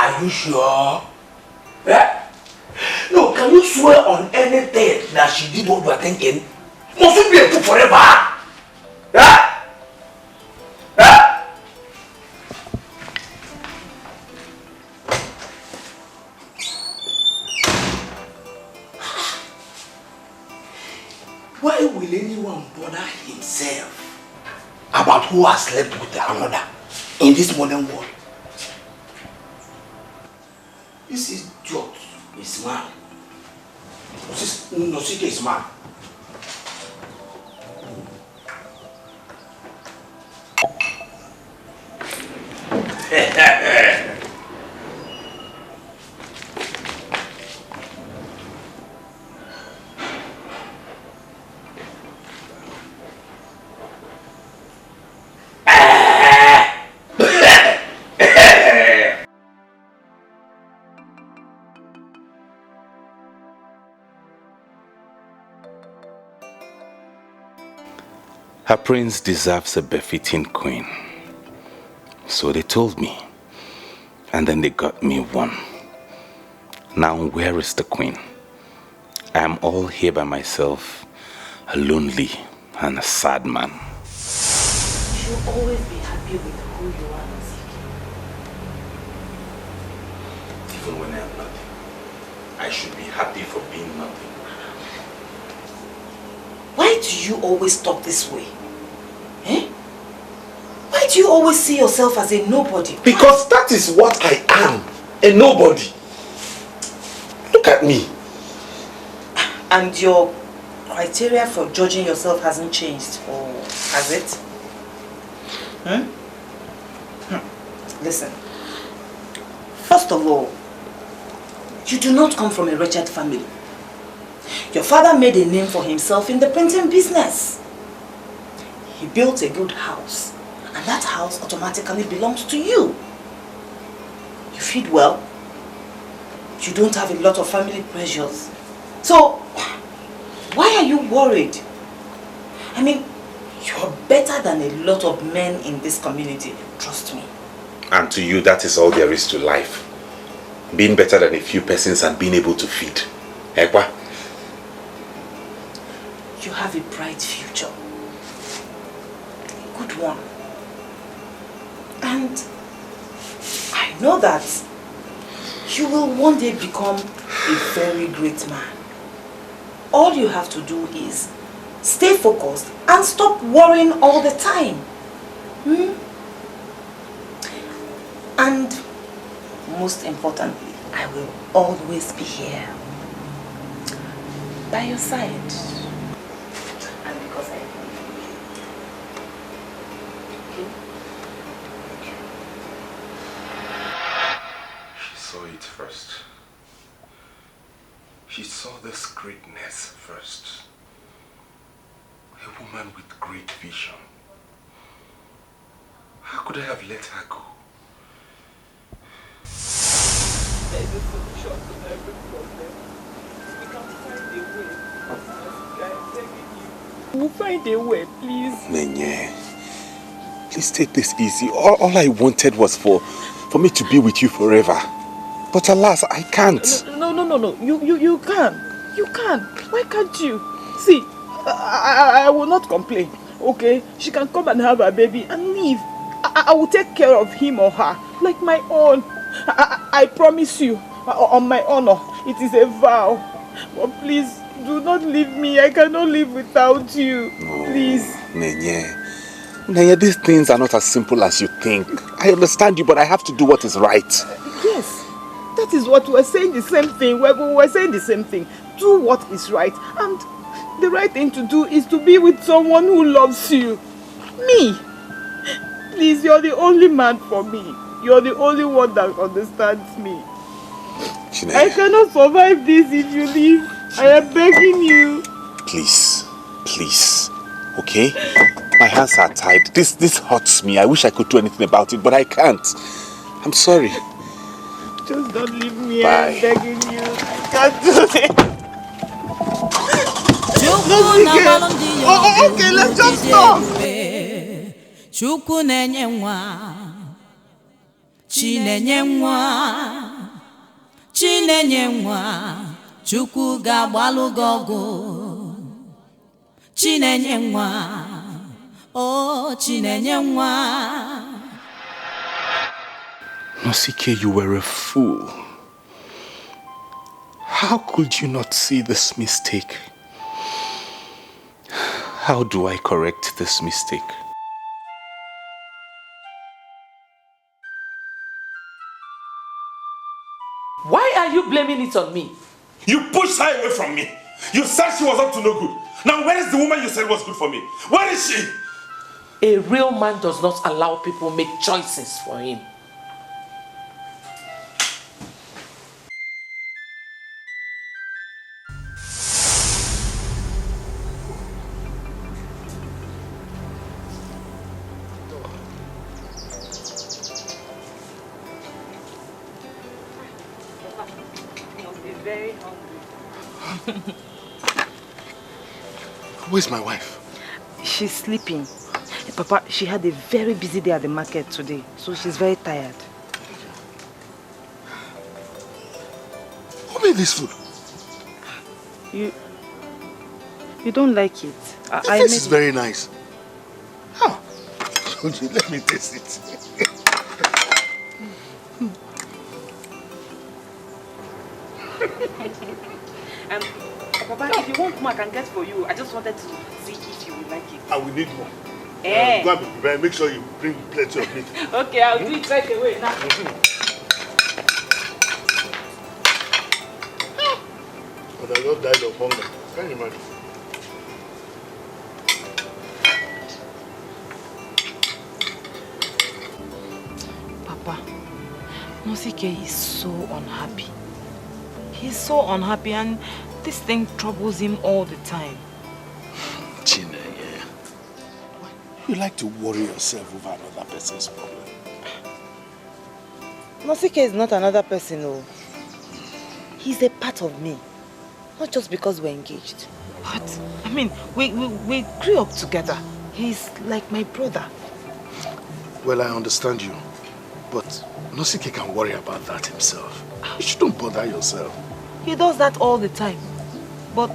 Are you sure? Eh? No, can you swear on anything that she did what you are thinking? Must it be a fool forever? Eh? Eh? Why will anyone bother himself about who has slept with another in this modern world? This is George, is man. This Anosike is man. Her prince deserves a befitting queen. So they told me. And then they got me one. Now where is the queen? I am all here by myself, a lonely and a sad man. You should always be happy with who you are, Anosike. Even when I am nothing, I should be happy for being nothing. Why do you always talk this way? Eh? Why do you always see yourself as a nobody? Because that is what I am, a nobody. Look at me. And your criteria for judging yourself hasn't changed, or has it? Listen, first of all, you do not come from a wretched family. Your father made a name for himself in the printing business. He built a good house, and that house automatically belongs to you. You feed well. You don't have a lot of family pressures. So, why are you worried? I mean, you're better than a lot of men in this community, trust me. And to you, that is all there is to life. Being better than a few persons and being able to feed. Ekwa? You have a bright future. A good one. And I know that you will one day become a very great man. All you have to do is stay focused and stop worrying all the time. And most importantly, I will always be here by your side. And because I She saw it first. She saw this greatness first. A woman with great vision. How could I have let her go? There is a solution to every problem. We can find a way. I'm begging you. We'll find a way, please. Nenye, please take this easy. All I wanted was for me to be with you forever. But alas, I can't. No. You can. You can. Why can't you? See, I will not complain. Okay? She can come and have her baby and leave. I will take care of him or her like my own. I promise you, on my honor, it is a vow. But please, do not leave me. I cannot live without you. Please. Nenye, these things are not as simple as you think. I understand you, but I have to do what is right. Yes, that is what we're saying the same thing. We're saying the same thing. Do what is right. And the right thing to do is to be with someone who loves you. Me. Please, you're the only man for me. You're the only one that understands me. Chinenyenwa, I cannot survive this if you leave. I am begging you. Please, okay? My hands are tied. This hurts me. I wish I could do anything about it, but I can't. I'm sorry. Just don't leave me. Bye. I'm begging you. I can't do this. Okay, let's just stop. Chineneyenwa Chinenyenwa, Chinenyenwa, Chukwu ga-agbalụ gị ọgụ. Chinenyenwa, oh Chinenyenwa. Anosike, you were a fool. How could you not see this mistake? How do I correct this mistake? Why are you blaming it on me? You pushed her away from me. You said she was up to no good. Now where is the woman you said was good for me? Where is she? A real man does not allow people make choices for him. Where's my wife? She's sleeping. Papa, she had a very busy day at the market today, so she's very tired. Who made this food? You don't like it? This is very nice. How? Let me taste it. Papa, if you want more, I can get for you. I just wanted to see if you would like it. I will need more. Eh? Go and be prepared. Make sure you bring plenty of meat. Okay, I'll do it right away now. But I just died of hunger. Can you imagine? Papa, Anosike is so unhappy. He's so unhappy and this thing troubles him all the time. Chineneyenwa, you like to worry yourself over another person's problem. Anosike is not another person, no. He's a part of me. Not just because we're engaged. But, I mean, we grew up together. He's like my brother. Well, I understand you. But Anosike can worry about that himself. You shouldn't bother yourself. He does that all the time. But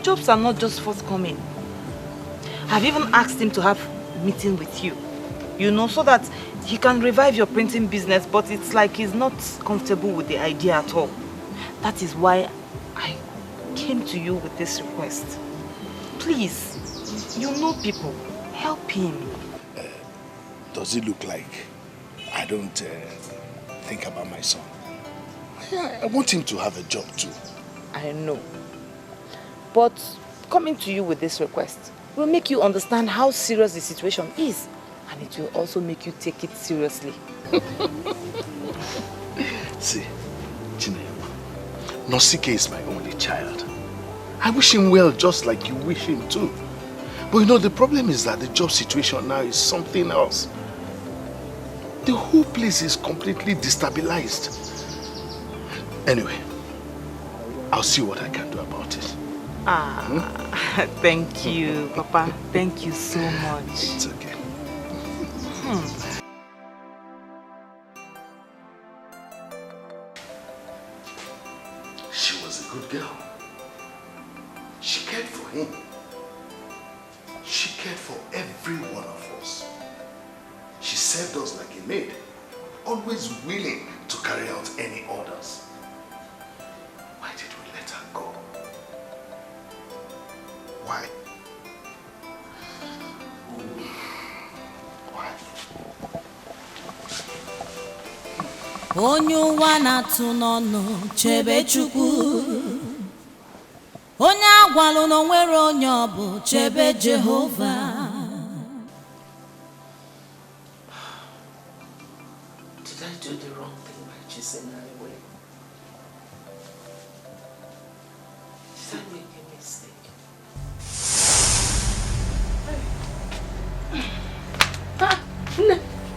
jobs are not just forthcoming. I've even asked him to have a meeting with you. You know, so that he can revive your printing business, but it's like he's not comfortable with the idea at all. That is why I came to you with this request. Please, you know people, help him. Does it look like I don't think about my son? Yeah, I want him to have a job too. I know. But coming to you with this request will make you understand how serious the situation is. And it will also make you take it seriously. See, Chinenyenwa, Anosike is my only child. I wish him well just like you wish him too. But you know, the problem is that the job situation now is something else. The whole place is completely destabilized. Anyway, I'll see what I can do about it. Thank you, Papa. Thank you so much. It's okay. She was a good girl. She cared for him. She cared for every one of us. She served us like a maid, always willing to carry out any orders. Why did we let her go? Why? Onye ụwa na-atụ n'ọnụ chebe Chukwu. Onye agwalụ na onwere onye ọ bụ chebe Jehova. Did I do the wrong thing by chasing her away? Did I make a mistake?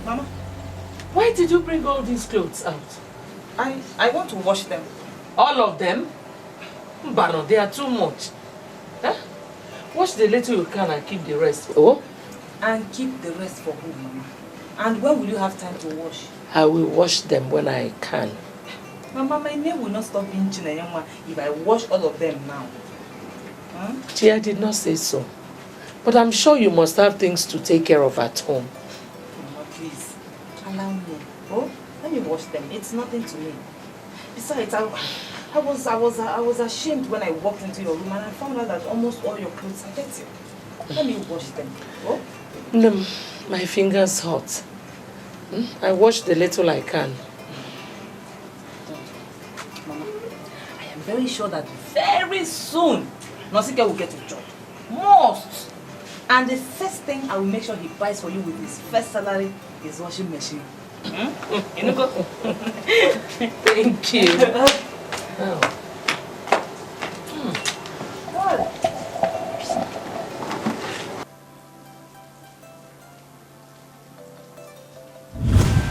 Mama, why did you bring all these clothes out? I want to wash them. All of them? Mbano, they are too much. Huh? Wash the little you can and keep the rest. Oh? And keep the rest for who, Mama? And when will you have time to wash? I will wash them when I can. Mama, my name will not stop being Chineneyenwa if I wash all of them now. Chia did not say so. But I'm sure you must have things to take care of at home. Mama, please, allow me. Oh, let me wash them. It's nothing to me. Besides, I was ashamed when I walked into your room and I found out that almost all your clothes are dirty. Let me wash them. Oh? No, my fingers hurt. I wash the little I can. Mama, I am very sure that very soon Anosike will get a job. Most. And the first thing I will make sure he buys for you with his first salary is washing machine. You know, go. Thank you. Oh.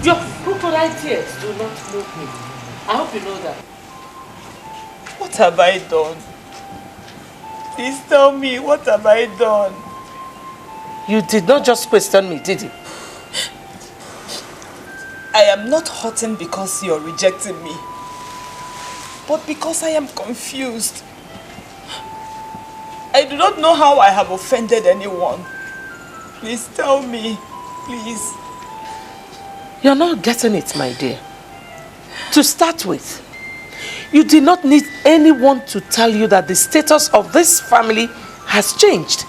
Your crocodile tears do not move me. I hope you know that. What have I done? Please tell me, what have I done? You did not just question me, did you? I am not hurting because you're rejecting me, but because I am confused. I do not know how I have offended anyone. Please tell me, please. You're not getting it, my dear. To start with, you did not need anyone to tell you that the status of this family has changed.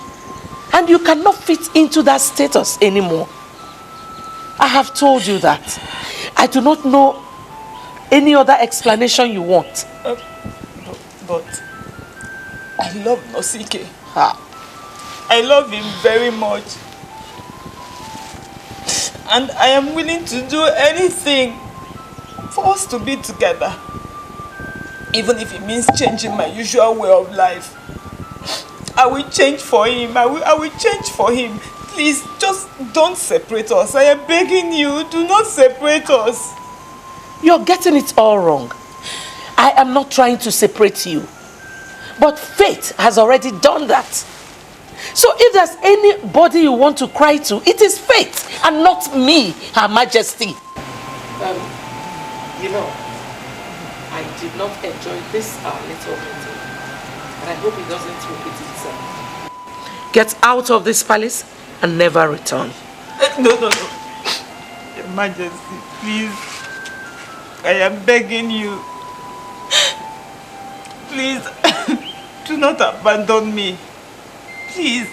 And you cannot fit into that status anymore. I have told you that. I do not know any other explanation you want. But I love Anosike. I love him very much. And I am willing to do anything for us to be together. Even if it means changing my usual way of life. I will change for him. I will change for him. Please, just don't separate us. I am begging you, do not separate us. You're getting it all wrong. I am not trying to separate you. But fate has already done that. So if there's anybody you want to cry to, it is fate and not me, Her Majesty. You know, I did not enjoy this our little meeting. And I hope it doesn't repeat itself. Get out of this palace and never return. No. Your Majesty, please. I am begging you. Please, do not abandon me. Please.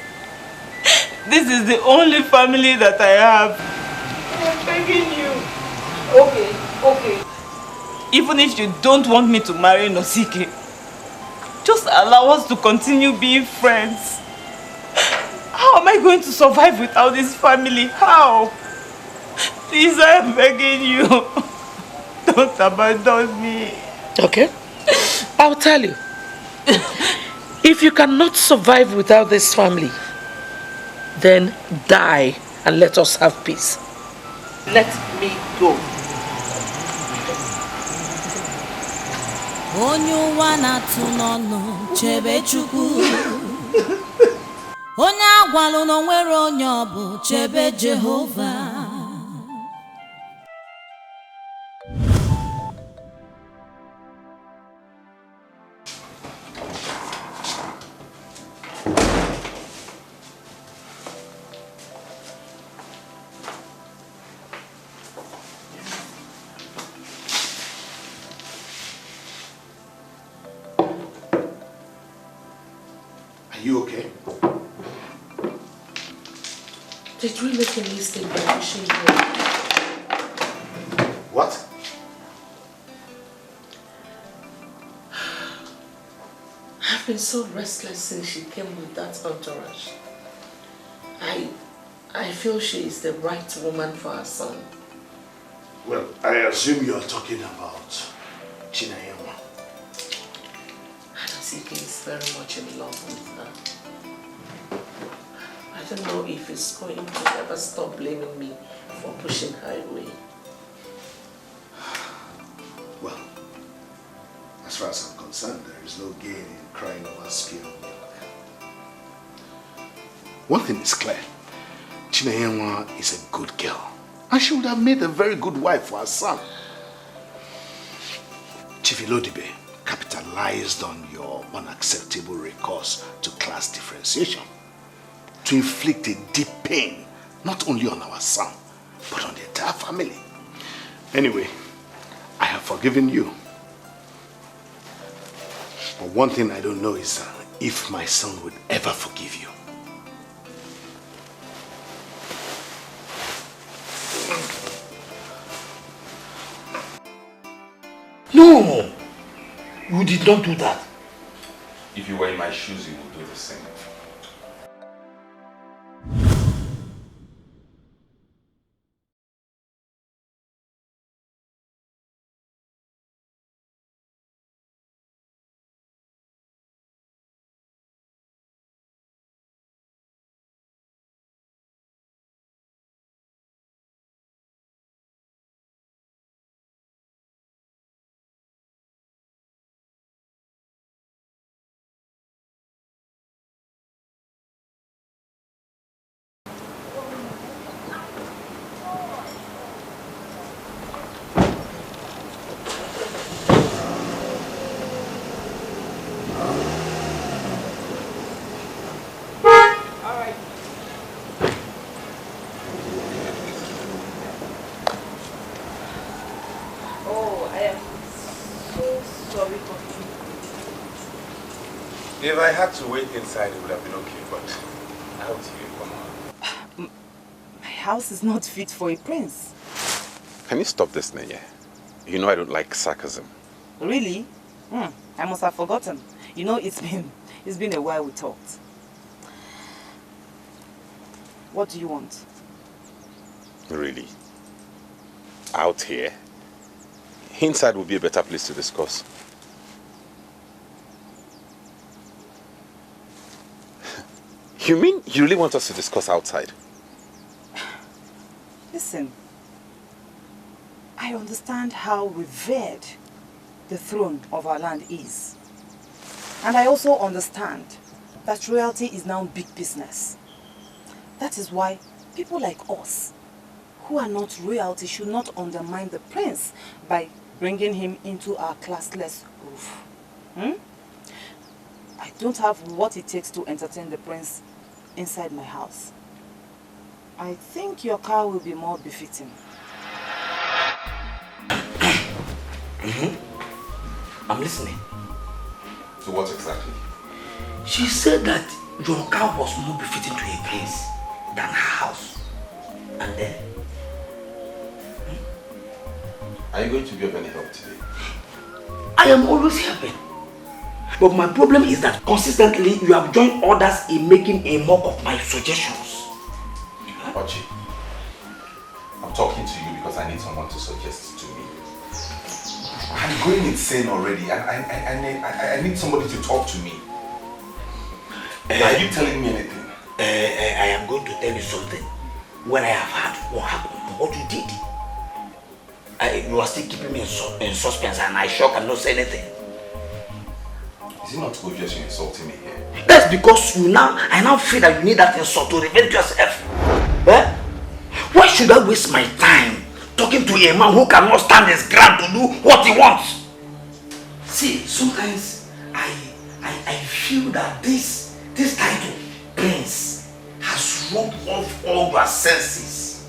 This is the only family that I have. I am begging you. Okay. Even if you don't want me to marry Anosike, just allow us to continue being friends. How am I going to survive without this family? How? Please, I am begging you. Don't abandon me. Okay. I'll tell you. If you cannot survive without this family, then die and let us have peace. Let me go. Onye ụwa na-atụ n'ọnụ chebe Chukwu. Onye agwalụ na onwere onye ọ bụ chebe Jehova. You okay? Did we make a mistake by pushing you? What? I've been so restless since she came with that entourage. I feel she is the right woman for our son. Well, I assume you are talking about Chineyenwa. Anosike is very much in love with her. I don't know if he's going to ever stop blaming me for pushing her away. Well, as far as I'm concerned, there is no gain in crying over spilled milk. One thing is clear. Chineyenwa is a good girl And she would have made a very good wife for her son. Chief Ilodibe capitalized on your unacceptable recourse to class differentiation to inflict a deep pain, not only on our son, but on the entire family. Anyway, I have forgiven you. But one thing I don't know is if my son would ever forgive you. No! You did not do that. If you were in my shoes, you would do the same. If I had to wait inside, it would have been okay, but out here, come on. My house is not fit for a prince. Can you stop this, Neye? You know I don't like sarcasm. Really? I must have forgotten. You know, it's been a while we talked. What do you want? Really? Out here? Inside would be a better place to discuss. You mean you really want us to discuss outside? Listen, I understand how revered the throne of our land is. And I also understand that royalty is now big business. That is why people like us, who are not royalty, should not undermine the prince by bringing him into our classless roof. I don't have what it takes to entertain the prince inside my house. I think your car will be more befitting. I'm listening. So what exactly? She said that your car was more befitting to a prince than her house. And then? Are you going to be of any help today? I am always helping. But my problem is that consistently you have joined others in making a mock of my suggestions. Ochi, I'm talking to you because I need someone to suggest to me. I'm going insane already and I need somebody to talk to me. Are you telling me anything? I am going to tell you something. When I have heard what happened, what you did, you are still keeping me in suspense and I sure cannot say anything. Is it not obvious you're insulting me here? That's because I now feel that you need that insult to revenge yourself. Why should I waste my time talking to a man who cannot stand his ground to do what he wants? See, sometimes I feel that this title, Prince, has rubbed off all your senses.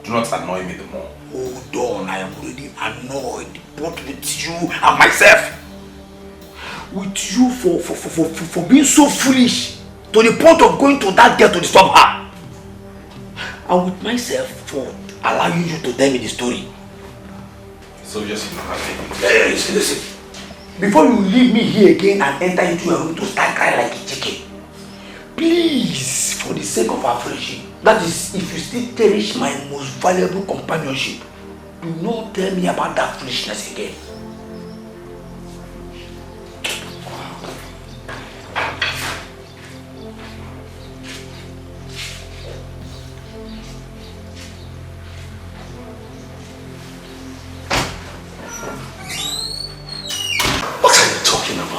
Do not annoy me the more. Hold on, I am already annoyed, both with you and myself. With you for being so foolish to the point of going to that girl to disturb her. And with myself for allowing you to tell me the story. So just you have taken. Listen. Before you leave me here again and enter into your room to start crying like a chicken, please, for the sake of our friendship, that is, if you still cherish my most valuable companionship, do not tell me about that foolishness again.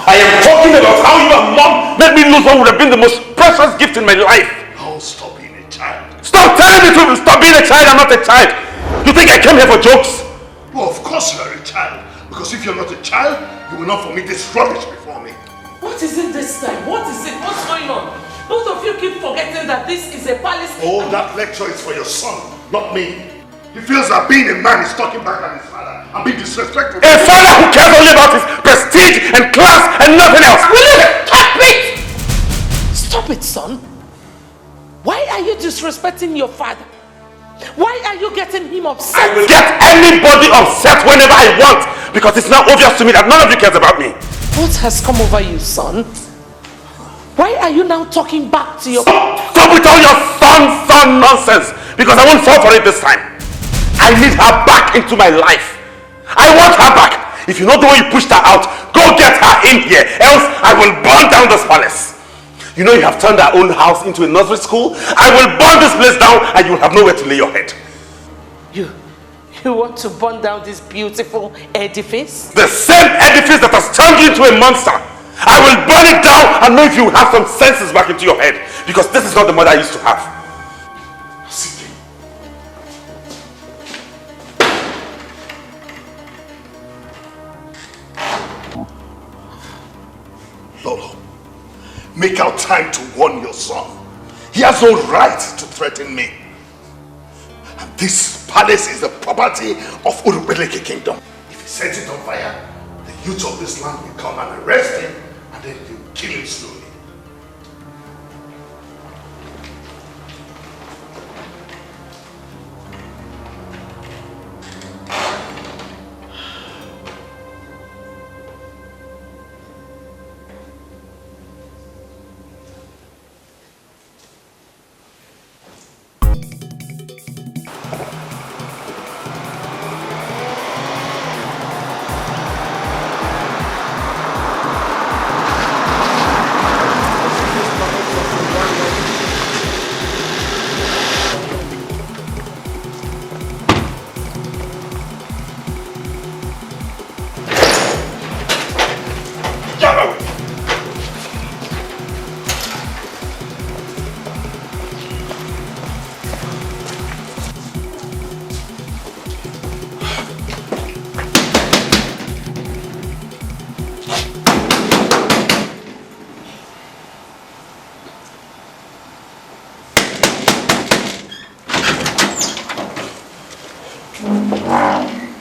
I am talking about how your mom made me lose what would have been the most precious gift in my life. Oh, stop being a child. Stop telling me to stop being a child. I'm not a child. You think I came here for jokes? Well, of course you are a child. Because if you're not a child, you will not vomit this rubbish before me. What is it this time? What is it? What's going on? Both of you keep forgetting that this is a palace. Oh, that lecture is for your son, not me. He feels that being a man is talking back at his father and being disrespectful. A father who cares only about his prestige and class and nothing else. Will you stop it? Stop it, son. Why are you disrespecting your father? Why are you getting him upset? I will get anybody upset whenever I want because it's now obvious to me that none of you cares about me. What has come over you, son? Why are you now talking back to your... Stop with all your son nonsense because I won't fall for it this time. I need her back into my life. I want her back. If you know the way you pushed her out, go get her in here. Else I will burn down this palace. You know you have turned our own house into a nursery school? I will burn this place down and you will have nowhere to lay your head. You want to burn down this beautiful edifice? The same edifice that has turned you into a monster. I will burn it down and know if you have some senses back into your head. Because this is not the mother I used to have. Lolo, make out time to warn your son. He has no right to threaten me. And this palace is the property of Urubeleke Kingdom. If he sets it on fire, the youth of this land will come and arrest him and then they will kill him slowly.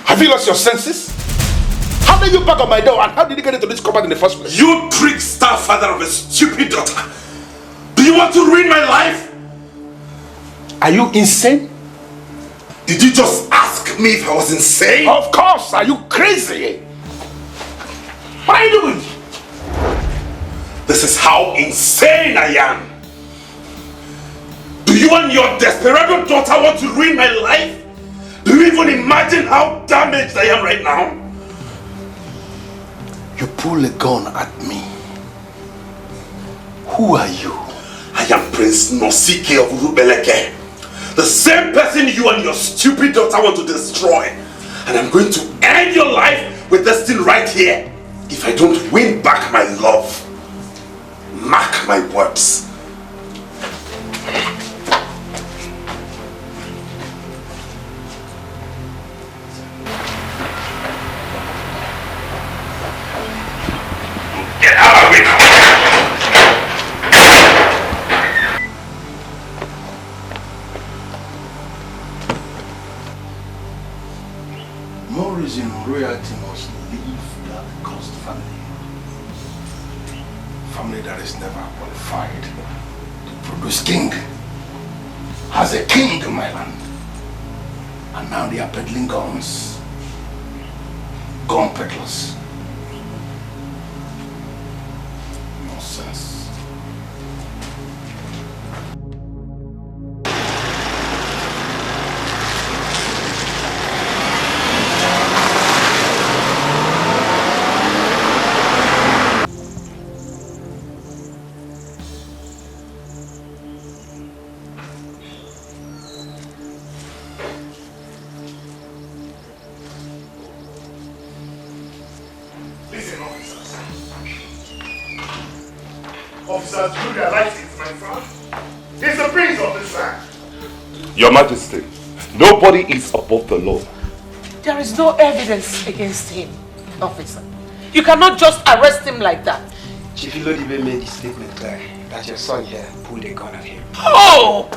Have you lost your senses? How did you back on my door and how did you get into this compound in the first place? You trickster father of a stupid daughter! Do you want to ruin my life? Are you insane? Did you just ask me if I was insane? Of course! Are you crazy? What are you doing? This is how insane I am! Do you and your desperado daughter want to ruin my life? Do you even imagine how damaged I am right now? You pull a gun at me. Who are you? I am Prince Anosike of Urubeleke. The same person you and your stupid daughter want to destroy. And I'm going to end your life with this thing right here. If I don't win back my love. Mark my words. Get out of it! No reason royalty must leave that cursed family. Family that is never qualified to produce king. Has a king in my land. And now they are peddling guns. Gun peddlers. Nonsense. Listen, officers. Officers, you realize it's my son? He's the prince of this land. Your Majesty, nobody is above the law. There is no evidence against him, officer. You cannot just arrest him like that. Chief Ilodibe made the statement clear that your son here pulled a gun at him. Oh!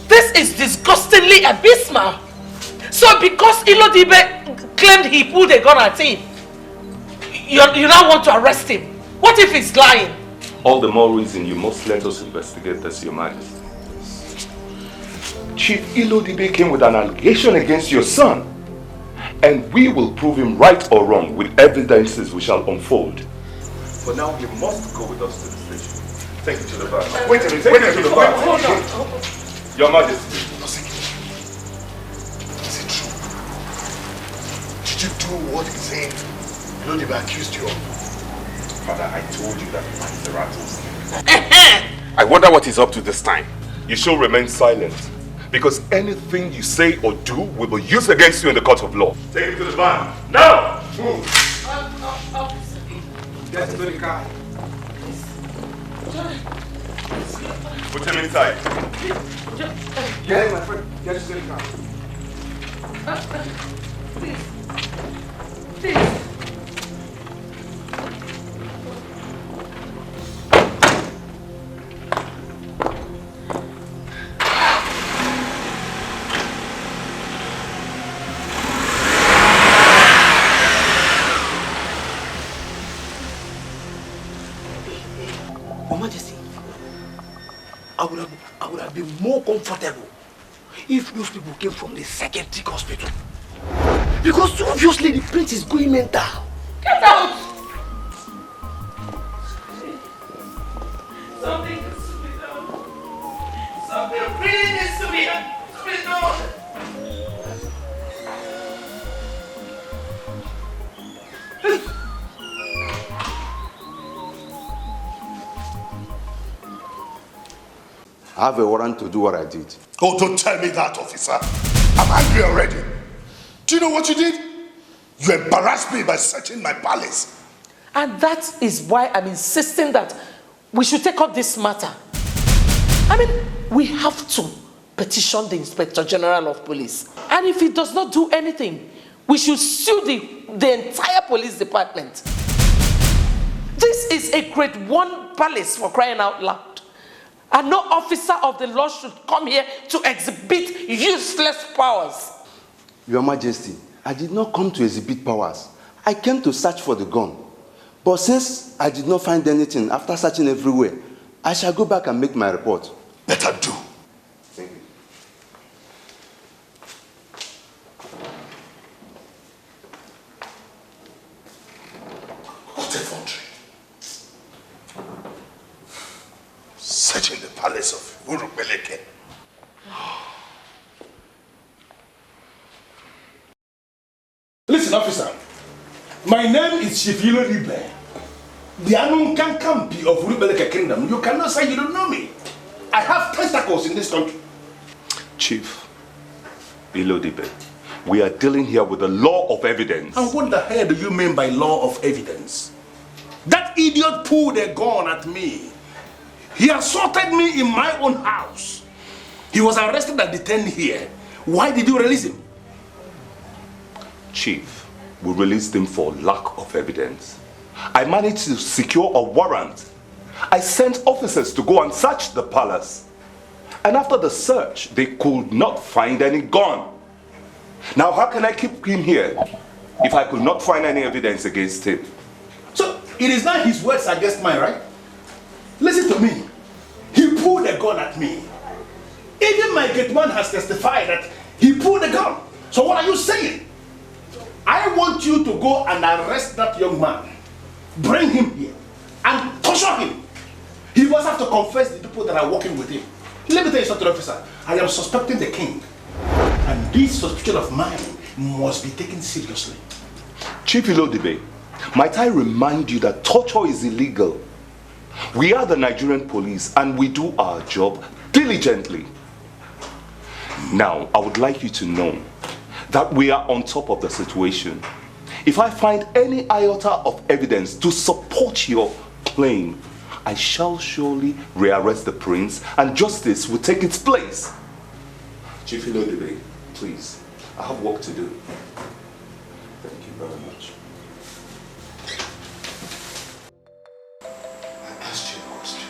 This is disgustingly abysmal. So because Ilodibe claimed he pulled a gun at him, you now want to arrest him? What if he's lying? All the more reason you must let us investigate this, Your Majesty. Chief Ilodibe came with an allegation against your son, and we will prove him right or wrong with evidences we shall unfold. For now, you must go with us to the station. Take it to the bar. Wait a minute, take it to the bar. Hold on. Your Majesty. Is it true? Did you do what he said Ilodibe accused you of? Father, I told you that he's a rattlesnake. I wonder what he's up to this time. You shall remain silent, because anything you say or do will be used against you in the court of law. Take him to the van. Now! Move! Get into the car. Put him inside. Get in, my friend. Get into the car. Please. I would have been more comfortable if those people came from the psychiatric hospital. Because obviously the prince is going mental. Get out! Something needs to be done. Something really needs to be done. I have a warrant to do what I did. Oh, don't tell me that, officer. I'm angry already. Do you know what you did? You embarrassed me by searching my palace. And that is why I'm insisting that we should take up this matter. I mean, we have to petition the Inspector General of Police. And if he does not do anything, we should sue the entire police department. This is a grade 1 palace, for crying out loud. And no officer of the law should come here to exhibit useless powers. Your Majesty, I did not come to exhibit powers. I came to search for the gun. But since I did not find anything after searching everywhere, I shall go back and make my report. Better do. Thank you. What effrontery. Searching the palace of Urubeleke. Listen, officer. My name is Chief Ilodibe, the Anunkankampi of Urubeleke Kingdom. You cannot say you don't know me. I have testicles in this country. Chief Ilodibe, we are dealing here with the law of evidence. And what the hell do you mean by law of evidence? That idiot pulled a gun at me. He assaulted me in my own house. He was arrested and detained here. Why did you release him? Chief, we released him for lack of evidence. I managed to secure a warrant. I sent officers to go and search the palace. And after the search, they could not find any gun. Now, how can I keep him here if I could not find any evidence against him? So, it is not his words against mine, right? Listen to me. He pulled a gun at me. Even my gate man has testified that he pulled a gun. So what are you saying? I want you to go and arrest that young man. Bring him here and torture him. He must have to confess the people that are working with him. Let me tell you something, officer. I am suspecting the king. And this suspicion of mine must be taken seriously. Chief Ilodibe, might I remind you that torture is illegal? We are the Nigerian police and we do our job diligently. Now, I would like you to know that we are on top of the situation. If I find any iota of evidence to support your claim, I shall surely rearrest the prince and justice will take its place. Chief Ilodebe, please. I have work to do. Thank you very much. I asked you a question.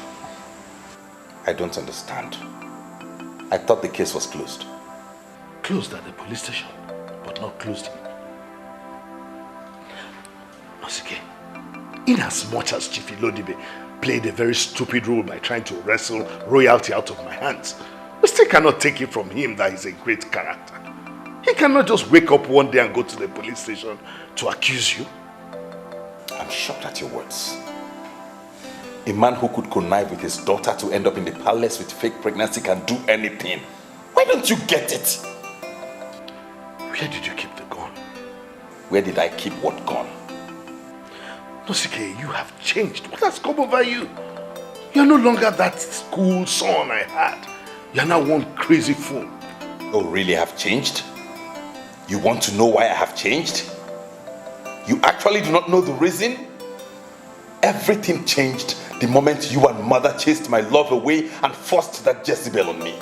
I don't understand. I thought the case was closed. Closed at the police station, but not closed. Anosike, in as much as Chief Ilodebe played a very stupid role by trying to wrestle royalty out of my hands, we still cannot take it from him that he's a great character. He cannot just wake up one day and go to the police station to accuse you. I'm shocked at your words. A man who could connive with his daughter to end up in the palace with fake pregnancy can do anything. Why don't you get it? Where did you keep the gun? Where did I keep what gun? Anosike, you have changed. What has come over you? You're no longer that cool son I had. You're now one crazy fool. Oh, really have changed? You want to know why I have changed? You actually do not know the reason? Everything changed the moment you and mother chased my love away and forced that Jezebel on me.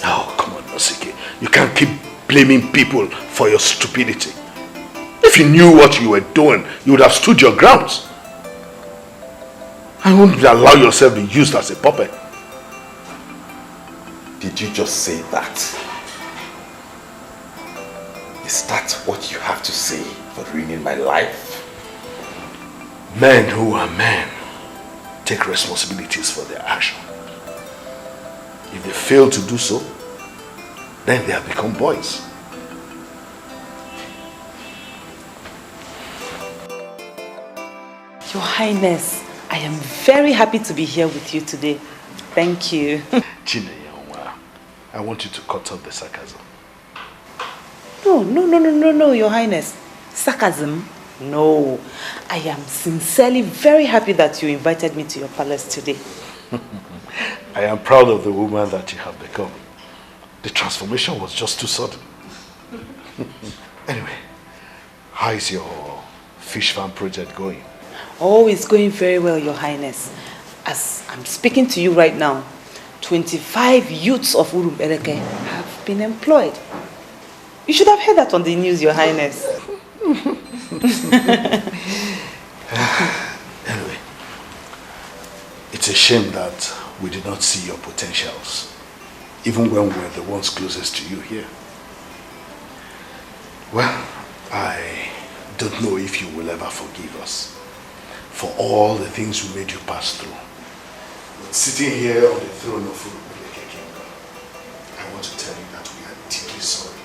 Oh, come on, Anosike. You can't keep blaming people for your stupidity. If you knew what you were doing, you would have stood your grounds. I wouldn't allow yourself to be used as a puppet. Did you just say that? Is that what you have to say for ruining my life? Men who are men take responsibilities for their action. If they fail to do so, then they have become boys. Your Highness, I am very happy to be here with you today. Thank you. Chineneyenwa, I want you to cut off the sarcasm. No, Your Highness. Sarcasm? No. I am sincerely very happy that you invited me to your palace today. I am proud of the woman that you have become. The transformation was just too sudden. Anyway, how is your fish farm project going? Oh, it's going very well, Your Highness. As I'm speaking to you right now, 25 youths of Urubeleke have been employed. You should have heard that on the news, Your Highness. Anyway, it's a shame that we did not see your potentials, even when we were the ones closest to you here. Well, I don't know if you will ever forgive us for all the things we made you pass through. Sitting here on the throne of Urubeleke Kingdom, I want to tell you that we are deeply sorry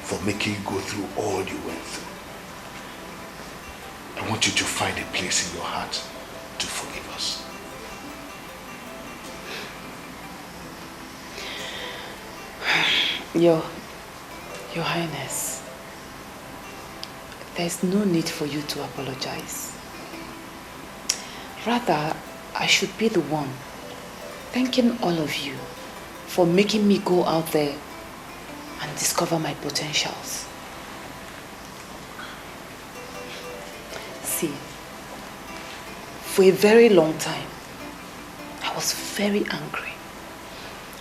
for making you go through all you went through. I want you to find a place in your heart to forgive us. Your Highness, there's no need for you to apologize. Rather, I should be the one thanking all of you for making me go out there and discover my potentials. See, for a very long time, I was very angry.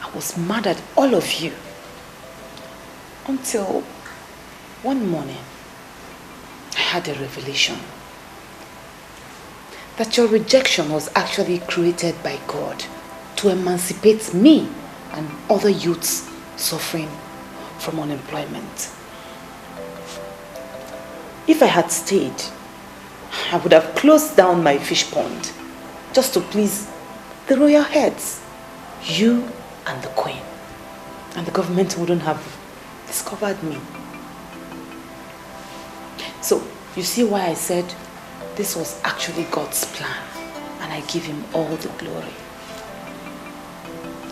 I was mad at all of you. Until one morning, I had a revelation that your rejection was actually created by God to emancipate me and other youths suffering from unemployment. If I had stayed, I would have closed down my fish pond just to please the royal heads, you and the queen, and the government wouldn't have discovered me. So, you see why I said this was actually God's plan, and I give him all the glory.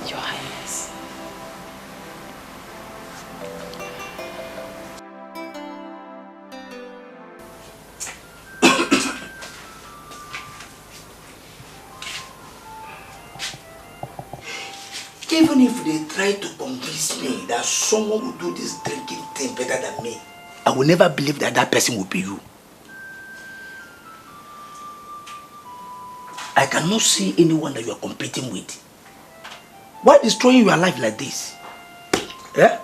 Your Highness. Even if they try to convince me that someone will do this drinking thing better than me, I will never believe that that person will be you. I cannot see anyone that you are competing with. Why destroying your life like this? Eh?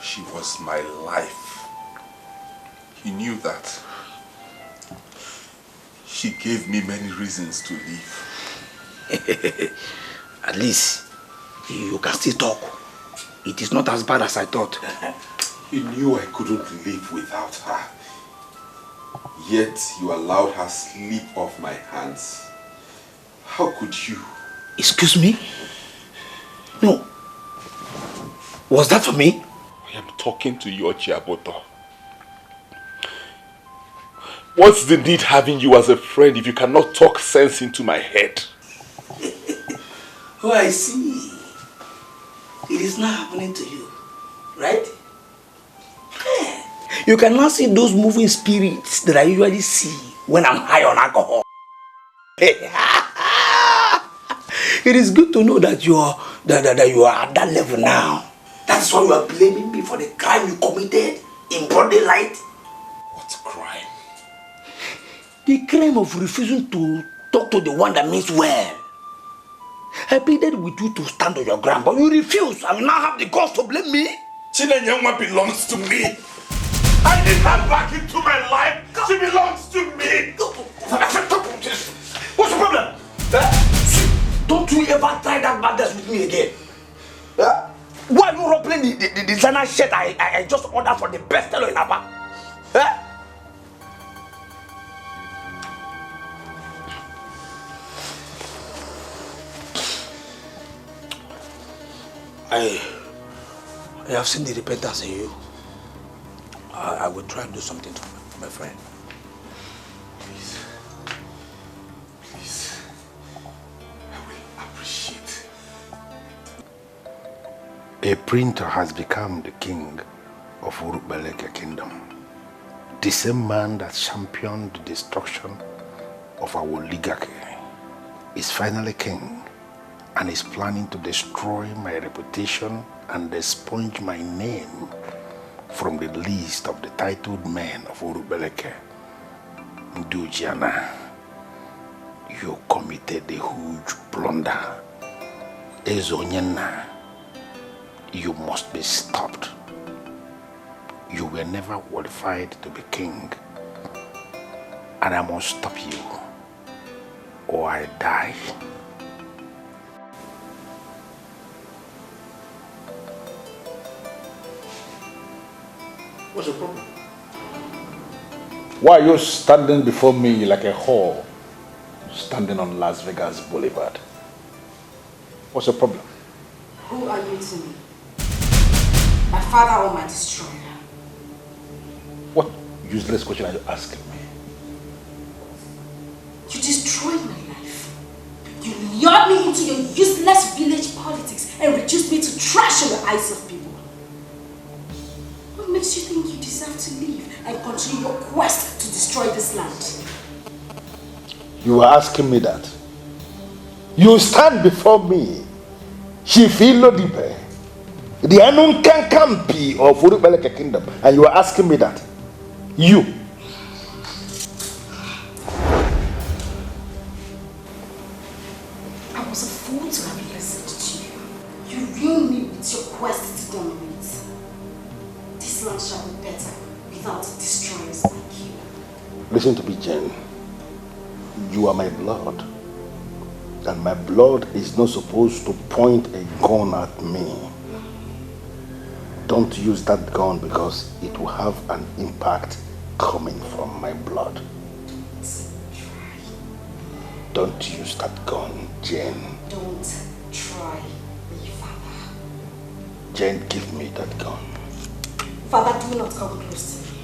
She was my life. He knew that. She gave me many reasons to leave. At least you can still talk. It is not as bad as I thought. He knew I couldn't live without her. Yet you allowed her slip off my hands. How could you? Excuse me? No. Was that for me? I am talking to you, Ochiaboto. What's the need having you as a friend if you cannot talk sense into my head? Oh, I see. It is not happening to you, right? You can now see those moving spirits that I usually see when I'm high on alcohol. It is good to know that you are at that level now. That's why you are blaming me for the crime you committed in broad daylight. What crime? The crime of refusing to talk to the one that means well. I pleaded with you to stand on your ground, but you refused. I will now have the cause to blame me. Chinenyenwa belongs to me. I need her back into my life. She belongs to me. What's the problem? Don't you ever try that madness with me again. Why are you rubbing the designer shirt I just ordered for the best fellow in Aba? I have seen the repentance in you. I will try and do something to my friend. Please. Please. I will appreciate. A printer has become the king of Urubeleke kingdom. The same man that championed the destruction of our oligarchy is finally king and is planning to destroy my reputation and expunge my name from the list of the titled men of Urubeleke. Ndujiana, you committed a huge blunder. Ezeonu, you must be stopped. You were never qualified to be king, and I must stop you, or I die. What's the problem? Why are you standing before me like a whore standing on Las Vegas Boulevard? What's the problem? Who are you to me? My father or my destroyer? What useless question are you asking me? You destroyed my life. You lured me into your useless village politics and reduced me to trash in the eyes of people. What makes you think you deserve to leave and continue your quest to destroy this land? You are asking me that? You stand before me, Shifilo Dipe, the Anunkankampi of Urubeleke kingdom, and you are asking me that? You. I was a fool to have listened to you. You ruined me with your quest to dominate. This land shall be better without destroyers like you. Listen to me, Jen. You are my blood. And my blood is not supposed to point a gun at me. Don't use that gun because it will have an impact coming from my blood. Don't use that gun, Jen. Don't try me, Father. Jen, give me that gun. Father, do not come close to me.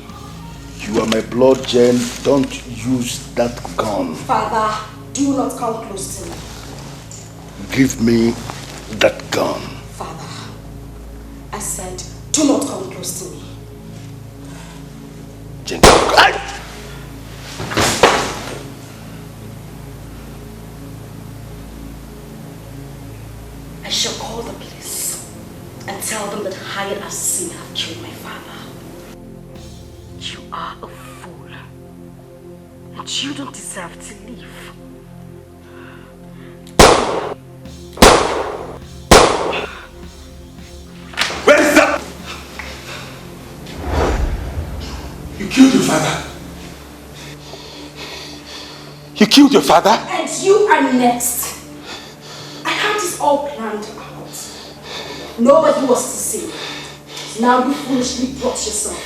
You are my blood, Jen. Don't use that gun. Father, do not come close to me. Give me that gun. Father, I said, do not come close to me. Jen, I shall call the police and tell them that hired assassin have killed my father. You are a fool, and you don't deserve to live. You killed your father? And you are next. I had this all planned out. Nobody was to see. Now you foolishly brought yourself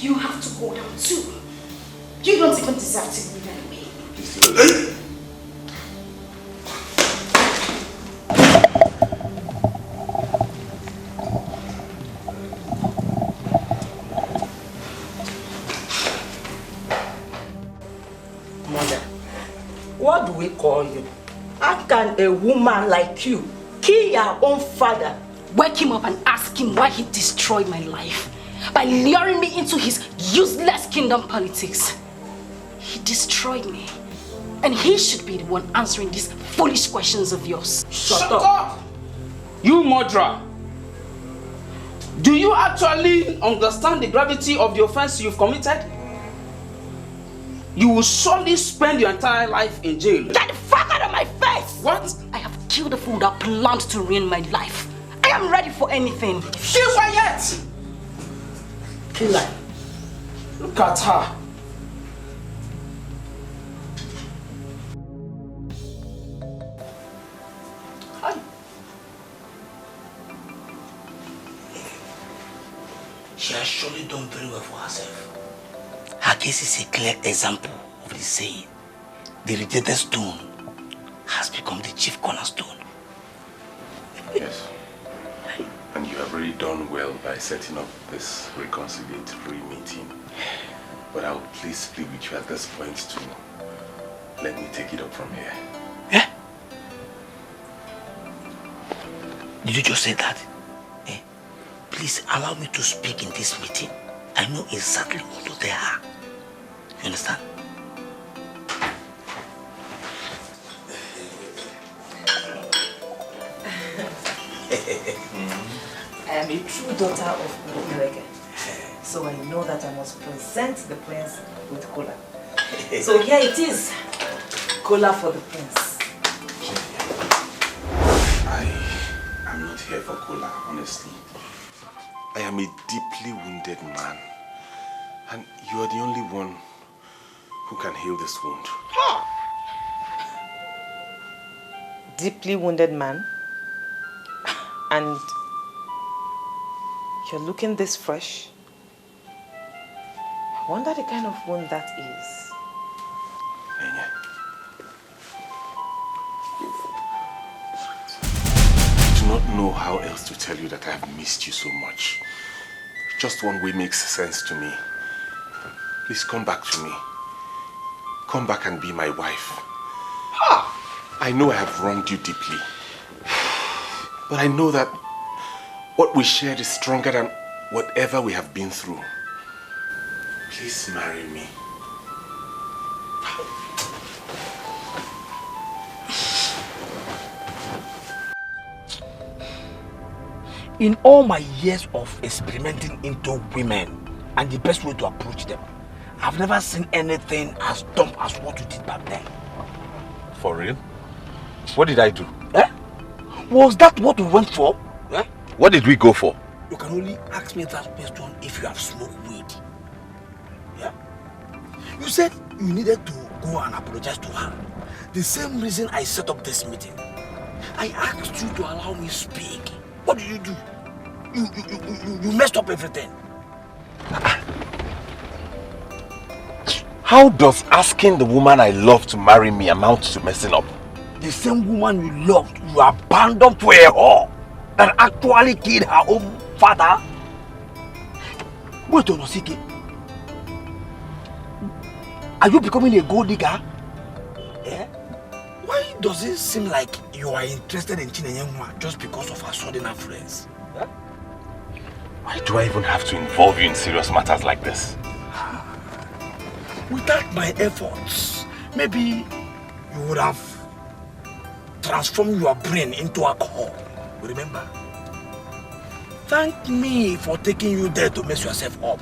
here. You have to go down too. You don't even deserve to live anyway. Mother, what do we call you? How can a woman like you kill your own father? Wake him up and ask him why he destroyed my life by luring me into his useless kingdom politics. He destroyed me, and he should be the one answering these foolish questions of yours. Shut up! You murderer! Do you actually understand the gravity of the offense you've committed? You will surely spend your entire life in jail. Get the fuck out of my face! What? I have killed the fool that planned to ruin my life. I am ready for anything. Keep quiet! Kill her. Look at her. She has surely done very well for herself. Her case is a clear example of the saying, the rejected stone has become the chief cornerstone. Yes. And you have really done well by setting up this reconciliatory meeting. But I would please plead with you at this point to let me take it up from here. Yeah? Did you just say that? Eh? Please allow me to speak in this meeting. I know exactly what they are. You understand? I am a true daughter of Nwokoye. So I know that I must present the prince with cola. So here it is. Cola for the prince. I'm not here for cola, honestly. I am a deeply wounded man. And you are the only one who can heal this wound. Deeply wounded man. And you're looking this fresh. I wonder the kind of wound that is. Nnenna. I do not know how else to tell you that I have missed you so much. Just one way makes sense to me. Please come back to me. Come back and be my wife. I know I have wronged you deeply. But I know that what we shared is stronger than whatever we have been through. Please marry me. In all my years of experimenting into women and the best way to approach them, I've never seen anything as dumb as what you did back then. For real? What did I do? Eh? Was that what we went for? Eh? What did we go for? You can only ask me that question if you have smoked weed. Yeah? You said you needed to go and apologize to her. The same reason I set up this meeting. I asked you to allow me speak. What did you do? You messed up everything. How does asking the woman I love to marry me amount to messing up? The same woman you loved, you abandoned for a whore that actually killed her own father? Wait, Anosike. Are you becoming a gold digger? Eh? Why does it seem like you are interested in Chineneyenwa just because of her sudden affluence? Eh? Why do I even have to involve you in serious matters like this? Without my efforts, maybe you would have transformed your brain into alcohol. Remember? Thank me for taking you there to mess yourself up.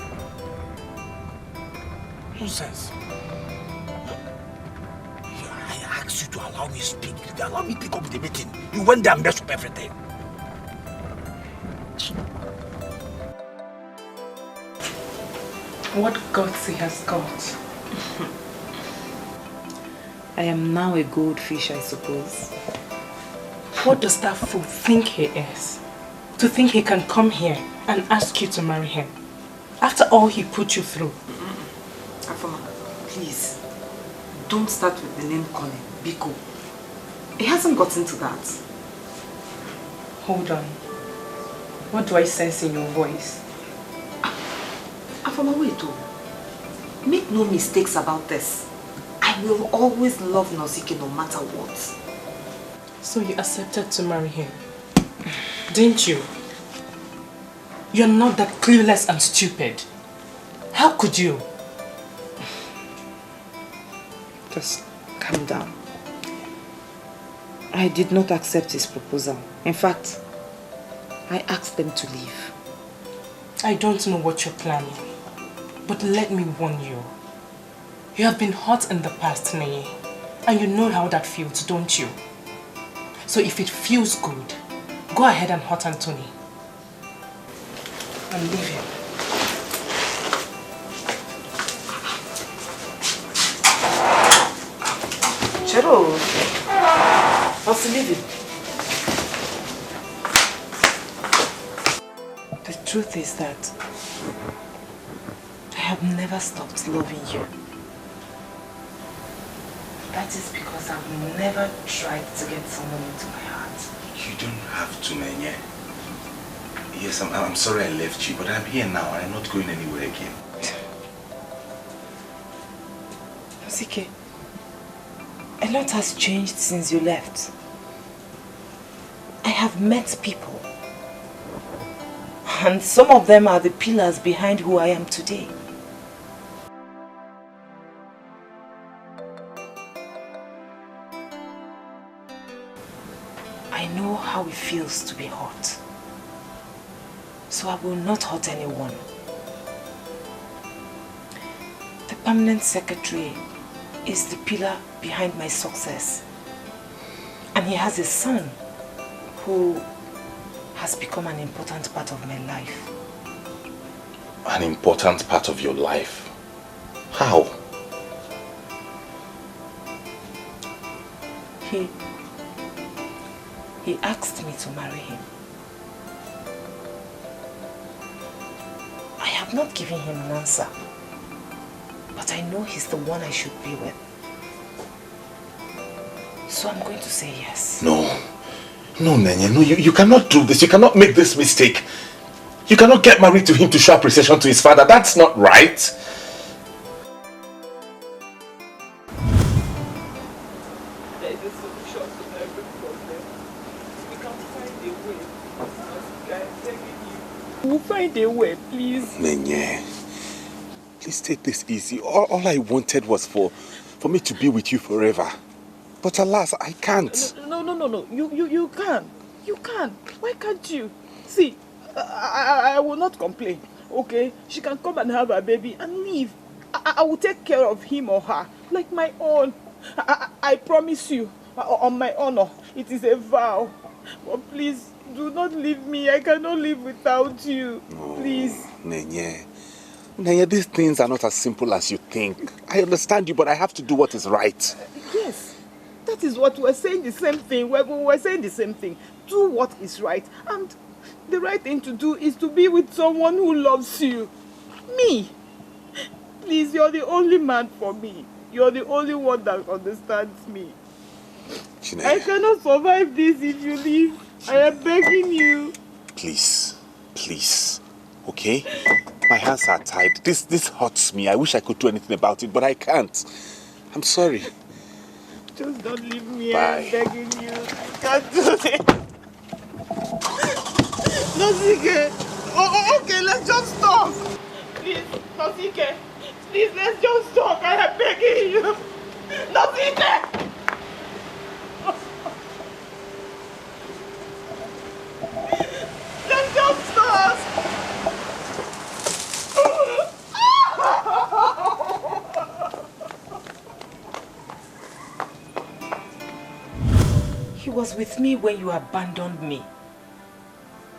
Nonsense. I asked you to allow me to speak. You allow me to pick up the meeting. You went there and messed up everything. What guts he has got. I am now a goldfish, I suppose. What does that fool think he is? To think he can come here and ask you to marry him? After all he put you through. Afoma, please. Don't start with the name calling. Biko. He hasn't gotten to that. Hold on. What do I sense in your voice? Afoma, wait. Make no mistakes about this. I will always love Anosike no matter what. So you accepted to marry him, didn't you? You're not that clueless and stupid. How could you? Just calm down. I did not accept his proposal. In fact, I asked them to leave. I don't know what you're planning, but let me warn you. You have been hurt in the past, Neye, and you know how that feels, don't you? So if it feels good, go ahead and hurt Anthony. And leave him. Chero, what's leaving? The truth is that I have never stopped loving you. That is because I've never tried to get someone into my heart. You don't have to, Nenye. Yes, I'm sorry I left you, but I'm here now. I'm not going anywhere again. Anosike, a lot has changed since you left. I have met people. And some of them are the pillars behind who I am today. I know how it feels to be hurt. So I will not hurt anyone. The permanent secretary is the pillar behind my success. And he has a son who has become an important part of my life. An important part of your life? How? He asked me to marry him. I have not given him an answer, but I know he's the one I should be with. So I'm going to say yes. No, Nenye, no, you cannot do this. You cannot make this mistake. You cannot get married to him to show appreciation to his father. That's not right. We'll find a way, please. Nenye, please take this easy. All I wanted was for me to be with you forever. But alas, I can't. No. You can. You can. Why can't you? See, I will not complain, okay? She can come and have her baby and leave. I will take care of him or her like my own. I promise you, on my honor, it is a vow. But please, do not leave me. I cannot live without you. No, please. Nenye, these things are not as simple as you think. I understand you, but I have to do what is right. Yes. That is what we're saying the same thing. We're saying the same thing. Do what is right. And the right thing to do is to be with someone who loves you. Me. Please, you're the only man for me. You're the only one that understands me. Chine, I cannot survive this if you leave. I am begging you. Please, okay? My hands are tied. This hurts me. I wish I could do anything about it, but I can't. I'm sorry. Just don't leave me. Bye. I'm begging you. I can't do it. Anosike. Oh, okay, let's just talk. Please, Anosike. Please, let's just talk. I am begging you. Anosike. Let's just talk. He was with me when you abandoned me.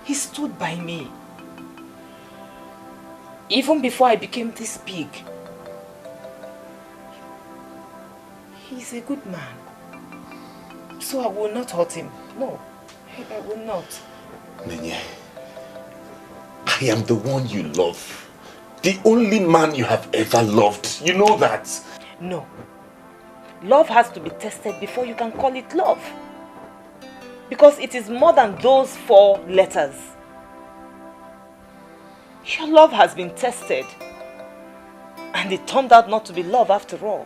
He stood by me. Even before I became this big. He's a good man. So I will not hurt him. No, I will not. Nenye, I am the one you love. The only man you have ever loved. You know that. No. Love has to be tested before you can call it love. Because it is more than those 4 letters. Your love has been tested. And it turned out not to be love after all.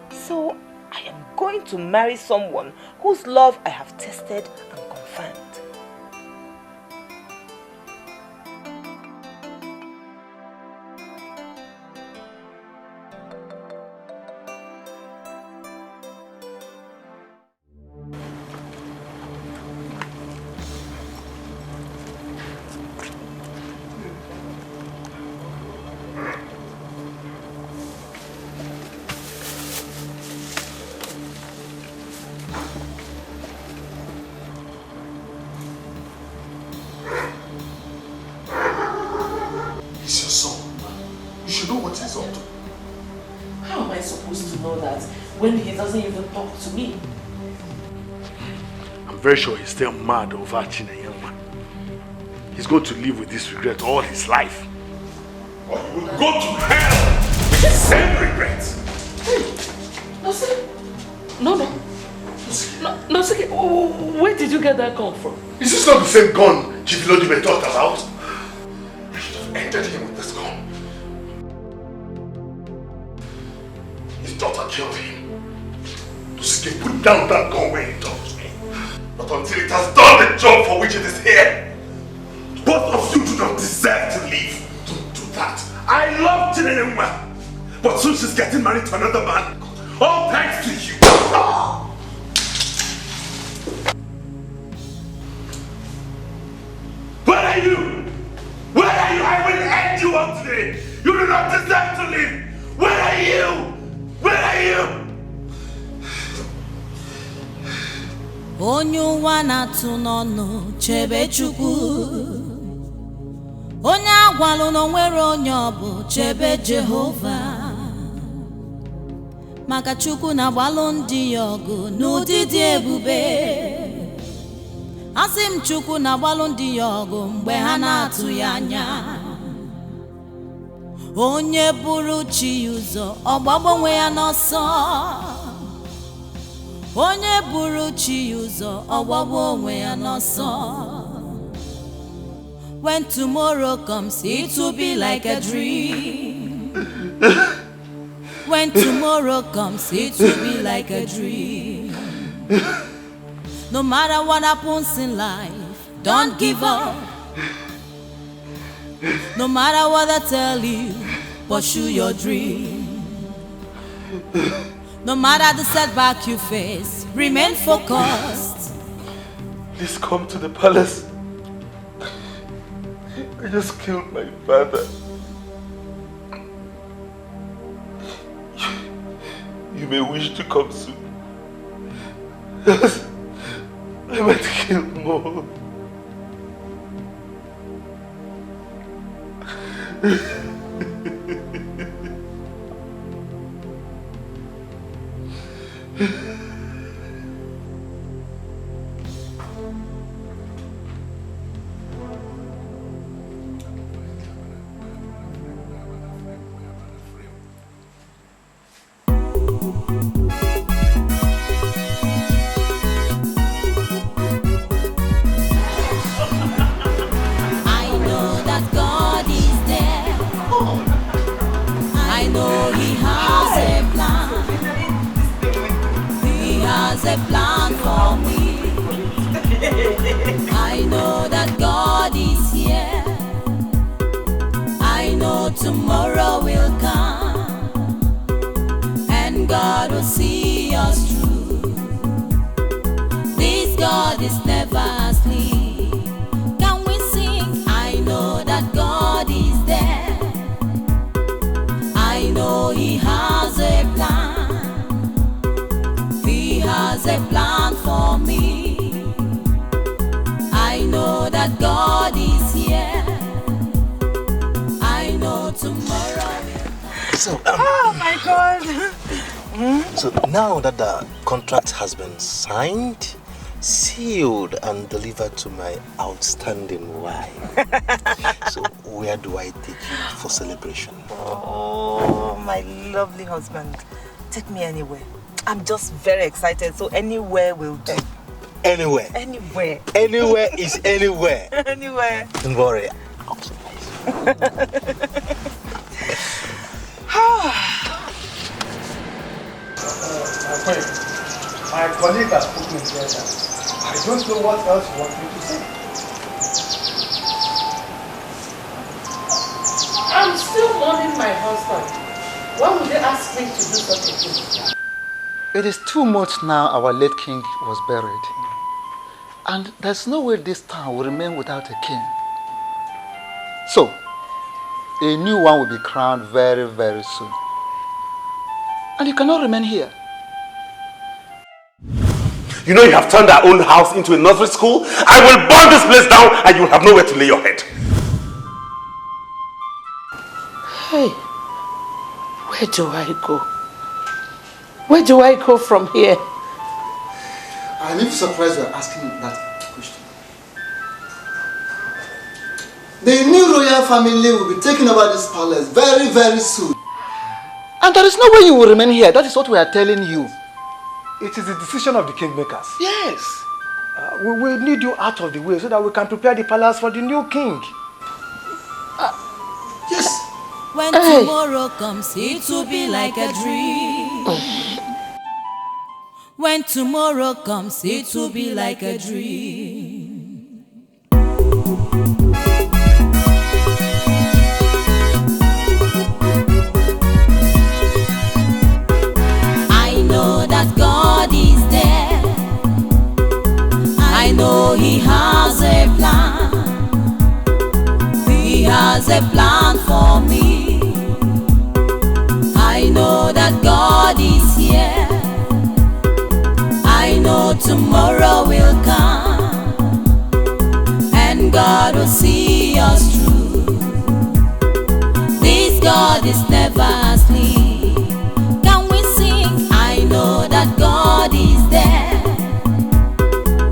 So I am going to marry someone whose love I have tested and confirmed. When he doesn't even talk to me. I'm very sure he's still mad over Chineneyenwa. He's going to live with this regret all his life. Or he will go to hell with the same regret. No, where did you get that gun from? Is this not the same gun Chief Lodime talked about? I should have entered him with this gun. His daughter killed him. Anosike, put down that gun when he touched me. Not until it has done the job for which it is here. Both of you do not deserve to live. Don't do that. I love Chinenyenwa, but soon she's getting married to another man. All thanks to you. Where are you? Where are you? I will end you up today. You do not deserve to live. Where are you? Where are you? Onye ụwa na-atụ n'ọnụ chebe Chukwu. Onye agwalụ na onwere onye ọ bụ chebe Jehova. Maka Chukwu na-agbalụ ndị ya ọgụ n'ụdị dị ebube. Asị m Chukwu na-agbalụ ndị ya ọgụ mgbe ha na-atụ ya anya. Onye buru chi ya ụzọ ọ gbagbo onwe ya n'ọsọ. Onye buru chi ya ụzọ ọ gbagbo onwe ya n'ọsọ. When tomorrow comes, it will be like a dream. When tomorrow comes, it will be like a dream. No matter what happens in life, don't give up. No matter what I tell you, pursue your dream. No matter the setback you face, remain focused. Please come to the palace. I just killed my father. You may wish to come soon. I might kill more. A plan for me. I know that God is here. I know tomorrow will come, and God will see us through. This God is never asleep. Can we sing? I know that God is there. I know He has a plan. Has a plan for me. I know that God is here. I know tomorrow will come. Oh my God. So now that the contract has been signed, sealed and delivered to my outstanding wife, so where do I take you for celebration? Oh, my lovely husband. Take me anywhere. I'm just very excited, so anywhere will do. Anywhere? Anywhere. Anywhere is anywhere. Anywhere. Don't worry. My colleague has put me together. I don't know what else you want me to say. I'm still mourning my husband. Why would they ask me to do such a thing? It is 2 months now our late king was buried. And there's no way this town will remain without a king. So, a new one will be crowned very, very soon. And you cannot remain here. You know you have turned our own house into a nursery school? I will burn this place down and you will have nowhere to lay your head. Hey, where do I go? Where do I go from here? I'm even surprised you're asking that question. The new royal family will be taking over this palace very, very soon. And there is no way you will remain here. That is what we are telling you. It is the decision of the kingmakers. Yes. We will need you out of the way so that we can prepare the palace for the new king. Yes. When tomorrow comes, it will be like a dream. When tomorrow comes, it will be like a dream. I know that God is there. I know He has a plan. He has a plan for me. I know that God is here. I know tomorrow will come, and God will see us through. This God is